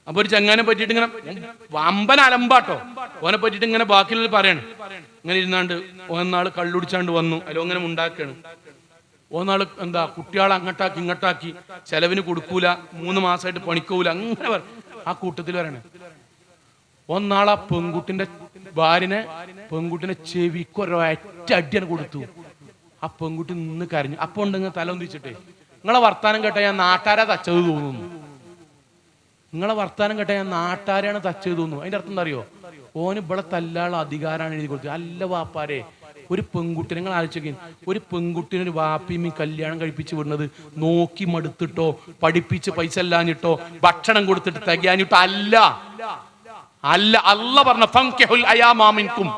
അപ്പൊ ഒരു ചങ്ങാനെ പറ്റിയിട്ട് ഇങ്ങനെ വമ്പൻ അലമ്പാട്ടോ. ഓനെ പറ്റിയിട്ട് ഇങ്ങനെ ബാക്കിയുള്ള പറയാണ്. ഇങ്ങനെ ഇരുന്നാണ്ട് ഒന്നാള് കള്ളുടിച്ചാണ്ട് വന്നു, അല്ലോ അങ്ങനെ ഉണ്ടാക്കാണ്. ഒന്നാള് എന്താ കുട്ടികളെ അങ്ങോട്ടാക്കി ഇങ്ങോട്ടാക്കി, ചെലവിന് കൊടുക്കൂല, 3 മാസമായിട്ട് പണിക്കൂല, അങ്ങനെ ആ കൂട്ടത്തിൽ വരണേ. ഒന്നാളാ പെൺകുട്ടിന്റെ ഭാര്യനെ ചെവിക്കൊരൊറ്റ അടിയാണ് കൊടുത്തു. ആ പെൺകുട്ടി നിന്ന് കരഞ്ഞു. അപ്പൊ ഉണ്ടെങ്കിൽ തല ഒന്നിച്ചിട്ടേ, നിങ്ങളെ വർത്താനം കേട്ടാ ഞാൻ നാട്ടാരാ തച്ചത് തോന്നുന്നു. നിങ്ങളെ വർത്താനം കേട്ടാ ഞാൻ നാട്ടാരെയാണ് തച്ചത് തോന്നുന്നു. അതിന്റെ അർത്ഥം എന്താ അറിയോ? ഓന് ഇവിടെ തല്ലാനുള്ള അധികാരമാണ് എഴുതി കൊടുത്തത്. അല്ല വാപ്പാരെ, ഒരു പെൺകുട്ടി, നിങ്ങൾ ആലോചിക്കും, ഒരു പെൺകുട്ടിനെ ഒരു വാപ്പിയും കല്യാണം കഴിപ്പിച്ച് വിടുന്നത് നോക്കി മടുത്തിട്ടോ, പഠിപ്പിച്ച് പൈസ അല്ലാഞ്ഞിട്ടോ, ഭക്ഷണം കൊടുത്തിട്ട് തികയാഞ്ഞിട്ടോ അല്ല. അല്ല പറഞ്ഞ ഫൻകിഹുൽ അയാമാ മിൻകും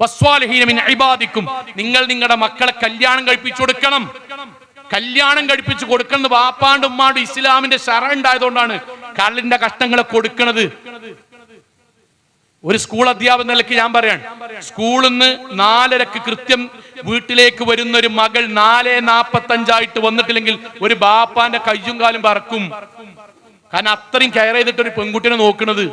വസ്വാലിഹീന മിൻ ഇബാദിക്കും. നിങ്ങൾ നിങ്ങളുടെ മക്കളെ കല്യാണം കഴിപ്പിച്ചു കൊടുക്കണം. കല്യാണം കഴിപ്പിച്ചു കൊടുക്കുന്നത് വാപ്പാണ്ട് ഉമ്മാണ്ട് ഇസ്ലാമിന്റെ ശറ ഉണ്ടായതുകൊണ്ടാണ് കള്ളിന്റെ കഷ്ടങ്ങളെ കൊടുക്കുന്നത്. ഒരു സ്കൂൾ അധ്യാപന നിലയ്ക്ക് ഞാൻ പറയാണ്, സ്കൂളിൽ നിന്ന് 4:30 കൃത്യം വീട്ടിലേക്ക് വരുന്ന ഒരു മകൾ 4:45 വന്നിട്ടില്ലെങ്കിൽ ഒരു ബാപ്പാന്റെ കയ്യും കാലും പറക്കും. കാരണം അത്രയും കെയർ ചെയ്തിട്ട് ഒരു പെൺകുട്ടിനെ നോക്കുന്നത്.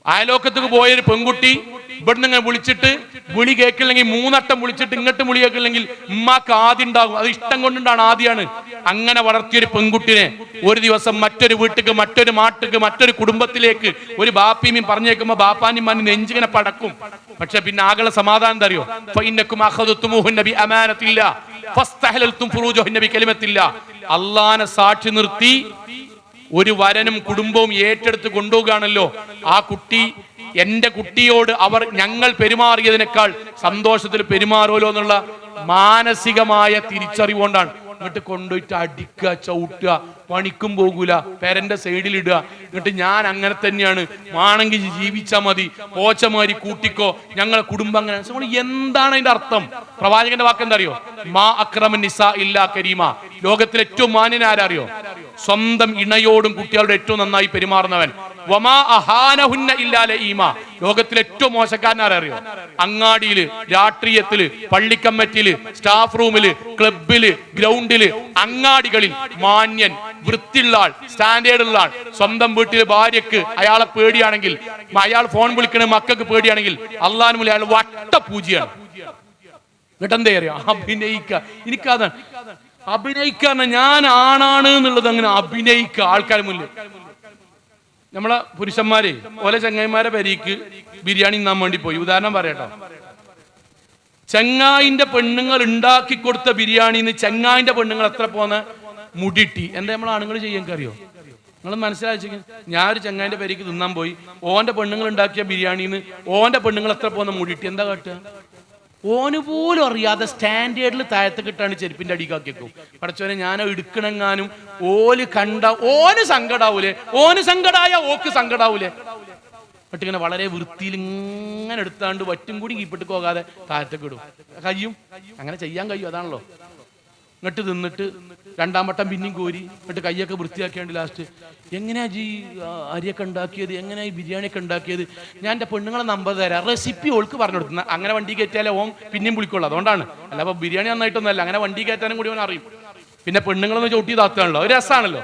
അയലോക്കത്തേക്ക് പോയൊരു പെൺകുട്ടി ഇവിടുന്ന് ഇങ്ങനെ വിളിച്ചിട്ട് വിളി കേൾക്കില്ലെങ്കിൽ 3 വട്ടം വിളിച്ചിട്ട് ഇങ്ങോട്ട് വിളി കേൾക്കില്ലെങ്കിൽ ഉമ്മാക്ക് ആദ്യം ഉണ്ടാകും. അത് ഇഷ്ടം കൊണ്ടുണ്ടാണ്, ആദ്യമാണ്. അങ്ങനെ വളർത്തിയൊരു പെൺകുട്ടിനെ ഒരു ദിവസം മറ്റൊരു വീട്ടിക്ക്, മറ്റൊരു നാട്ടിക്ക്, മറ്റൊരു കുടുംബത്തിലേക്ക് ഒരു ബാപ്പിയും പറഞ്ഞേക്കുമ്പോ ബാപ്പാനും മണ്ണി നെഞ്ചിങ്ങനെ പടക്കും. പക്ഷെ പിന്നെ ആകെ സമാധാനം എന്താ അറിയോ? അള്ളാനെ സാക്ഷി നിർത്തി ഒരു വരനും കുടുംബവും ഏറ്റെടുത്ത് കൊണ്ടുപോവുകയാണല്ലോ. ആ കുട്ടി എന്റെ കുട്ടിയോട് ഞങ്ങൾ പെരുമാറിയതിനേക്കാൾ സന്തോഷത്തിൽ പെരുമാറുമല്ലോ എന്നുള്ള മാനസികമായ തിരിച്ചറിവുകൊണ്ടാണ് എന്നിട്ട് കൊണ്ടുപോയിട്ട് അടിക്കുക, ചവിട്ടുക, പണിക്കും പോകൂല, പേരന്റെ സൈഡിൽ ഇടുക. എന്നിട്ട് ഞാൻ അങ്ങനെ തന്നെയാണ്, വേണമെങ്കിൽ ജീവിച്ചാൽ മതി, പോച്ചമാരി കൂട്ടിക്കോ, ഞങ്ങളെ കുടുംബം അങ്ങനെ. എന്താണ് അതിന്റെ അർത്ഥം? പ്രവാചകന്റെ വാക്ക് എന്താ അറിയോ? മാ അക്രമൻ നിസാ ഇല്ലാ കരീമ. ലോകത്തിലെ ഏറ്റവും മാന്യനാരറിയോ? സ്വന്തം ഇണയോടും കുട്ടികളോടും ഏറ്റവും നന്നായി പെരുമാറുന്നവൻ. വമാ അഹാനഹുന്ന ഇല്ലാ ലഈമ. ലോകത്തിലെ ഏറ്റവും മോശക്കാരനാരറിയോ? അങ്ങാടിയില്, രാഷ്ട്രീയത്തില്, പള്ളിക്കമ്മിറ്റിയില്, സ്റ്റാഫ് റൂമില്, ക്ലബില്, ഗ്രൗണ്ടില്, അങ്ങാടികളിൽ മാന്യൻ, വൃത്തിയുള്ള ആൾ, സ്റ്റാൻഡേർഡ് ഉള്ള ആൾ. സ്വന്തം വീട്ടില് ഭാര്യക്ക് അയാളെ പേടിയാണെങ്കിൽ, അയാൾ ഫോൺ വിളിക്കണ മക്കൾക്ക് പേടിയാണെങ്കിൽ, അള്ളാഹു മുന്നിൽ അയാൾ വട്ടപൂജയാണ്. എന്നിട്ട് എന്താ അറിയാം? അഭിനയിക്കുക. എനിക്കതാണ് അഭിനയിക്കാന്ന്, ഞാൻ ആണാണ് എന്നുള്ളത് അങ്ങനെ അഭിനയിക്കുക ആൾക്കാർ മുന്നിൽ. നമ്മളെ പുരുഷന്മാരെ ഓലെ ചങ്ങായിമാരെ പെരീക്ക് ബിരിയാണി തിന്നാൻ വേണ്ടി പോയി. ഉദാഹരണം പറയട്ടോ, ചങ്ങായിന്റെ പെണ്ണുങ്ങൾ ഉണ്ടാക്കി കൊടുത്ത ബിരിയാണിന്ന് ചങ്ങായിന്റെ പെണ്ണുങ്ങൾ എത്ര പോന്ന മുടിട്ടി. എന്താ നമ്മൾ ആണുങ്ങൾ ചെയ്യാൻ അറിയോ? നിങ്ങൾ മനസ്സിലാക്കി, ഞാൻ ഒരു ചങ്ങായിന്റെ പെരീക്ക് തിന്നാൻ പോയി, ഓന്റെ പെണ്ണുങ്ങൾ ഉണ്ടാക്കിയ ബിരിയാണിന്ന് ഓന്റെ പെണ്ണുങ്ങൾ എത്ര പോന്ന മുടിട്ടി. എന്താ കാട്ടുക? ഓന് പോലും അറിയാതെ സ്റ്റാൻഡേർഡിൽ താഴത്ത് കിട്ടാണ് ചെരുപ്പിന്റെ അടിക്കാക്കിയേക്കും. പടച്ചോനെ, ഞാൻ എടുക്കണെങ്ങാനും ഓല് കണ്ട ഓന് സങ്കടാവൂലേ? ഓന് സങ്കടായ ഓക്ക് സങ്കടാവൂലേ? എന്നിട്ട് ഇങ്ങനെ വളരെ വൃത്തിയിൽ ഇങ്ങനെ എടുത്താണ്ട് വറ്റും കൂടി കീപ്പിട്ട് പോകാതെ താഴത്തേക്ക് ഇടും. കഴിയും, അങ്ങനെ ചെയ്യാൻ കഴിയും. അതാണല്ലോ. എന്നിട്ട് തിന്നിട്ട് രണ്ടാം വട്ടം പിന്നെയും കോരി എന്നിട്ട് കൈയൊക്കെ വൃത്തിയാക്കിയാണ്ട് ലാസ്റ്റ് എങ്ങനെയാ ജി അരിയൊക്കെ ഉണ്ടാക്കിയത്, എങ്ങനെയാ ഈ ബിരിയാണിയൊക്കെ ഉണ്ടാക്കിയത്, ഞാൻ എൻ്റെ പെണ്ണുങ്ങളെ നമ്പർ തരാം, റെസിപ്പി ഓൾക്ക് പറഞ്ഞു കൊടുക്കുന്ന. അങ്ങനെ വണ്ടി കയറ്റിയാലേ ഓൻ പിന്നെയും വിളിക്കുള്ളൂ, അതുകൊണ്ടാണ്. അല്ല അപ്പോൾ ബിരിയാണി നന്നായിട്ടൊന്നുമല്ല, അങ്ങനെ വണ്ടി കയറ്റാനും കൂടി അവൻ അറിയും. പിന്നെ പെണ്ണുങ്ങളൊന്ന് ചവിട്ടി താത്താണല്ലോ, ഒരു രസമാണല്ലോ.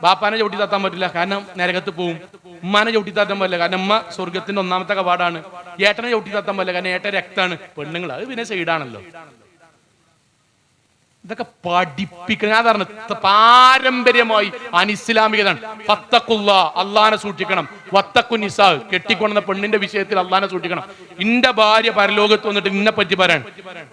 ബാപ്പാനെ ചവിട്ടി താത്താൻ പറ്റില്ല, കാരണം നരകത്ത് പോവും. ഉമ്മാനെ ചവിട്ടി താത്താൻ പറ്റില്ല, കാരണം ഉമ്മ സ്വർഗത്തിന്റെ 1ാമത്തെ കവാടാണ്. ഏട്ടനെ ചവിട്ടി താത്താൻ പറ്റില്ല, കാരണം ഏട്ടൻ രക്താണ്. പെണ്ണുങ്ങൾ അത് പിന്നെ സൈഡാണല്ലോ. ഇതൊക്കെ പഠിപ്പിക്കണം. ഞാൻ പറഞ്ഞ പാരമ്പര്യമായി അനിസ്ലാമികതാണ്. ഫത്തഖുല്ല, അള്ളാനെ സൂക്ഷിക്കണം. വത്തഖു നിസാ, കെട്ടിക്കൊണ്ടുന്ന പെണ്ണിന്റെ വിഷയത്തിൽ അള്ളാനെ സൂക്ഷിക്കണം. എന്റെ ഭാര്യ പരലോകത്ത് വന്നിട്ട് ഇന്നെ പറ്റി പറയാൻ,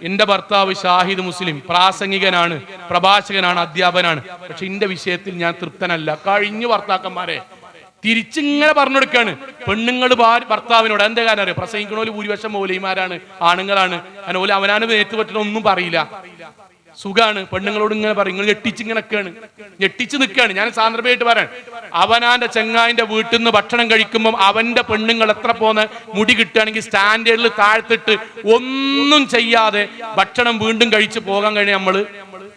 എന്റെ ഭർത്താവ് ഷാഹിദ് മുസ്ലിം, പ്രാസംഗികനാണ്, പ്രഭാഷകനാണ്, അധ്യാപകനാണ്, പക്ഷെ എന്റെ വിഷയത്തിൽ ഞാൻ തൃപ്തനല്ല. കഴിഞ്ഞു ഭർത്താക്കന്മാരെ തിരിച്ചിങ്ങനെ പറഞ്ഞു കൊടുക്കാണ്. പെണ്ണുങ്ങൾ ഭർത്താവിനോട് എന്താ കാരണം അറിയാം, പ്രസംഗിക്കണോല് ഭൂരിപക്ഷം മൗലവിമാരാണ്, ആണുങ്ങളാണ്. അങ്ങനെ ഓല് അവനാണ് നേരിട്ട് പറ്റുന്ന ഒന്നും പറയില്ല. സുഖാണ്. പെണ്ണുങ്ങളോട് ഇങ്ങനെ പറയും, നിങ്ങൾ ഞെട്ടിച്ച് നിൽക്കുകയാണ്. ഞാൻ സാന്ദർഭമായിട്ട് പറയാൻ, അവനാന്റെ ചെങ്ങായിന്റെ വീട്ടിൽ നിന്ന് ഭക്ഷണം കഴിക്കുമ്പോൾ അവന്റെ പെണ്ണുങ്ങൾ എത്ര പോന്ന് മുടി കിട്ടുകയാണെങ്കിൽ സ്റ്റാൻഡേർഡിൽ താഴ്ത്തിട്ട് ഒന്നും ചെയ്യാതെ ഭക്ഷണം വീണ്ടും കഴിച്ച് പോകാൻ കഴിഞ്ഞ നമ്മള്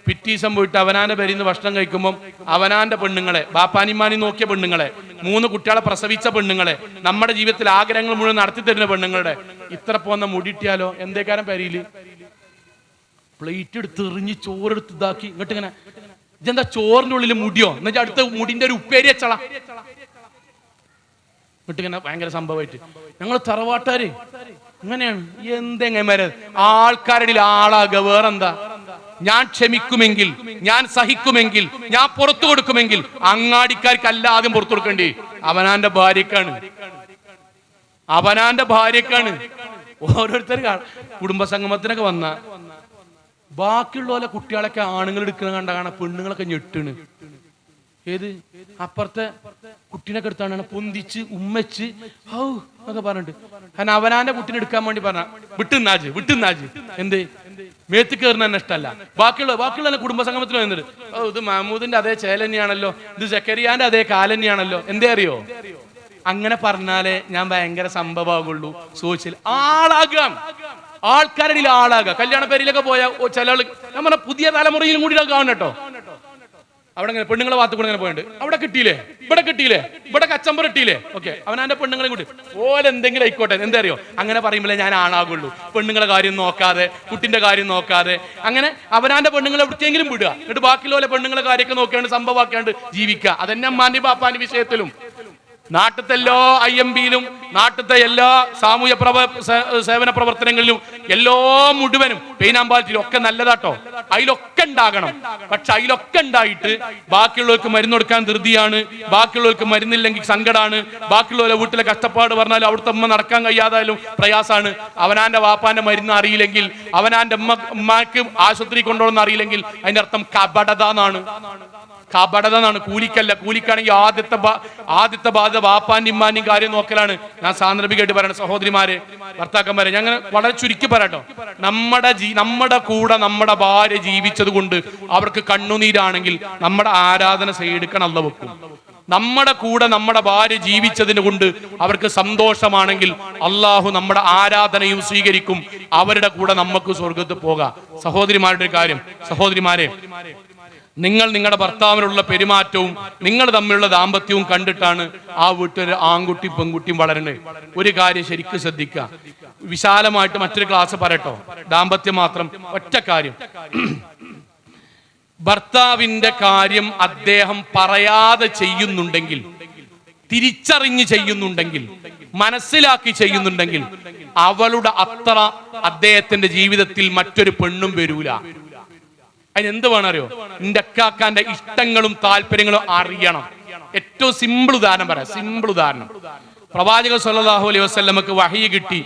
പിറ്റീസം പോയിട്ട് അവനാന്റെ പേരിൽ നിന്ന് ഭക്ഷണം കഴിക്കുമ്പോൾ അവനാന്റെ പെണ്ണുങ്ങളെ, ബാപ്പാനിമാനി നോക്കിയ പെണ്ണുങ്ങളെ, 3 കുട്ടികളെ പ്രസവിച്ച പെണ്ണുങ്ങളെ, നമ്മുടെ ജീവിതത്തിൽ ആഗ്രഹങ്ങൾ മുഴുവൻ നടത്തി തരുന്ന പെണ്ണുങ്ങളുടെ ഇത്ര പോന്ന മുടിയിട്ടിയാലോ എന്തേക്കാരം പേരില് പ്ലേറ്റ് എടുത്ത് എറിഞ്ഞ് ചോറെടുത്ത് ഇതാക്കി ഇങ്ങോട്ട് ഇങ്ങനെ, ഇതെന്താ ചോറിന്റെ ഉള്ളിൽ മുടിയോ എന്നുവെച്ചാൽ അടുത്ത മുടിന്റെ ഒരു ഉപ്പേരി വെച്ചള ഇങ്ങോട്ട് ഇങ്ങനെ ഭയങ്കര സംഭവമായിട്ട്. ഞങ്ങൾ തറവാട്ടാര് ഇങ്ങനെയാണ്. എന്തെങ്ങനെ ആൾക്കാരുടെ ആളാകുക, വേറെന്താ? ഞാൻ ക്ഷമിക്കുമെങ്കിൽ, ഞാൻ സഹിക്കുമെങ്കിൽ, ഞാൻ പുറത്തു കൊടുക്കുമെങ്കിൽ അങ്ങാടിക്കാർക്കല്ല ആദ്യം പുറത്തു കൊടുക്കേണ്ടി, അവനാന്റെ ഭാര്യക്കാണ്. ഓരോരുത്തർ കുടുംബസംഗമത്തിനൊക്കെ വന്ന ബാക്കിയുള്ള കുട്ടികളൊക്കെ ആണുങ്ങൾ എടുക്കുന്ന കണ്ടാണ് പെണ്ണുങ്ങളൊക്കെ ഞെട്ടണ്. ഏത് അപ്പുറത്തെ കുട്ടീനൊക്കെ എടുത്താണ് പൊന്തിച്ച് ഉമ്മച്ച് ഹൗ എന്നൊക്കെ പറഞ്ഞിട്ട്, കാരണം അവനാന്റെ കുട്ടീനെ എടുക്കാൻ വേണ്ടി പറഞ്ഞ വിട്ടുന്നാജ് എന്ത് മേത്ത് കയറുന്ന തന്നെ ഇഷ്ടമല്ല. ബാക്കിയുള്ള കുടുംബസംഗമത്തിൽ വന്നിട്ട് ഇത് മഹമൂദിന്റെ അതേ ചേല തന്നെയാണല്ലോ, ഇത് സക്കരിയാന്റെ അതേ കാലന്നെയാണല്ലോ. എന്തേ അറിയോ? അങ്ങനെ പറഞ്ഞാലേ ഞാൻ ഭയങ്കര സംഭവമാകുള്ളൂ. സോഷ്യൽ ആൾക്കാരുടെ ആളാകുക. കല്യാണ പേരിലൊക്കെ പോയാൽ ചില ആൾ നമ്മുടെ പുതിയ തലമുറയിലും കൂടി കാണും കേട്ടോ. അവിടെ ഇങ്ങനെ പെണ്ണുങ്ങളെ ഭാഗത്ത് കൂടെ ഇങ്ങനെ പോയിട്ടുണ്ട്, അവിടെ കിട്ടിയില്ലേ, ഇവിടെ കച്ചമ്പർ കിട്ടിയില്ലേ, ഓക്കെ അവനാന്റെ പെണ്ണുങ്ങളെ കൂടി ഓലെ എന്തെങ്കിലും ആയിക്കോട്ടെ. എന്താ അറിയോ, അങ്ങനെ പറയുമ്പോഴേ ഞാൻ ആണാകുള്ളൂ. പെണ്ണുങ്ങളെ കാര്യം നോക്കാതെ, കുട്ടിന്റെ കാര്യം നോക്കാതെ, അങ്ങനെ അവനാന്റെ പെണ്ണുങ്ങളെ എവിടേക്കെങ്കിലും വിടുക, എന്നിട്ട് ബാക്കിയുള്ള പെണ്ണുങ്ങളെ കാര്യമൊക്കെ നോക്കിയാണ്ട് സംഭവമാക്കിയാണ്ട് ജീവിക്കുക. അതെന്നെ അമ്മാന്റെ ബാപ്പാന്റെ വിഷയത്തിലും നാട്ടിലത്തെ എല്ലാ IMB-യിലും നാട്ടിലത്തെ എല്ലാ സാമൂഹ്യ സേവന പ്രവർത്തനങ്ങളിലും മുഴുവനും പെയിനാമ്പാലത്തിലും ഒക്കെ നല്ലതാട്ടോ, അതിലൊക്കെ ഉണ്ടാകണം. പക്ഷെ അതിലൊക്കെ ഉണ്ടായിട്ട് ബാക്കിയുള്ളവർക്ക് മരുന്ന് കൊടുക്കാൻ ധൃതിയാണ്, ബാക്കിയുള്ളവർക്ക് മരുന്നില്ലെങ്കിൽ സങ്കടമാണ്, ബാക്കിയുള്ളവരുടെ വീട്ടിലെ കഷ്ടപ്പാട് പറഞ്ഞാലും അവിടുത്തെ അമ്മ നടക്കാൻ കഴിയാതായാലും പ്രയാസമാണ്. അവനാന്റെ വാപ്പാന്റെ മരുന്ന് അറിയില്ലെങ്കിൽ, അവനാന്റെ ഉമ്മക്ക് ആശുപത്രി കൊണ്ടുപോകുന്ന അറിയില്ലെങ്കിൽ അതിന്റെ അർത്ഥം കപടത എന്നാണ്. കൂലിക്കാണെങ്കിൽ ആദ്യത്തെ ബാധ്യത വാപ്പാന്റെയും ഇമ്മാന്റെയും കാര്യം നോക്കലാണ്. ഞാൻ സാന്ദർഭികമായിട്ട് പറയണം, സഹോദരിമാരെ, ഭർത്താക്കന്മാരെ, ഞങ്ങൾ വളരെ ചുരുക്കി പറയട്ടോ, നമ്മുടെ കൂടെ നമ്മുടെ ഭാര്യ ജീവിച്ചത് കൊണ്ട് അവർക്ക് കണ്ണുനീരാണെങ്കിൽ നമ്മുടെ ആരാധന സൈഡെടുക്കണം, അല്ല വെക്കും. നമ്മുടെ കൂടെ നമ്മുടെ ഭാര്യ ജീവിച്ചതിന് കൊണ്ട് അവർക്ക് സന്തോഷമാണെങ്കിൽ അള്ളാഹു നമ്മുടെ ആരാധനയും സ്വീകരിക്കും. അവരുടെ കൂടെ നമുക്ക് സ്വർഗത്ത് പോകാം. സഹോദരിമാരുടെ കാര്യം, സഹോദരിമാരെ, നിങ്ങൾ നിങ്ങളുടെ ഭർത്താവിനുള്ള പെരുമാറ്റവും നിങ്ങൾ തമ്മിലുള്ള ദാമ്പത്യവും കണ്ടിട്ടാണ് ആ വീട്ടിൽ ആൺകുട്ടി പെൺകുട്ടിയും വളരുന്നത്. ഒരു കാര്യം ശരിക്കും ശ്രദ്ധിക്കുക. വിശാലമായിട്ട് മറ്റൊരു ക്ലാസ് പറയട്ടോ, ദാമ്പത്യം മാത്രം ഒറ്റ കാര്യം. ഭർത്താവിന്റെ കാര്യം അദ്ദേഹം പറയാതെ ചെയ്യുന്നുണ്ടെങ്കിൽ, തിരിച്ചറിഞ്ഞ് ചെയ്യുന്നുണ്ടെങ്കിൽ, മനസ്സിലാക്കി ചെയ്യുന്നുണ്ടെങ്കിൽ അവളുടെ അത്ര അദ്ദേഹത്തിന്റെ ജീവിതത്തിൽ മറ്റൊരു പെണ്ണും വരൂല. അതിനെന്ത് വേണമറിയോ? എന്റെ അക്കാക്കാന്റെ ഇഷ്ടങ്ങളും താല്പര്യങ്ങളും അറിയണം. ഏറ്റവും സിമ്പിൾ ഉദാഹരണം പറയാം. സിമ്പിൾ ഉദാഹരണം, പ്രവാചകൻ സല്ലല്ലാഹു അലൈഹി വസല്ലമക്ക് വഹി കിട്ടി.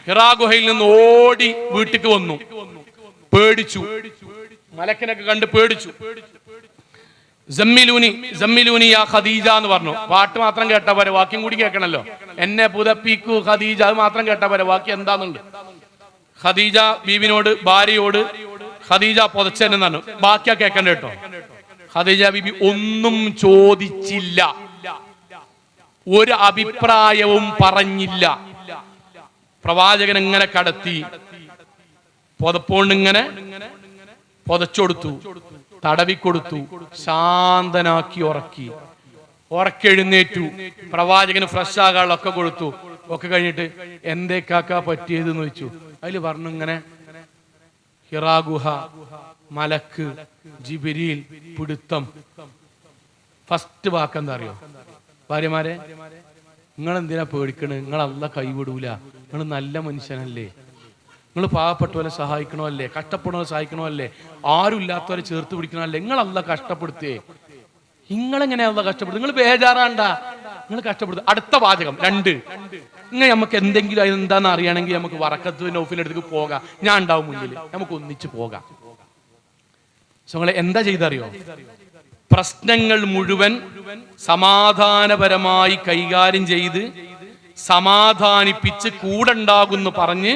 ഹിറാ ഗുഹയിൽ നിന്ന് ഓടി വീട്ടിക്ക് വന്നു. പേടിച്ചു, മലക്കിനൊക്കെ കണ്ട് പേടിച്ചു. സമ്മിലൂനി യാ ഖദീജ എന്ന് പറഞ്ഞു. പാട്ട് മാത്രം കേട്ടാ പോരെ, വാക്യം കൂടി കേൾക്കണല്ലോ. എന്നെ പുതപ്പിക്കൂ ഖദീജ, അത് മാത്രം കേട്ടാ പോരെ, വാക്യം എന്താന്നുണ്ട്. ഖദീജ ബീബിനോട്, ഭാര്യയോട് ഖദീജ പുതച്ചെന്നു പറഞ്ഞു. ബാക്കിയാ കേൾക്കണ്ട കേട്ടോ. ഖദീജ ബീബി ഒന്നും ചോദിച്ചില്ല, ഒരു അഭിപ്രായവും പറഞ്ഞില്ല. പ്രവാചകൻ ഇങ്ങനെ കടത്തി പുതപ്പോണ്ട് ഇങ്ങനെ പൊതച്ചൊടുത്തു, തടവിക്കൊടുത്തു, ശാന്തനാക്കി ഉറക്കെഴുന്നേറ്റു. പ്രവാചകന് ഫ്രഷ് ആകാനുള്ളൊക്കെ കൊടുത്തു. ഒക്കെ കഴിഞ്ഞിട്ട് എന്തേ കാക്ക പറ്റിയതെന്ന് ചോദിച്ചു. അതിൽ പറഞ്ഞു ഇങ്ങനെ ഹിറാ ഗുഹ, മലക്ക്, ജിബ്രീൽ, പിടുത്തം. ഫസ്റ്റ് വാക്കെന്താ അറിയോ? ഭാര്യമാരെ, നിങ്ങൾ എന്തിനാ പേടിക്കണ്? നിങ്ങൾ അല്ലാഹ് കൈവിടൂല. നിങ്ങൾ നല്ല മനുഷ്യനല്ലേ? നിങ്ങൾ പാവപ്പെട്ടവരെ സഹായിക്കണോ അല്ലേ? കഷ്ടപ്പെടുന്നവരെ സഹായിക്കണോ അല്ലേ? ആരും ഇല്ലാത്തവരെ ചേർത്ത് പിടിക്കണോ അല്ലേ? നിങ്ങൾ അല്ലാഹ് കഷ്ടപ്പെടുത്തേ. നിങ്ങളെങ്ങനെയാ അല്ലാഹ് കഷ്ടപ്പെടുത്തുക? നിങ്ങൾ ബേജാറാണ്ട, നിങ്ങൾ കഷ്ടപ്പെടുത്തുക. അടുത്ത വാചകം 2. ഇങ്ങനെ നമുക്ക് എന്തെങ്കിലും എന്താണെന്ന് അറിയണമെങ്കിൽ നമുക്ക് വറക്കത്ത് നൗഫിന്റെ പോകാം. ഞാൻ ഉണ്ടാവും മുന്നിൽ, നമുക്ക് ഒന്നിച്ച് പോകാം. നിങ്ങളെ എന്താ ചെയ്തറിയോ? പ്രശ്നങ്ങൾ മുഴുവൻ സമാധാനപരമായി കൈകാര്യം ചെയ്ത് സമാധാനിപ്പിച്ച് കൂടെ ഉണ്ടാകുന്നു പറഞ്ഞ്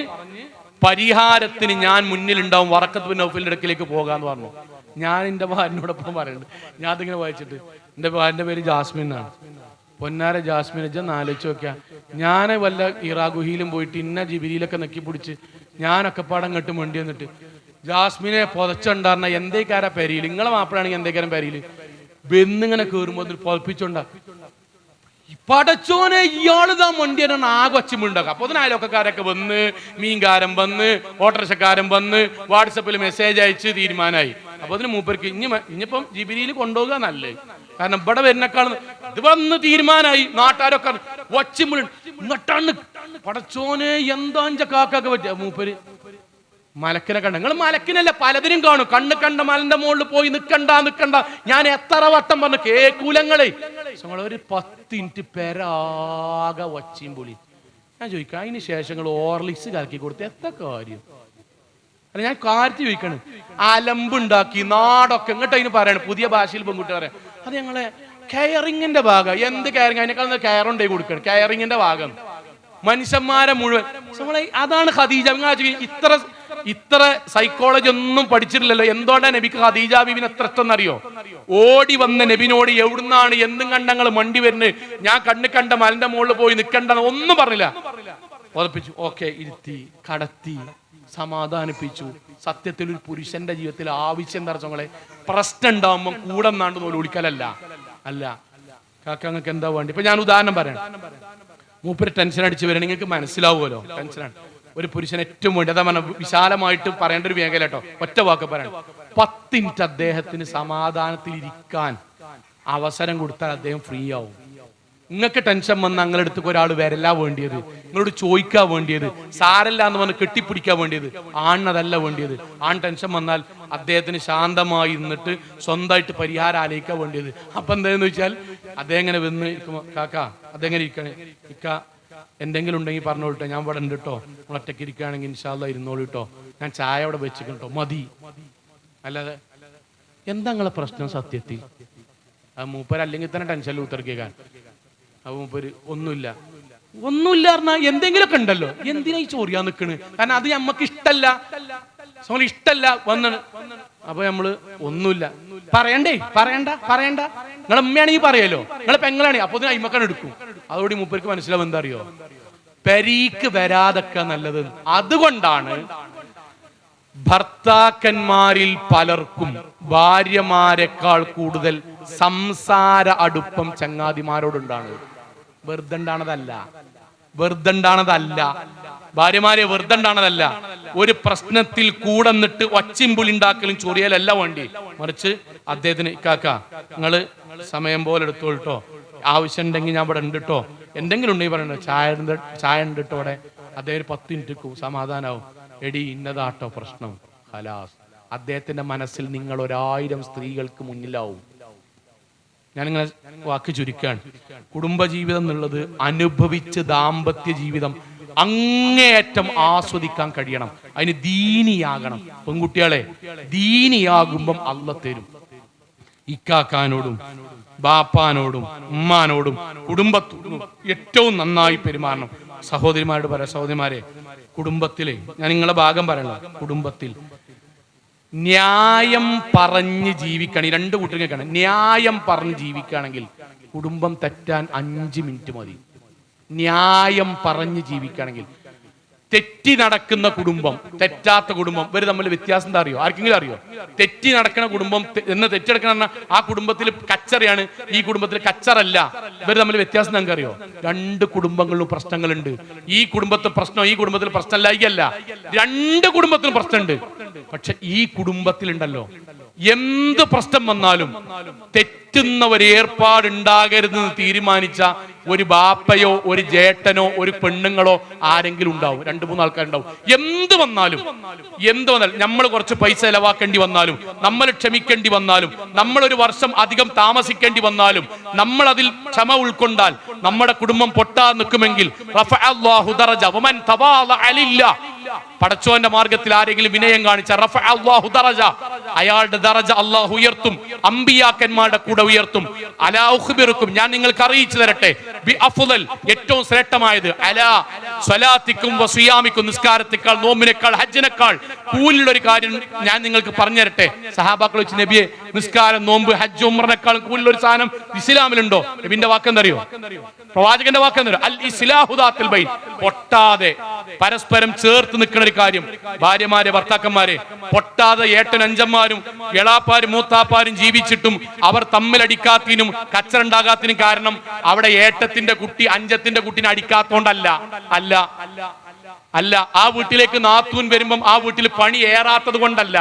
പരിഹാരത്തിന് ഞാൻ മുന്നിലുണ്ടാവും, വറക്കത്ത് ബിൻ നൗഫലിന്റെ അടുക്കിലേക്ക് പോകാന്ന് പറഞ്ഞു. ഞാൻ എൻ്റെ ഭാര്യനോടൊപ്പം പറയുന്നുണ്ട്. ഞാൻ അതിങ്ങനെ വായിച്ചിട്ട്, എൻ്റെ ഭാര്യൻ്റെ പേര് ജാസ്മിൻ എന്നാണ്. പൊന്നാര ജാസ്മിൻ എന്ന് ആലോചിച്ച് നോക്കിയാ, ഞാൻ വല്ല ഹിറാ ഗുഹയിലും പോയിട്ട് ഇന്ന ജിബിരിയിലൊക്കെ നെക്കിപ്പിടിച്ച് ഞാനൊക്കെ പാടം കെട്ട് വേണ്ടി വന്നിട്ട് ജാസ്മിനെ പൊതച്ചുണ്ടായിരുന്ന എന്തേക്കാരാ പെരിയിൽ, നിങ്ങളെ മാപ്പിളാണെങ്കിൽ എന്തേക്കാരം പെരിയിൽ ബെന്നിങ്ങനെ കയറുമ്പോൾ പൊതപ്പിച്ചുണ്ടാ പടച്ചോനെ ഇയാളിതാ മണ്ടിയാണ് ആകെ ഒച്ചമുണ്ടാക്കുക. അപ്പൊ അയൽവക്കക്കാരൊക്കെ വന്ന്, മീൻകാരൻ വന്ന്, ഓട്ടോറിക്ഷക്കാരൻ വന്ന്, വാട്സപ്പിൽ മെസ്സേജ് അയച്ച് തീരുമാനമായി. അപ്പൊ അതിന് മൂപ്പർക്ക് ഇനിയിപ്പം ജിബിരിയിൽ കൊണ്ടുപോകുക നല്ലത്. കാരണം ഇവിടെ വരുന്നേക്കാൾ ഇത് വന്ന് തീരുമാനമായി. നാട്ടുകാരൊക്കെ ഒച്ചമുള്ള ഇങ്ങോട്ടാണ് പടച്ചോനെ എന്താ കാക്കൊക്കെ പറ്റുക. മൂപ്പര് മലക്കിനെ കണ്ട, നിങ്ങൾ മലക്കിനല്ല പലതിനും കാണും. കണ്ണ് കണ്ട മലന്റെ മുകളിൽ പോയി നിക്കണ്ട, ഞാൻ എത്ര വട്ടം പറഞ്ഞു കേക്കൂലങ്ങളെ. ഒരു 10 മിനിറ്റ് പെരാകെ വച്ചിയും പൊളി. ഞാൻ ചോദിക്കാം, അതിന് ശേഷം നിങ്ങൾ ഓർലിക്സ് കലക്കി കൊടുത്ത് എത്ര കാര്യം? അല്ല, ഞാൻ കാര്യത്തിൽ ചോദിക്കാണ്. അലമ്പുണ്ടാക്കി നാടൊക്കെ ഇങ്ങോട്ട് അതിന് പറയണം. പുതിയ ഭാഷയിൽ പെൺകുട്ടി പറയാം, അത് ഞങ്ങളെ കെയറിങ്ങിന്റെ ഭാഗം. എന്ത് കെയറിങ്? അതിനേക്കാൾ കെയറുണ്ടായി കൊടുക്കണം. കെയറിങ്ങിന്റെ ഭാഗം മനുഷ്യന്മാരെ മുഴുവൻ. അതാണ് ഖദീജ. ഇത്ര സൈക്കോളജി ഒന്നും പഠിച്ചിട്ടില്ലല്ലോ. എന്തുകൊണ്ടാണ് നബിക്ക് ഖദീജ ബീവിനെ എത്ര ഇഷ്ടമെന്നറിയോ? ഓടി വന്ന നബിനോട് എവിടുന്നാണ് എന്തും കണ്ടങ്ങൾ മണ്ടി വരുന്നത്, ഞാൻ കണ്ണ് കണ്ട മലന്റെ മുകളിൽ പോയി നിൽക്കണ്ട ഒന്നും പറഞ്ഞില്ല. ഉറപ്പിച്ചു, ഓക്കെ, ഇരുത്തി, കടത്തി, സമാധാനിപ്പിച്ചു. സത്യത്തിൽ ഒരു പുരുഷന്റെ ജീവിതത്തിൽ ആവശ്യം എന്താ വെച്ചാൽ പ്രശ്നം ഉണ്ടാവുമ്പോൾ കൂടെ നാണ്ട് നോല് ഒളിക്കലല്ല. അല്ല കാക്കങ്ങൾക്ക് എന്താ വേണ്ടി? ഇപ്പൊ ഞാൻ ഉദാഹരണം പറയണം. മൂപ്പര് ടെൻഷൻ അടിച്ച് വരണം, നിങ്ങൾക്ക് മനസ്സിലാവുമല്ലോ. ടെൻഷനാണ് ഒരു പുരുഷൻ ഏറ്റവും വേണ്ടി. അതാ പറഞ്ഞ വിശാലമായിട്ട് പറയേണ്ട ഒരു മേഖല കേട്ടോ. ഒറ്റ വാക്ക് പറയണം. 10 മിനിറ്റ് അദ്ദേഹത്തിന് സമാധാനത്തിൽ ഇരിക്കാൻ അവസരം കൊടുത്താൽ അദ്ദേഹം ഫ്രീ ആവും. നിങ്ങൾക്ക് ടെൻഷൻ വന്ന് നിങ്ങളുടെ അടുത്തേക്ക് ഒരാൾ വരല്ല വേണ്ടിയത്, നിങ്ങളോട് ചോദിക്കാൻ വേണ്ടിയത്, സാരല്ല എന്ന് പറഞ്ഞ് കെട്ടിപ്പിടിക്കാൻ വേണ്ടിയത്. ആണിനതല്ല വേണ്ടിയത്. ആൺ ടെൻഷൻ വന്നാൽ അദ്ദേഹത്തിന് ശാന്തമായി നിന്നിട്ട് സ്വന്തമായിട്ട് പരിഹാരം ആലോചിക്കാൻ വേണ്ടിയത്. അപ്പൊ എന്താന്ന് വെച്ചാൽ അദ്ദേഹം ഇങ്ങനെ വന്ന് ഇരിക്കുമ്പോ, കാക്ക അതെങ്ങനെ ഇരിക്കണേ, ഇക്ക എന്തെങ്കിലും ഉണ്ടെങ്കിൽ പറഞ്ഞോളൂ, ഞാൻ ഇവിടെ ഉണ്ട് കേട്ടോ, നിങ്ങൾ ഒറ്റയ്ക്ക് ഇരിക്കുകയാണെങ്കിൽ ഇൻഷാ അല്ലാഹ് ഇരുന്നോളൂ കേട്ടോ, ഞാൻ ചായ അവിടെ വെച്ചിട്ടോ, മതി. അല്ലാതെ എന്താ നിങ്ങളെ പ്രശ്നം? സത്യത്തിൽ ആ മൂപ്പര് അല്ലെങ്കിൽ തന്നെ ടെൻഷനിൽ ഉത്തർക്കേക്കാൻ. അപ്പൊ മൂപ്പര് ഒന്നുമില്ല പറഞ്ഞാൽ എന്തെങ്കിലുമൊക്കെ ഉണ്ടല്ലോ. എന്തിനാ ഈ ചോറിയാൻ നിൽക്കണ്? കാരണം അത് നമ്മക്ക് ഇഷ്ടല്ല, ഇഷ്ടല്ല വന്നാണ്. അപ്പൊ നമ്മള് ഒന്നുമില്ല പറയണ്ട. നിങ്ങളെ ഉമ്മയാണെങ്കിൽ പറയല്ലോ, നിങ്ങളെ പെങ്ങളാണെങ്കിൽ അപ്പൊ അയിമക്കാൻ എടുക്കും. അതോടെ മൂപ്പർക്ക് മനസ്സിലാവും എന്താ അറിയോ, പെരീക്ക് വരാതൊക്കെ നല്ലത്. അതുകൊണ്ടാണ് ഭർത്താക്കന്മാരിൽ പലർക്കും ഭാര്യമാരെക്കാൾ കൂടുതൽ സംസാര അടുപ്പം ചങ്ങാതിമാരോടുണ്ടാണ്. വെറുതെണ്ടാണതല്ല ഭാര്യമാരെ വെറുതെണ്ടാണതല്ല. ഒരു പ്രശ്നത്തിൽ കൂടെ നിന്നിട്ട് ഒച്ചിമ്പുളി ഉണ്ടാക്കലും ചൊറിയലല്ല വേണ്ടി, മറിച്ച് അദ്ദേഹത്തിന് കാക്ക നിങ്ങള് സമയം പോലെ എടുത്തോട്ടോ, ആവശ്യം ഉണ്ടെങ്കിൽ ഞാൻ ഇവിടെ ഉണ്ട് കേട്ടോ, എന്തെങ്കിലും ഉണ്ടെങ്കിൽ പറയണ്ട, ചായ ഉണ്ട് കേട്ടോ അവിടെ. അദ്ദേഹം 10 മിനിറ്റ് സമാധാനാവും. എടി ഇന്നതാട്ടോ പ്രശ്നം, ഹലാസ്. അദ്ദേഹത്തിന്റെ മനസ്സിൽ നിങ്ങൾ 1000 സ്ത്രീകൾക്ക് മുന്നിലാവും. ഞാനിങ്ങനെ വാക്ക് ചുരുക്കാണ്. കുടുംബജീവിതം എന്നുള്ളത് അനുഭവിച്ച് ദാമ്പത്യ ജീവിതം അങ്ങേയറ്റം ആസ്വദിക്കാൻ കഴിയണം. അതിന് ദീനിയാകണം. പെൺകുട്ടികളെ ദീനിയാകുമ്പം അല്ലാഹ് തരും. ഇക്കാക്കാനോടും ബാപ്പാനോടും ഉമ്മാനോടും കുടുംബത്തോടും ഏറ്റവും നന്നായി പെരുമാറണം. സഹോദരിമാരോട് പറയാം, സഹോദരിമാരെ കുടുംബത്തിലെ ഞാൻ നിങ്ങളെ ഭാഗം പറയണ, കുടുംബത്തിൽ ന്യായം പറഞ്ഞ് ജീവിക്കണം. ഈ 2 കൂട്ടർക്കാണ്. ന്യായം പറഞ്ഞ് ജീവിക്കുകയാണെങ്കിൽ കുടുംബം തെറ്റാൻ 5 മിനിറ്റ് മതി. ന്യായം പറഞ്ഞ് ജീവിക്കുകയാണെങ്കിൽ തെറ്റി നടക്കുന്ന കുടുംബം, തെറ്റാത്ത കുടുംബം, ഇവർ തമ്മിൽ വ്യത്യാസം എന്താ അറിയോ? ആർക്കെങ്കിലും അറിയോ? തെറ്റി നടക്കുന്ന കുടുംബം എന്ന് തെറ്റെടുക്കണ ആ കുടുംബത്തിൽ കച്ചറയാണ്, ഈ കുടുംബത്തിൽ കച്ചറല്ല. ഇവർ തമ്മിൽ വ്യത്യാസം നിങ്ങൾക്ക് അറിയോ? രണ്ട് കുടുംബങ്ങളിലും പ്രശ്നങ്ങളുണ്ട്. ഈ കുടുംബത്തിൽ പ്രശ്നം, ഈ കുടുംബത്തിൽ പ്രശ്നമില്ല. രണ്ട് കുടുംബത്തിലും പ്രശ്നമുണ്ട്. പക്ഷെ ഈ കുടുംബത്തിലുണ്ടല്ലോ, എന്ത് പ്രശ്നം വന്നാലും തെറ്റുന്ന ഒരു ഏർപ്പാടുണ്ടാകരുതെന്ന് തീരുമാനിച്ച ഒരു ബാപ്പയോ ഒരു ജേട്ടനോ ഒരു പെണ്ണുങ്ങളോ ആരെങ്കിലും ഉണ്ടാവും. 2-3 ആൾക്കാരുണ്ടാവും. എന്ത് വന്നാലും നമ്മൾ കുറച്ച് പൈസ ചെലവാക്കേണ്ടി വന്നാലും, നമ്മൾ ക്ഷമിക്കേണ്ടി വന്നാലും, നമ്മൾ ഒരു വർഷം അധികം താമസിക്കേണ്ടി വന്നാലും, നമ്മൾ അതിൽ ക്ഷമ ഉൾക്കൊണ്ടാൽ നമ്മുടെ കുടുംബം പൊട്ടാൻ നിൽക്കുമെങ്കിൽ പടച്ചോന്റെ മാർഗത്തിൽ ആരെങ്കിലും വിനയം കാണിച്ച അയാളുടെ ദറജ അല്ലാഹു ഉയർത്തും, അമ്പിയാക്കന്മാരുടെ കൂടെ ഉയർത്തും. അലാ ഉഖ്ബിറുക്കും, ഞാൻ നിങ്ങൾക്ക് അറിയിച്ചു തരട്ടെ, ബി അഫ്ളൽ, ഏറ്റവും ശ്രേഷ്ഠമായത്, അലാ സ്വലാത്തിക്കും വസിയാമിക്കും, നിസ്കാരത്തെക്കാൾ നോമ്പിനേക്കാൾ ഹജ്ജിനേക്കാൾ കൂലിയുള്ള ഒരു കാര്യം ഞാൻ നിങ്ങൾക്ക് പറഞ്ഞു തരട്ടെ. സഹാബാക്കൾ വെച്ച്, നബിയെ, നിസ്കാരം, നോമ്പ്, ഹജ്ജ്, ഉംറനേക്കാളും കൂലിയുള്ള ഒരു സാധനം ഇസ്ലാമിലുണ്ടോ? നബിന്റെ വാക്കെന്തറിയോ? പ്രവാചകന്റെ വാക്കെന്തറിയോ? അൽ ഇസ്ലാഹു ദാത്തുൽ ബൈൻ, പൊട്ടാതെ പരസ്പരം ചേർത്ത് നിൽക്കുന്ന ഒരു കാര്യം. ഭാര്യമാരെ, ഭർത്താക്കന്മാരെ പൊട്ടാതെ ഏട്ടൻ അഞ്ചന്മാരും എളാപ്പാരും മൂത്താപ്പാരും ജീവിച്ചിട്ടും അവർ തമ്മിലടിക്കാത്തതിനും കച്ചറുണ്ടാകാത്തതിനും കാരണം അവിടെ ഏട്ടത്തിന്റെ കുട്ടി അഞ്ചത്തിന്റെ കുട്ടിനെ അടിക്കാത്തോണ്ടല്ല. അല്ല ആ വീട്ടിലേക്ക് നാത്തൂൻ വരുമ്പം ആ വീട്ടിൽ പണി ഏറാത്തത് കൊണ്ടല്ല.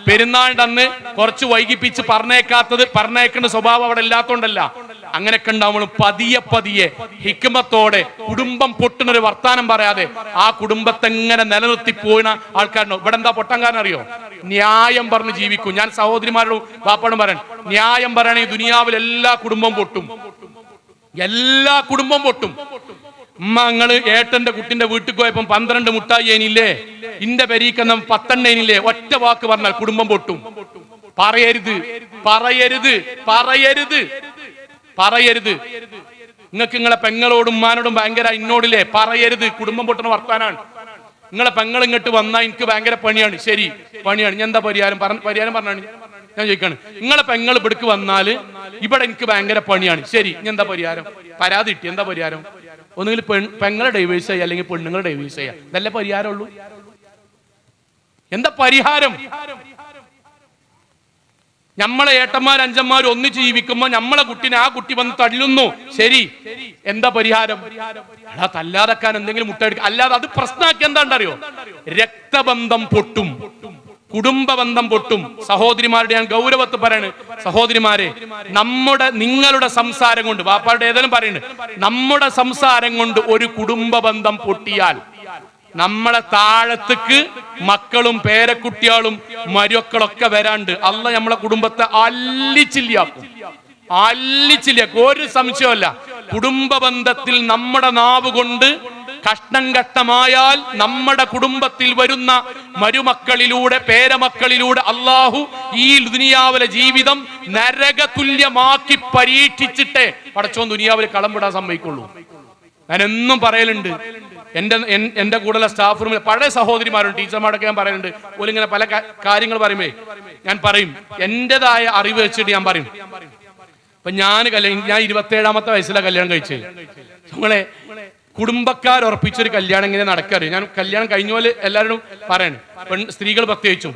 പെരുന്നാളിന്റെ അന്ന് കുറച്ച് വൈകിപ്പിച്ച് പറഞ്ഞേക്കേണ്ട സ്വഭാവം അവിടെ ഇല്ലാത്തോണ്ടല്ല. അങ്ങനെയൊക്കെ ഉണ്ടാവുമ്പോൾ പതിയെ ഹിക്മത്തോടെ കുടുംബം പൊട്ടുന്നൊരു വർത്താനം പറയാതെ ആ കുടുംബത്തെ എങ്ങനെ നിലനിർത്തി പോയിന ആൾക്കാരുണ്ടോ? ഇവിടെ എന്താ പൊട്ടാൻ കാരണം അറിയോ? ന്യായം പറഞ്ഞ് ജീവിക്കും. ഞാൻ സഹോദരിമാരോടും വാപ്പാടും പറയാൻ, ന്യായം പറയുകയാണെങ്കിൽ ദുനിയാവിൽ എല്ലാ കുടുംബം പൊട്ടും. ഉമ്മങ്ങള് ഏട്ടന്റെ കുട്ടിന്റെ വീട്ടിൽ പോയപ്പം 12 മുട്ടായി ഏനില്ലേ, ഇന്റെ പെരീക്കെന്ന 10 ഏനില്ലേ, ഒറ്റ വാക്ക് പറഞ്ഞാൽ കുടുംബം പൊട്ടും. പറയരുത്. നിങ്ങൾക്ക് നിങ്ങളെ പെങ്ങളോടും ഉമ്മാനോടും ഭയങ്കര ഇന്നോടില്ലേ, പറയരുത്. കുടുംബം പൊട്ടുന്ന വർത്താനാണ്. നിങ്ങളെ പെങ്ങൾ ഇങ്ങോട്ട് വന്നാൽ എനിക്ക് ഭയങ്കര പണിയാണ്. ശരി, പണിയാണ്. ഞാൻ എന്താ പരിഹാരം പറഞ്ഞാണ് ഞാൻ ചോദിക്കാണ്. നിങ്ങളെ പെങ്ങൾ ഇവിടേക്ക് വന്നാല് ഇവിടെ എനിക്ക് ഭയങ്കര പണിയാണ്. ശരി, ഞാൻ എന്താ പരിഹാരം? പരാതി കിട്ടി, എന്താ പരിഹാരം? ഒന്നുകിൽ പെങ്ങളെ ഡൈവേഴ്സ് ചെയ്യുക, അല്ലെങ്കിൽ പെണ്ണുങ്ങളെ ഡൈവേഴ്സ് ചെയ്യുക. ഇതല്ലേ പരിഹാരമുള്ളൂ. എന്താ പരിഹാരം? നമ്മളെ ഏട്ടന്മാർ അഞ്ചന്മാർ ഒന്നിച്ച് ജീവിക്കുമ്പോ നമ്മളെ കുട്ടിനെ ആ കുട്ടി വന്ന് തള്ളുന്നു. ശരി, എന്താ പരിഹാരം? തല്ലാതെക്കാൻ എന്തെങ്കിലും മുട്ടയെടുക്കുക. അല്ലാതെ അത് പ്രശ്നമാക്കി എന്താണ്ടറിയോ? രക്തബന്ധം പൊട്ടും, കുടുംബ ബന്ധം പൊട്ടും. സഹോദരിമാരുടെ ഞാൻ ഗൗരവത്ത് പറയാണ്, സഹോദരിമാരെ, നിങ്ങളുടെ സംസാരം കൊണ്ട്, വാപ്പാരുടെ ഏതെങ്കിലും പറയുന്നുണ്ട്, നമ്മുടെ സംസാരം കൊണ്ട് ഒരു കുടുംബ ബന്ധം പൊട്ടിയാൽ നമ്മളെ താഴത്തേക്ക് മക്കളും പേരക്കുട്ടികളും മരുക്കളൊക്കെ വരാണ്ട് അല്ല നമ്മളെ കുടുംബത്തെ അല്ലിച്ചില്ലാക്കും. ഒരു സംശയമല്ല. കുടുംബ ബന്ധത്തിൽ നമ്മുടെ നാവ് കൊണ്ട് കഷ്ണം കഷ്ടമായാൽ നമ്മുടെ കുടുംബത്തിൽ വരുന്ന മരുമക്കളിലൂടെ പേരമക്കളിലൂടെ അള്ളാഹു ഈ ദുനിയാവിലെ ജീവിതം നരകതുല്യമാക്കി പരീക്ഷിച്ചിട്ടേ പടച്ചോൻ ദുനിയാവിൽ കളം വിടാൻ സമ്മതിക്കുള്ളൂ. ഞാൻ എന്നും പറയലുണ്ട്, എന്റെ കൂടെയുള്ള സ്റ്റാഫ് റൂമിൽ പഴയ സഹോദരിമാരും ടീച്ചർമാരൊക്കെ ഞാൻ പറയുന്നുണ്ട്. ഓലിങ്ങനെ പല കാര്യങ്ങൾ പറയുമ്പേ ഞാൻ പറയും, എന്റേതായ അറിവ് വെച്ചിട്ട് ഞാൻ പറയും. അപ്പൊ ഞാൻ 27-ാമത്തെ വയസ്സിലാണ് കല്യാണം കഴിച്ചത്. നമ്മളെ കുടുംബക്കാർ ഉറപ്പിച്ചൊരു കല്യാണം എങ്ങനെ നടക്കാറില്ല. ഞാൻ കല്യാണം കഴിഞ്ഞ പോലെ എല്ലാവരും പറയാണ്, സ്ത്രീകൾ പ്രത്യേകിച്ചും.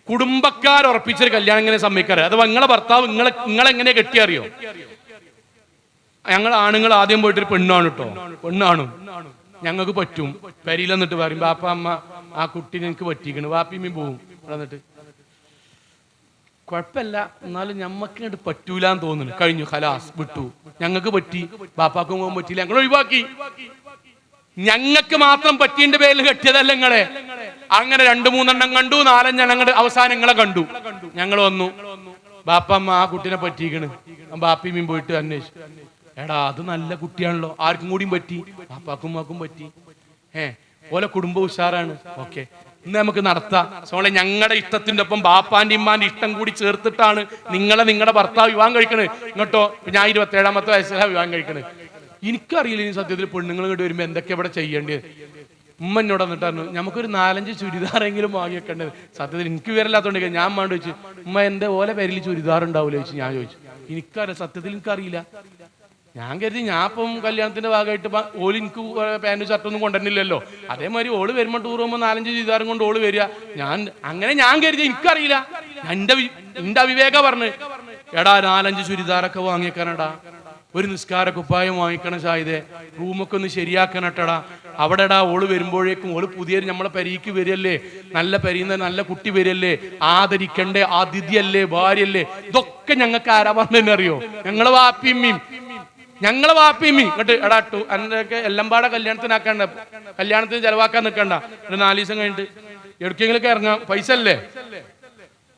കുടുംബക്കാർ ഉറപ്പിച്ചൊരു കല്യാണം എങ്ങനെ സമ്മതിക്കാറ്? അഥവാ നിങ്ങളെ ഭർത്താവ് നിങ്ങളെങ്ങനെ കെട്ടിയറിയോ? ഞങ്ങൾ ആണുങ്ങൾ ആദ്യം പോയിട്ടൊരു പെണ്ണാണ് കേട്ടോ, പെണ്ണാണും ഞങ്ങൾക്ക് പറ്റും. പെരിയിൽ എന്നിട്ട് പറയും, ബാപ്പ അമ്മ ആ കുട്ടീനെ എനിക്ക് പറ്റിക്കണ്, വാപ്പിമ്മയും പോവും. എന്നിട്ട് കുഴപ്പമില്ല, എന്നാലും ഞമ്മക്ക് ഇങ്ങോട്ട് പറ്റൂലെന്ന് തോന്നുന്നു. കഴിഞ്ഞു, ഖലാസ്, വിട്ടു. ഞങ്ങൾക്ക് പറ്റി, ബാപ്പാക്കും പോകാൻ പറ്റിയില്ല, ഞങ്ങൾ ഒഴിവാക്കി. ഞങ്ങൾക്ക് മാത്രം പറ്റിയതിന്റെ പേരിൽ കെട്ടിയതല്ല നിങ്ങളെ. അങ്ങനെ 2-3 എണ്ണം കണ്ടു, 4-5 എണ്ണം അവസാനം നിങ്ങളെ കണ്ടു. ഞങ്ങൾ വന്നു, ബാപ്പ അമ്മ ആ കുട്ടീനെ പറ്റിക്കണ്. ബാപ്പിമ്മയും പോയിട്ട് അന്വേഷിച്ചു. എടാ അത് നല്ല കുട്ടിയാണല്ലോ, ആർക്കും കൂടിയും പറ്റി, പാപ്പാക്കും ഉമ്മാക്കും പറ്റി. ഓലെ കുടുംബം ഉഷാറാണ്. ഓക്കെ, ഇന്ന് നമുക്ക് നടത്താം. സോളെ ഞങ്ങളുടെ ഇഷ്ടത്തിന്റെ ഒപ്പം ബാപ്പാന്റെ ഇമ്മാന്റെ ഇഷ്ടം കൂടി ചേർത്തിട്ടാണ് നിങ്ങളുടെ ഭർത്താവ് വിവാഹം കഴിക്കണത്. ഇങ്ങോട്ടോ ഞാൻ 27-ാമത്തെ വയസ്സിലാണ് വിവാഹം കഴിക്കണത്. എനിക്കറിയില്ല ഇനി സത്യത്തിൽ പെണ്ണുങ്ങൾ ഇങ്ങോട്ട് വരുമ്പോ എന്തൊക്കെ ഇവിടെ ചെയ്യേണ്ടത്. ഉമ്മ എന്നോട് വന്നിട്ടായിരുന്നു, നമുക്കൊരു 4-5 ചുരിദാറെങ്കിലും വാങ്ങിയേക്കേണ്ടത്. സത്യത്തിൽ എനിക്ക് വിവരമില്ലാത്തോണ്ട് ഞാൻ വേണ്ട ചോദിച്ചു, ഉമ്മ എന്റെ ഓലെ പേരിൽ ചുരിദാർ ഉണ്ടാവില്ല ചോദിച്ചു. ഞാൻ ചോദിച്ചു, എനിക്കറിയാം, സത്യത്തിൽ എനിക്കറിയില്ല. ഞാൻ കരുതി ഞാൻ ഇപ്പം കല്യാണത്തിന്റെ ഭാഗമായിട്ട് ഓല് എനിക്ക് പാൻറ്റും ഷർട്ടൊന്നും കൊണ്ടുവരുന്നില്ലല്ലോ. അതേമാതിരി ഓള് വരുമ്പോൾ ടൂർ പോകുമ്പോൾ 4-5 ചുരിദാറും കൊണ്ട് ഓള് വരിക. ഞാൻ കരുതി, എനിക്കറിയില്ല. എന്റെ അവിവേക പറഞ്ഞ്, എടാ 4-5 ചുരിദാറൊക്കെ വാങ്ങിക്കാനടാ, ഒരു നിസ്കാര കുപ്പായം വാങ്ങിക്കണം ഷാഹിദേ, റൂമൊക്കെ ഒന്ന് ശരിയാക്കണട്ടടാ. അവിടെടാ ഓള് വരുമ്പോഴേക്കും ഓള് പുതിയ നമ്മളെ പെരീക്ക് വരികയല്ലേ, നല്ല പെരീന്ന് നല്ല കുട്ടി വരികയല്ലേ, ആദരിക്കണ്ടേ, അതിഥിയല്ലേ, ഭാര്യയല്ലേ. ഇതൊക്കെ ഞങ്ങൾക്ക് ആരാ പറഞ്ഞെന്ന് അറിയോ? ഞങ്ങളെ വാപ്പിയമ്മയും ഇങ്ങോട്ട് എടാ അതിൻ്റെയൊക്കെ എല്ലാം പാടെ കല്യാണത്തിനാക്കണ്ട, കല്യാണത്തിന് ചെലവാക്കാൻ നിൽക്കണ്ട, ഒരു 4 ദിവസം കഴിഞ്ഞിട്ട് എവിടേക്കെങ്കിലൊക്കെ ഇറങ്ങാം, പൈസ അല്ലേ,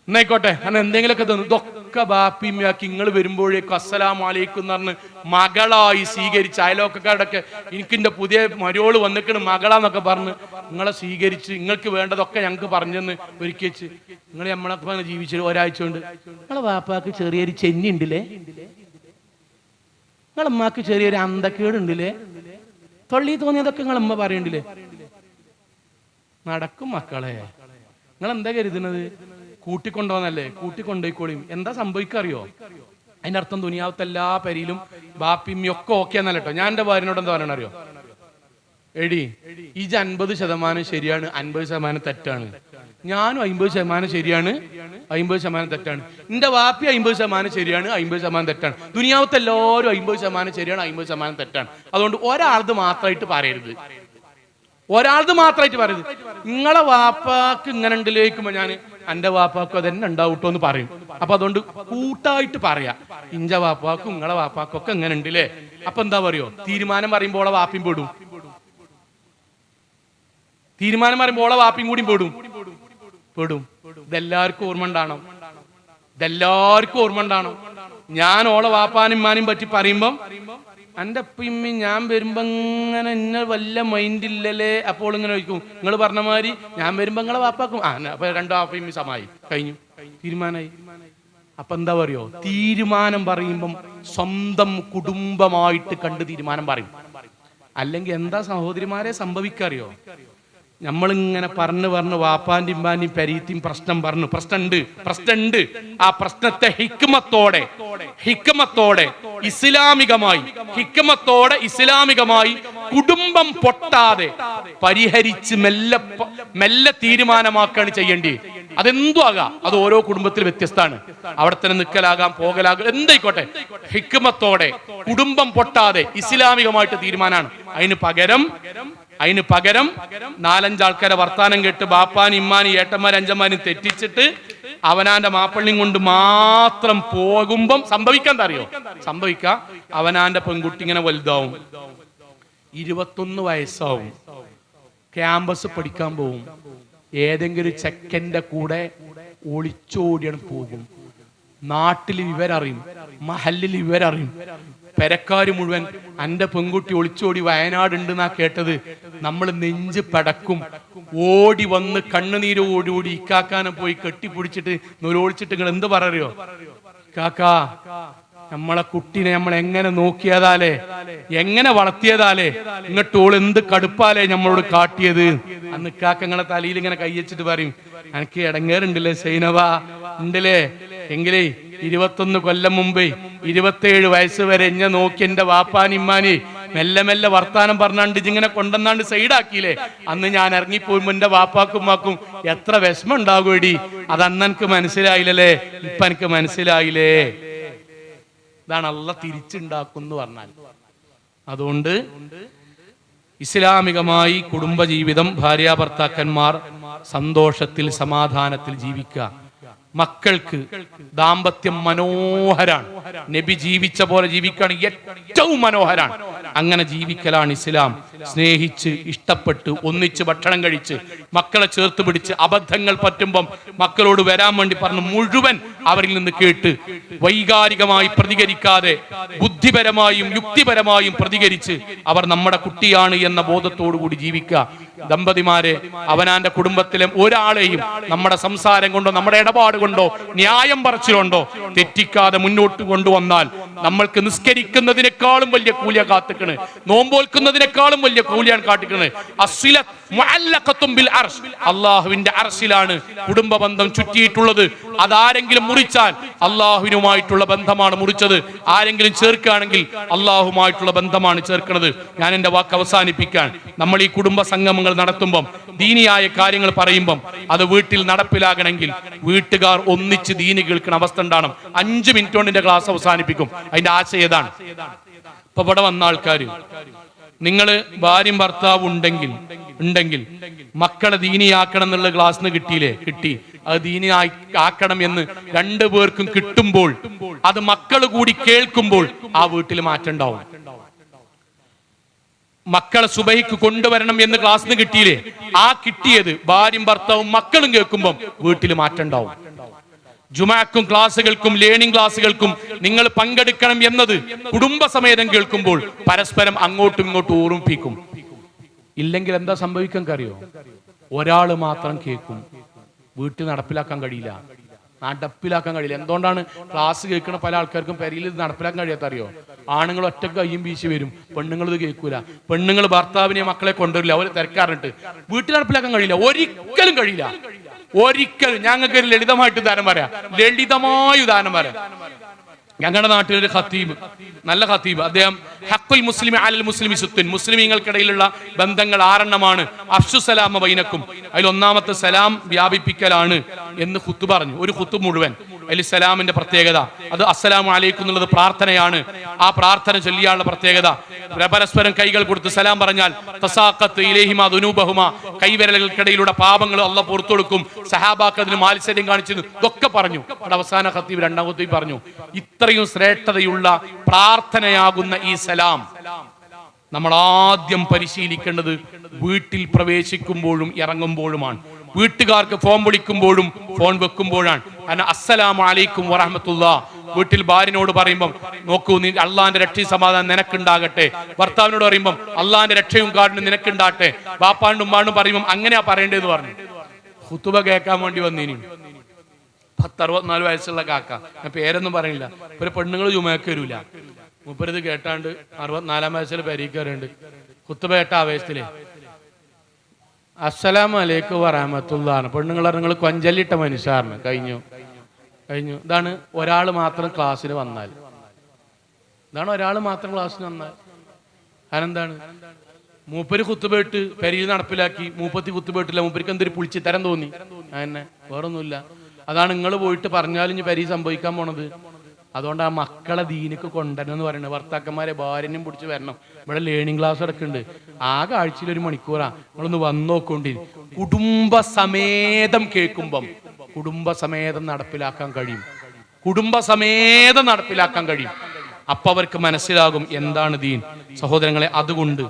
എന്നായിക്കോട്ടെ അങ്ങനെ എന്തെങ്കിലുമൊക്കെ തോന്നും. ഇതൊക്കെ ബാപ്പിമ്മയാക്കി നിങ്ങൾ വരുമ്പോഴേക്കും അസ്സലാമു അലൈക്കും എന്ന് പറഞ്ഞ് മകളായി സ്വീകരിച്ച് അയലോക്കാരുടെയൊക്കെ എനിക്കിൻ്റെ പുതിയ മരോള് വന്നിക്കണ് മകളാന്നൊക്കെ പറഞ്ഞ് നിങ്ങളെ സ്വീകരിച്ച് നിങ്ങൾക്ക് വേണ്ടതൊക്കെ ഞങ്ങൾക്ക് പറഞ്ഞെന്ന് ഒരുക്കി വെച്ച് നിങ്ങൾ നമ്മളൊക്കെ ജീവിച്ചു ഒരാഴ്ച കൊണ്ട്. നിങ്ങളെ ബാപ്പാക്ക് ചെറിയൊരു ചെന്നി ഉണ്ടല്ലേ, നിങ്ങളമ്മക്ക് ചെറിയൊരു അന്തക്കേടുണ്ടല്ലേ, തൊള്ളി തോന്നിയതൊക്കെ നിങ്ങളമ്മ പറയണ്ടില്ലേ. നടക്കും മക്കളെ, നിങ്ങൾ എന്താ കരുതുന്നത്? കൂട്ടിക്കൊണ്ടോന്നല്ലേ, കൂട്ടിക്കൊണ്ടോയിക്കോളിയും. എന്താ സംഭവിക്കറിയോ? അതിന്റെ അർത്ഥം ദുനിയാവത്തെ എല്ലാ പെരിയിലും ബാപ്പിമ്മയൊക്കെ ഓക്കെ എന്നല്ല കേട്ടോ. ഞാൻ എൻ്റെ ഭാര്യനോട് എന്താ പറയണ അറിയോ? എടി ഇജ് 50% ശരിയാണ്, 50% തെറ്റാണ്. ഞാനും 50% ശരിയാണ്, 50% തെറ്റാണ്. എന്റെ വാപ്പി 50% ശരിയാണ്, 50% തെറ്റാണ്. ദുനിയാവത്തെ എല്ലാവരും 50% ശരിയാണ്, 50% തെറ്റാണ്. അതുകൊണ്ട് ഒരാളത് മാത്രമായിട്ട് പറയരുത്, ഒരാളത് മാത്രമായിട്ട് പറയരുത്. നിങ്ങളെ വാപ്പാക്ക് ഇങ്ങനെ ഉണ്ടിലേക്കുമ്പോ ഞാൻ എൻ്റെ വാപ്പാക്കും അതെന്നെ ഉണ്ടാവട്ടോ എന്ന് പറയും. അപ്പൊ അതുകൊണ്ട് കൂട്ടായിട്ട് പറയാ, ഇഞ്ച വാപ്പാക്കും നിങ്ങളെ വാപ്പാക്കും ഒക്കെ ഇങ്ങനെ ഉണ്ടല്ലേ. അപ്പൊ എന്താ പറയോ, തീരുമാനം പറയുമ്പോൾ വാപ്പിയും പെടും, തീരുമാനം പറയുമ്പോൾ വാപ്പിയും കൂടി പെടും. ഇതെല്ലാവർക്കും ഓർമ്മ ഉണ്ടാണോ? ഞാൻ ഓളെ വാപ്പാനും ഉമ്മാനും പറ്റി പറയുമ്പം എൻ്റെ അപ്പിമ്മി ഞാൻ വരുമ്പോ ഇങ്ങനെ ഇന്ന വല്ല മൈൻഡില്ലല്ലേ. അപ്പോൾ ഇങ്ങനെ ചോദിക്കും, നിങ്ങൾ പറഞ്ഞ മാതിരി ഞാൻ വരുമ്പോ നിങ്ങളെ വാപ്പാക്കും അപ്പൊ 2 വാപ്പയിമ്മി സമായി കഴിഞ്ഞു, തീരുമാനമായി. അപ്പൊ എന്താ പറയോ, തീരുമാനം പറയുമ്പം സ്വന്തം കുടുംബമായിട്ട് കണ്ട് തീരുമാനം പറയും. അല്ലെങ്കിൽ എന്താ സഹോദരിമാരെ സംഭവിക്കറിയോ? നമ്മളിങ്ങനെ പറഞ്ഞ് വാപ്പാന്റെയും ഇമ്മാന്റെയും പെരീത്തിയും പ്രശ്നമുണ്ട്. ആ പ്രശ്നത്തെ ഹിക്മത്തോടെ ഇസ്ലാമികമായി കുടുംബം പൊട്ടാതെ പരിഹരിച്ച് മെല്ലെ തീരുമാനമാക്കാണ് ചെയ്യേണ്ടി. അതെന്തും ആകാം, അത് ഓരോ കുടുംബത്തിൽ വ്യത്യസ്തമാണ്. അവിടെ തന്നെ നിൽക്കലാകാം, പോകലാകാം, എന്തായിക്കോട്ടെ. ഹിക്മത്തോടെ കുടുംബം പൊട്ടാതെ ഇസ്ലാമികമായിട്ട് തീരുമാനമാണ്. അതിന് പകരം 4-5 ആൾക്കാരെ വർത്താനം കേട്ട് ബാപ്പാനും ഇമ്മാനും ഏട്ടന്മാരും അഞ്ചന്മാരും തെറ്റിച്ചിട്ട് അവനാന്റെ മാപ്പിള്ളിയും കൊണ്ട് മാത്രം പോകുമ്പം സംഭവിക്കാം അവനാന്റെ പെൺകുട്ടി ഇങ്ങനെ വലുതാവും, 21 വയസ്സാവും, ക്യാമ്പസ് പഠിക്കാൻ പോവും, ഏതെങ്കിലും ചെക്കൻ്റെ കൂടെ ഒളിച്ചോടിയാണ് പോകും. നാട്ടിൽ വിവരറിയും, മഹല്ലിൽ വിവരറിയും, പെരക്കാര് മുഴുവൻ എൻ്റെ പെൺകുട്ടി ഒളിച്ചോടി വയനാടുണ്ടെന്നാ കേട്ടത്. നമ്മൾ നെഞ്ച് പടക്കും. ഓടി വന്ന് കണ്ണുനീരോടി ഇക്കാക്കാനെ പോയി കെട്ടിപ്പിടിച്ചിട്ട് നൊലോളിച്ചിട്ട് നിങ്ങൾ എന്ത് പറയോ, കാക്കാ നമ്മളെ കുട്ടീനെ നമ്മൾ എങ്ങനെ നോക്കിയതാലേ, എങ്ങനെ വളർത്തിയതാലേ, ഇങ്ങോട്ട് ഓൾ എന്ത് കടുപ്പാലേ നമ്മളോട് കാട്ടിയത്. അന്ന് കാക്കങ്ങളെ തലയിൽ ഇങ്ങനെ കൈവച്ചിട്ട് പറയും, എനിക്ക് ഇടങ്ങേറുണ്ടല്ലേ സൈനവ ഉണ്ടല്ലേ, എങ്കിലേ 21 കൊല്ലം മുമ്പേ 27 വയസ്സ് വരെ എന്നെ നോക്കി എൻ്റെ വാപ്പാനിമ്മാനി മെല്ലെ വർത്താനം പറഞ്ഞാണ്ട് ഇങ്ങനെ കൊണ്ടുവന്നാണ്ട് സൈഡാക്കിയില്ലേ. അന്ന് ഞാൻ ഇറങ്ങിപ്പോകുമ്പോ എൻ്റെ വാപ്പാക്കും ഉമ്മാക്കും എത്ര വിഷമം ഉണ്ടാകുമേടി. അതന്ന് എനിക്ക് മനസ്സിലായില്ലേ, ഇപ്പൊ എനിക്ക് മനസ്സിലായില്ലേ. ഇതാണ് അള്ളാഹ് തിരിച്ചുണ്ടാക്കുന്നു പറഞ്ഞാൽ. അതുകൊണ്ട് ഇസ്ലാമികമായി കുടുംബജീവിതം, ഭാര്യാഭർത്താക്കന്മാർ സന്തോഷത്തിൽ സമാധാനത്തിൽ ജീവിക്കുക. മക്കൾക്ക് ദാമ്പത്യം മനോഹരാണ്. നബി ജീവിച്ച പോലെ ജീവിക്കുകയാണെങ്കിൽ ഏറ്റവും മനോഹരാണ്. അങ്ങനെ ജീവിക്കലാണ് ഇസ്ലാം. സ്നേഹിച്ച് ഇഷ്ടപ്പെട്ട് ഒന്നിച്ച് ഭക്ഷണം കഴിച്ച് മക്കളെ ചേർത്ത് പിടിച്ച് അബദ്ധങ്ങൾ പറ്റുമ്പം മക്കളോട് വരാൻ വേണ്ടി പറഞ്ഞ് മുഴുവൻ അവരിൽ നിന്ന് കേട്ട് വൈകാരികമായി പ്രതികരിക്കാതെ ബുദ്ധിപരമായും യുക്തിപരമായും പ്രതികരിച്ച് അവർ നമ്മുടെ കുട്ടിയാണ് എന്ന ബോധത്തോടു കൂടി ജീവിക്കുക. ദമ്പതിമാരെ അവനാന്റെ കുടുംബത്തിലെ ഒരാളെയും നമ്മുടെ സംസാരം കൊണ്ടോ നമ്മുടെ ഇടപാട് കൊണ്ടോ ന്യായം പറച്ചിലുണ്ടോ തെറ്റിക്കാതെ മുന്നോട്ട് കൊണ്ട് കൊണ്ടുവന്നാൽ നമ്മൾക്ക് നിസ്കരിക്കുന്നതിനേക്കാളും വലിയ കൂലിയ കാത്തിക്കണ്, നോമ്പോൽക്കുന്നതിനേക്കാളും വലിയ കൂലിയാണ് കാട്ടിക്കണ്. അള്ളാഹുവിന്റെ അർശിലാണ് കുടുംബ ബന്ധം ചുറ്റിയിട്ടുള്ളത്. അതാരെങ്കിലും മുറിച്ചാൽ അള്ളാഹുവിനുമായിട്ടുള്ള ബന്ധമാണ് മുറിച്ചത്, ആരെങ്കിലും ചേർക്കുകയാണെങ്കിൽ അള്ളാഹുമായിട്ടുള്ള ബന്ധമാണ് ചേർക്കുന്നത്. ഞാൻ എൻ്റെ വാക്ക് അവസാനിപ്പിക്കാൻ, നമ്മൾ ഈ കുടുംബ സംഗമങ്ങൾ നടത്തുമ്പം ദീനിയായ കാര്യങ്ങൾ പറയുമ്പം അത് വീട്ടിൽ നടപ്പിലാകണമെങ്കിൽ വീട്ടുകാർ ഒന്നിച്ച് ദീനി കേൾക്കുന്ന അവസ്ഥ ഉണ്ടാകണം. 5 മിനിറ്റ് കൊണ്ട് എൻ്റെ ക്ലാസ് അവസാനിപ്പിക്കും. അതിന്റെ ആശയം ഏതാണ്? ഇപ്പൊ ഇവിടെ വന്ന ആൾക്കാർ, നിങ്ങള് ഭാര്യയും ഭർത്താവും ഉണ്ടെങ്കിൽ മക്കളെ ദീനിയാക്കണം എന്നുള്ള ക്ലാസ്സിന് കിട്ടി, അത് ദീനി ആക്കണം എന്ന് 2 പേർക്കും കിട്ടുമ്പോൾ, അത് മക്കൾ കൂടി കേൾക്കുമ്പോൾ ആ വീട്ടിൽ മാറ്റം ഉണ്ടാവും. മക്കളെ സുബഹിക്ക് കൊണ്ടുവരണം എന്ന് ക്ലാസ്സിന് കിട്ടിയില്ലേ, ആ കിട്ടിയത് ഭാര്യയും ഭർത്താവും മക്കളും കേൾക്കുമ്പോൾ വീട്ടിൽ മാറ്റം ഉണ്ടാവും. ജുമാക്കും ക്ലാസുകൾക്കും ലേണിംഗ് ക്ലാസുകൾക്കും നിങ്ങൾ പങ്കെടുക്കണം എന്നത് കുടുംബസമേതം കേൾക്കുമ്പോൾ പരസ്പരം അങ്ങോട്ടും ഇങ്ങോട്ടും ഓർമ്മിപ്പിക്കും. ഇല്ലെങ്കിൽ എന്താ സംഭവിക്കാൻ അറിയോ? ഒരാള് മാത്രം കേൾക്കും, വീട്ടിൽ നടപ്പിലാക്കാൻ കഴിയില്ല. എന്തുകൊണ്ടാണ്? ക്ലാസ് കേൾക്കുന്ന പല ആൾക്കാർക്കും പെരയിൽ ഇത് നടപ്പിലാക്കാൻ കഴിയാത്ത അറിയോ? ആണുങ്ങൾ ഒറ്റ കയ്യും വീശി വരും, പെണ്ണുങ്ങൾ ഇത് കേൾക്കൂല. പെണ്ണുങ്ങൾ ഭർത്താവിനെ മക്കളെ കൊണ്ടുവരില്ല, അവർ തിരക്കാറിട്ട് വീട്ടിൽ നടപ്പിലാക്കാൻ കഴിയില്ല, ഒരിക്കലും കഴിയില്ല. ഒരിക്കലും. ഞങ്ങൾക്ക് ഒരു ലളിതമായിട്ട് ഉദാഹരണം പറയാം, ലളിതമായ ഉദാഹരണം പറയാം. ഞങ്ങളുടെ നാട്ടിലൊരു ഖത്തീബ്, നല്ല ഖത്തീബ്, അദ്ദേഹം ഹഖുൽ മുസ്ലിമി അലൽ മുസ്ലിമി സുത്തുൻ, മുസ്ലിമീങ്ങൾക്കിടയിലുള്ള ബന്ധങ്ങൾ 6 അഫ്ശു സലാമ ബൈനക്കും, അതിൽ 1-ാമത്തെ സലാം വ്യാപിപ്പിക്കലാണ് എന്ന് ഖുത്ബ പറഞ്ഞു. ഒരു ഖുത്ബ മുഴുവൻ. അതിൽ സലാമിന്റെ പ്രത്യേകത, അത് അസ്സലാമു അലൈക്കും എന്നുള്ളത് പ്രാർത്ഥനയാണ്. ആ പ്രാർത്ഥന ചൊല്ലിയാനുള്ള പ്രത്യേകത, പരസ്പരം കൈകൾ കൊടുത്ത് സലാം പറഞ്ഞാൽ തസാഖത്ത് ഇലൈഹിമാ ദുനൂബഹുമാ, കൈവിരലുകൾക്കിടയിലൂടെ പാപങ്ങൾ അല്ലാഹു പുറത്തു കൊടുക്കും. സഹാബാക്കൾ അതിന് മാത്സര്യം കാണിച്ചിരുന്നു, ഇതൊക്കെ പറഞ്ഞു. അവിടെ അവസാന ഖത്തീബ് 2-ാം ഖത്തീബ് പറഞ്ഞു, ഇത്രയും ശ്രേഷ്ഠതയുള്ള പ്രാർത്ഥനയാകുന്ന ഈ സലാം നമ്മൾ ആദ്യം പരിശീലിക്കേണ്ടത് വീട്ടിൽ പ്രവേശിക്കുമ്പോഴും ഇറങ്ങുമ്പോഴുമാണ്. വീട്ടുകാർക്ക് ഫോൺ വിളിക്കുമ്പോഴും ഫോൺ വെക്കുമ്പോഴാണ്. കാരണം അസ്സലാമു അലൈക്കും വറഹ്മത്തുള്ളാഹ് വീട്ടിൽ ഭാര്യനോട് പറയുമ്പം, നോക്കൂ, നീ അള്ളാന്റെ രക്ഷയും സമാധാനം നിനക്കുണ്ടാകട്ടെ. ഭർത്താവിനോട് പറയുമ്പം അള്ളാന്റെ രക്ഷയും കാരുണ്യം നിനക്കുണ്ടാകട്ടെ. ബാപ്പാണ്ടും ഉമ്മാണ്ടും പറയുമ്പം അങ്ങനെയാ പറയേണ്ടതെന്ന് പറഞ്ഞു. ഖുതുബ കേൾക്കാൻ വേണ്ടി വന്നീനി 64 വയസ്സുള്ള കാക്ക, ഞാൻ പേരൊന്നും പറയില്ല. ഒരു പെണ്ണുങ്ങൾ ജുമയ്ക്ക് വരൂല, മൂപ്പരത് കേട്ടാണ്ട് 64-ാം വയസ്സിൽ പെരീക്കാറുണ്ട്. ഖുതുബ കേട്ട ആവേശത്തില് അസ്സലാമു അലൈക്കും വറഹ്മത്തുള്ളാഹി, പെണ്ണുങ്ങൾ നിങ്ങൾ കൊഞ്ചല്ലിട്ട മനുഷ്യർന്ന്. കഴിഞ്ഞു. ഇതാണ് ഒരാൾ മാത്രം ക്ലാസ്സിന് വന്നാൽ. അതെന്താണ്? മൂപ്പര് കുത്തുബേട്ട് പെരിയിൽ നടപ്പിലാക്കി, മൂപ്പത്തി കുത്തുബേട്ടില്ല, മൂപ്പർക്ക് എന്തൊരു പുളിച്ച് തരം തോന്നി. അതന്നെ, വേറൊന്നുമില്ല. അതാണ് നിങ്ങൾ പോയിട്ട് പറഞ്ഞാലും ഇനി പെരി സംഭവിക്കാൻ പോണത്. അതുകൊണ്ട് ആ മക്കളെ ദീനിക്ക് കൊണ്ടുവരണം എന്ന് പറയുന്നത്. ഭർത്താക്കന്മാരെ ഭാര്യനും പിടിച്ച് വരണം. ഇവിടെ ലേണിംഗ് ക്ലാസ് നടക്കുന്നുണ്ട്, ആകെ ആഴ്ചയിൽ 1 മണിക്കൂറാണ്. നിങ്ങളൊന്ന് വന്നു നോക്കൊണ്ടി. കുടുംബസമേതം കേൾക്കുമ്പം കുടുംബസമേതം നടപ്പിലാക്കാൻ കഴിയും. അപ്പൊ അവർക്ക് മനസ്സിലാകും എന്താണ് ദീൻ. സഹോദരങ്ങളെ, അതുകൊണ്ട്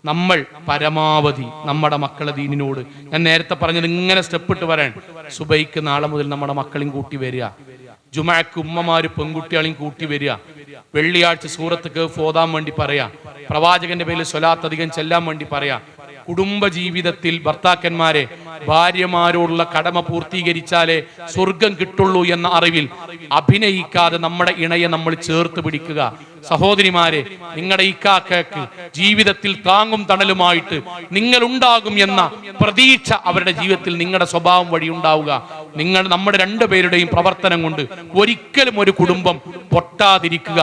നമ്മൾ പരമാവധി നമ്മുടെ മക്കളെ ദീനിനോട്, ഞാൻ നേരത്തെ പറഞ്ഞത് ഇങ്ങനെ സ്റ്റെപ്പ് ഇട്ട് പറയാൻ, സുബൈക്ക് നാളെ മുതൽ നമ്മുടെ മക്കളെയും കൂട്ടി വരിക, ജുമഅക്ക് ഉമ്മമാര് പെൺകുട്ടികളെയും കൂട്ടി വരിക, വെള്ളിയാഴ്ച സൂറത്ത് കഹ്ഫ് ഓതാൻ വേണ്ടി പറയാ, പ്രവാചകന്റെ പേരിൽ സ്വലാത്ത് അധികം ചെല്ലാൻ വേണ്ടി പറയാ. കുടുംബ ജീവിതത്തിൽ ഭർത്താക്കന്മാരെ ഭാര്യമാരോടുള്ള കടമ പൂർത്തീകരിച്ചാലേ സ്വർഗം കിട്ടുള്ളൂ എന്ന അറിവിൽ അഭിനയിക്കാതെ നമ്മുടെ ഇണയെ നമ്മൾ ചേർത്ത് പിടിക്കുക. സഹോദരിമാരെ, നിങ്ങളുടെ ഇക്കാക്കയ്ക്ക് ജീവിതത്തിൽ താങ്ങും തണലുമായിട്ട് നിങ്ങൾ ഉണ്ടാകും എന്ന പ്രതീക്ഷ അവരുടെ ജീവിതത്തിൽ നിങ്ങളുടെ സ്വഭാവം വഴി ഉണ്ടാവുക. നമ്മുടെ 2 പേരുടെയും പ്രവർത്തനം കൊണ്ട് ഒരിക്കലും ഒരു കുടുംബം പൊട്ടാതിരിക്കുക.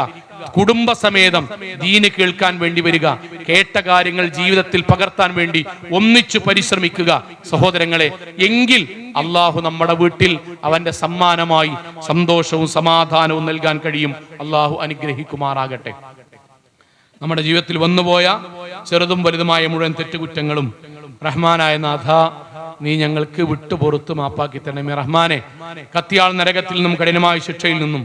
കുടുംബസമേതം ദീന് കേൾക്കാൻ വേണ്ടി വരിക, കേട്ട കാര്യങ്ങൾ ജീവിതത്തിൽ പകർത്താൻ വേണ്ടി ഒന്നിച്ചു പരിശ്രമിക്കുക. സഹോദരങ്ങളെ, എങ്കിൽ അള്ളാഹു നമ്മുടെ വീട്ടിൽ അവന്റെ സമ്മാനമായി സന്തോഷവും സമാധാനവും നൽകാൻ കഴിയും. അള്ളാഹു അനുഗ്രഹിക്കുമാറാകട്ടെ. നമ്മുടെ ജീവിതത്തിൽ വന്നുപോയ ചെറുതും വലുതുമായ മുഴുവൻ തെറ്റുകുറ്റങ്ങളും റഹ്മാനായ നാഥ നീ ഞങ്ങൾക്ക് വിട്ടുപുറത്ത് മാപ്പാക്കി തരണമേ റഹ്മാനെ. കത്തിയാൾ നരകത്തിൽ നിന്നും കഠിനമായ ശിക്ഷയിൽ നിന്നും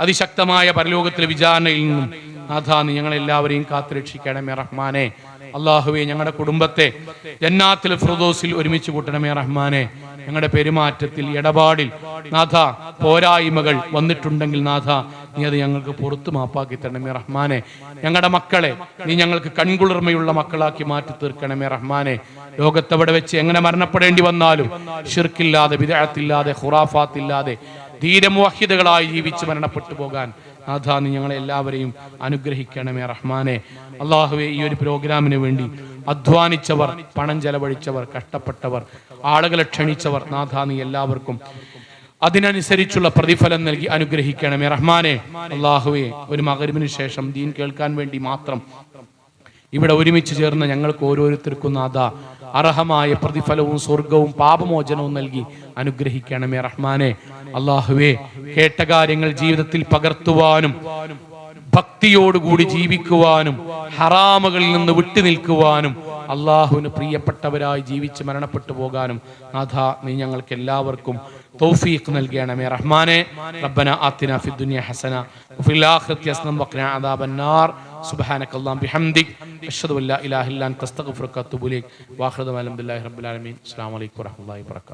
അതിശക്തമായ പരലോകത്തിലെ വിചാരണയിൽ നിന്നും നാഥ നീ ഞങ്ങളെല്ലാവരെയും കാത്തുരക്ഷിക്കണമേ റഹ്മാനെ. അള്ളാഹുവേ, ഞങ്ങളുടെ കുടുംബത്തെ ജന്നാത്തുൽ ഫിർദൗസിൽ ഒരുമിച്ച് കൂട്ടണമേ റഹ്മാനെ. ഞങ്ങളുടെ പെരുമാറ്റത്തിൽ, ഇടപാടിൽ നാഥ പോരായ്മകൾ വന്നിട്ടുണ്ടെങ്കിൽ നാഥ നീ അത് ഞങ്ങൾക്ക് പുറത്ത് മാപ്പാക്കി തരണമേ റഹ്മാനെ. ഞങ്ങളുടെ മക്കളെ നീ ഞങ്ങൾക്ക് കൺകുളിർമയുള്ള മക്കളാക്കി മാറ്റി തീർക്കണമേ റഹ്മാനെ. ലോകത്തെവിടെ വെച്ച് എങ്ങനെ മരണപ്പെടേണ്ടി വന്നാലും ഷിർക്കില്ലാതെ, ബിദ്അത്തില്ലാതെ, ഖുറാഫാത്തില്ലാതെ ധീര മുവഹിദുകളായി ജീവിച്ച് മരണപ്പെട്ടു പോകാൻ നാഥാ നീ ഞങ്ങളെ എല്ലാവരെയും അനുഗ്രഹിക്കണമേ റഹ്മാനെ. അള്ളാഹുവെ, ഈ ഒരു പ്രോഗ്രാമിന് വേണ്ടി അധ്വാനിച്ചവർ, പണം ചെലവഴിച്ചവർ, കഷ്ടപ്പെട്ടവർ, ആളുകളെ ക്ഷണിച്ചവർ, നാഥാ നീ എല്ലാവർക്കും അതിനനുസരിച്ചുള്ള പ്രതിഫലം നൽകി അനുഗ്രഹിക്കണമേ റഹ്മാനെ. അള്ളാഹുവെ, ഒരു മഗ്‌രിബിന് ശേഷം ദീൻ കേൾക്കാൻ വേണ്ടി മാത്രം ഇവിടെ ഒരുമിച്ച് ചേർന്ന് ഞങ്ങൾക്ക് ഓരോരുത്തർക്കും നാഥാ അർഹമായ പ്രതിഫലവും സ്വർഗവും പാപമോചനവും നൽകി അനുഗ്രഹിക്കണമേ റഹ്മാനെ. അള്ളാഹുവേ, കേട്ട കാര്യങ്ങൾ ജീവിതത്തിൽ പകർത്തുവാനും ഭക്തിയോടുകൂടി ജീവിക്കുവാനും ഹറാമുകളിൽ നിന്ന് വിട്ടുനിൽക്കുവാനും അള്ളാഹുവിന് പ്രിയപ്പെട്ടവരായി ജീവിച്ച് മരണപ്പെട്ടു പോകാനും നാഥാ നീ ഞങ്ങൾക്ക് എല്ലാവർക്കും തൗഫീഖ് നൽകണമേ റഹ്മാനെ. റബ്ബന ആതിനാ ഫിദ്ദുനിയ ഹസന വഫിൽ ആഖിറതി ഹസന വഖിനാ അദാബന്നാർ. സുബ്ഹാനകല്ലാഹു ബിഹംദിക് അഷ്ഹദു അല്ലാ ഇലാഹ ഇല്ലാ അൻത അസ്തഗ്ഫിറുക വഅത്തുബു ഇലൈക്. വആഖിറു ദഅവാനാ അൽഹംദുലില്ലാഹി റബ്ബിൽ ആലമീൻ. അസ്സലാമു അലൈക്കും വറഹ്മത്തുള്ളാഹി വബറകാതുഹു.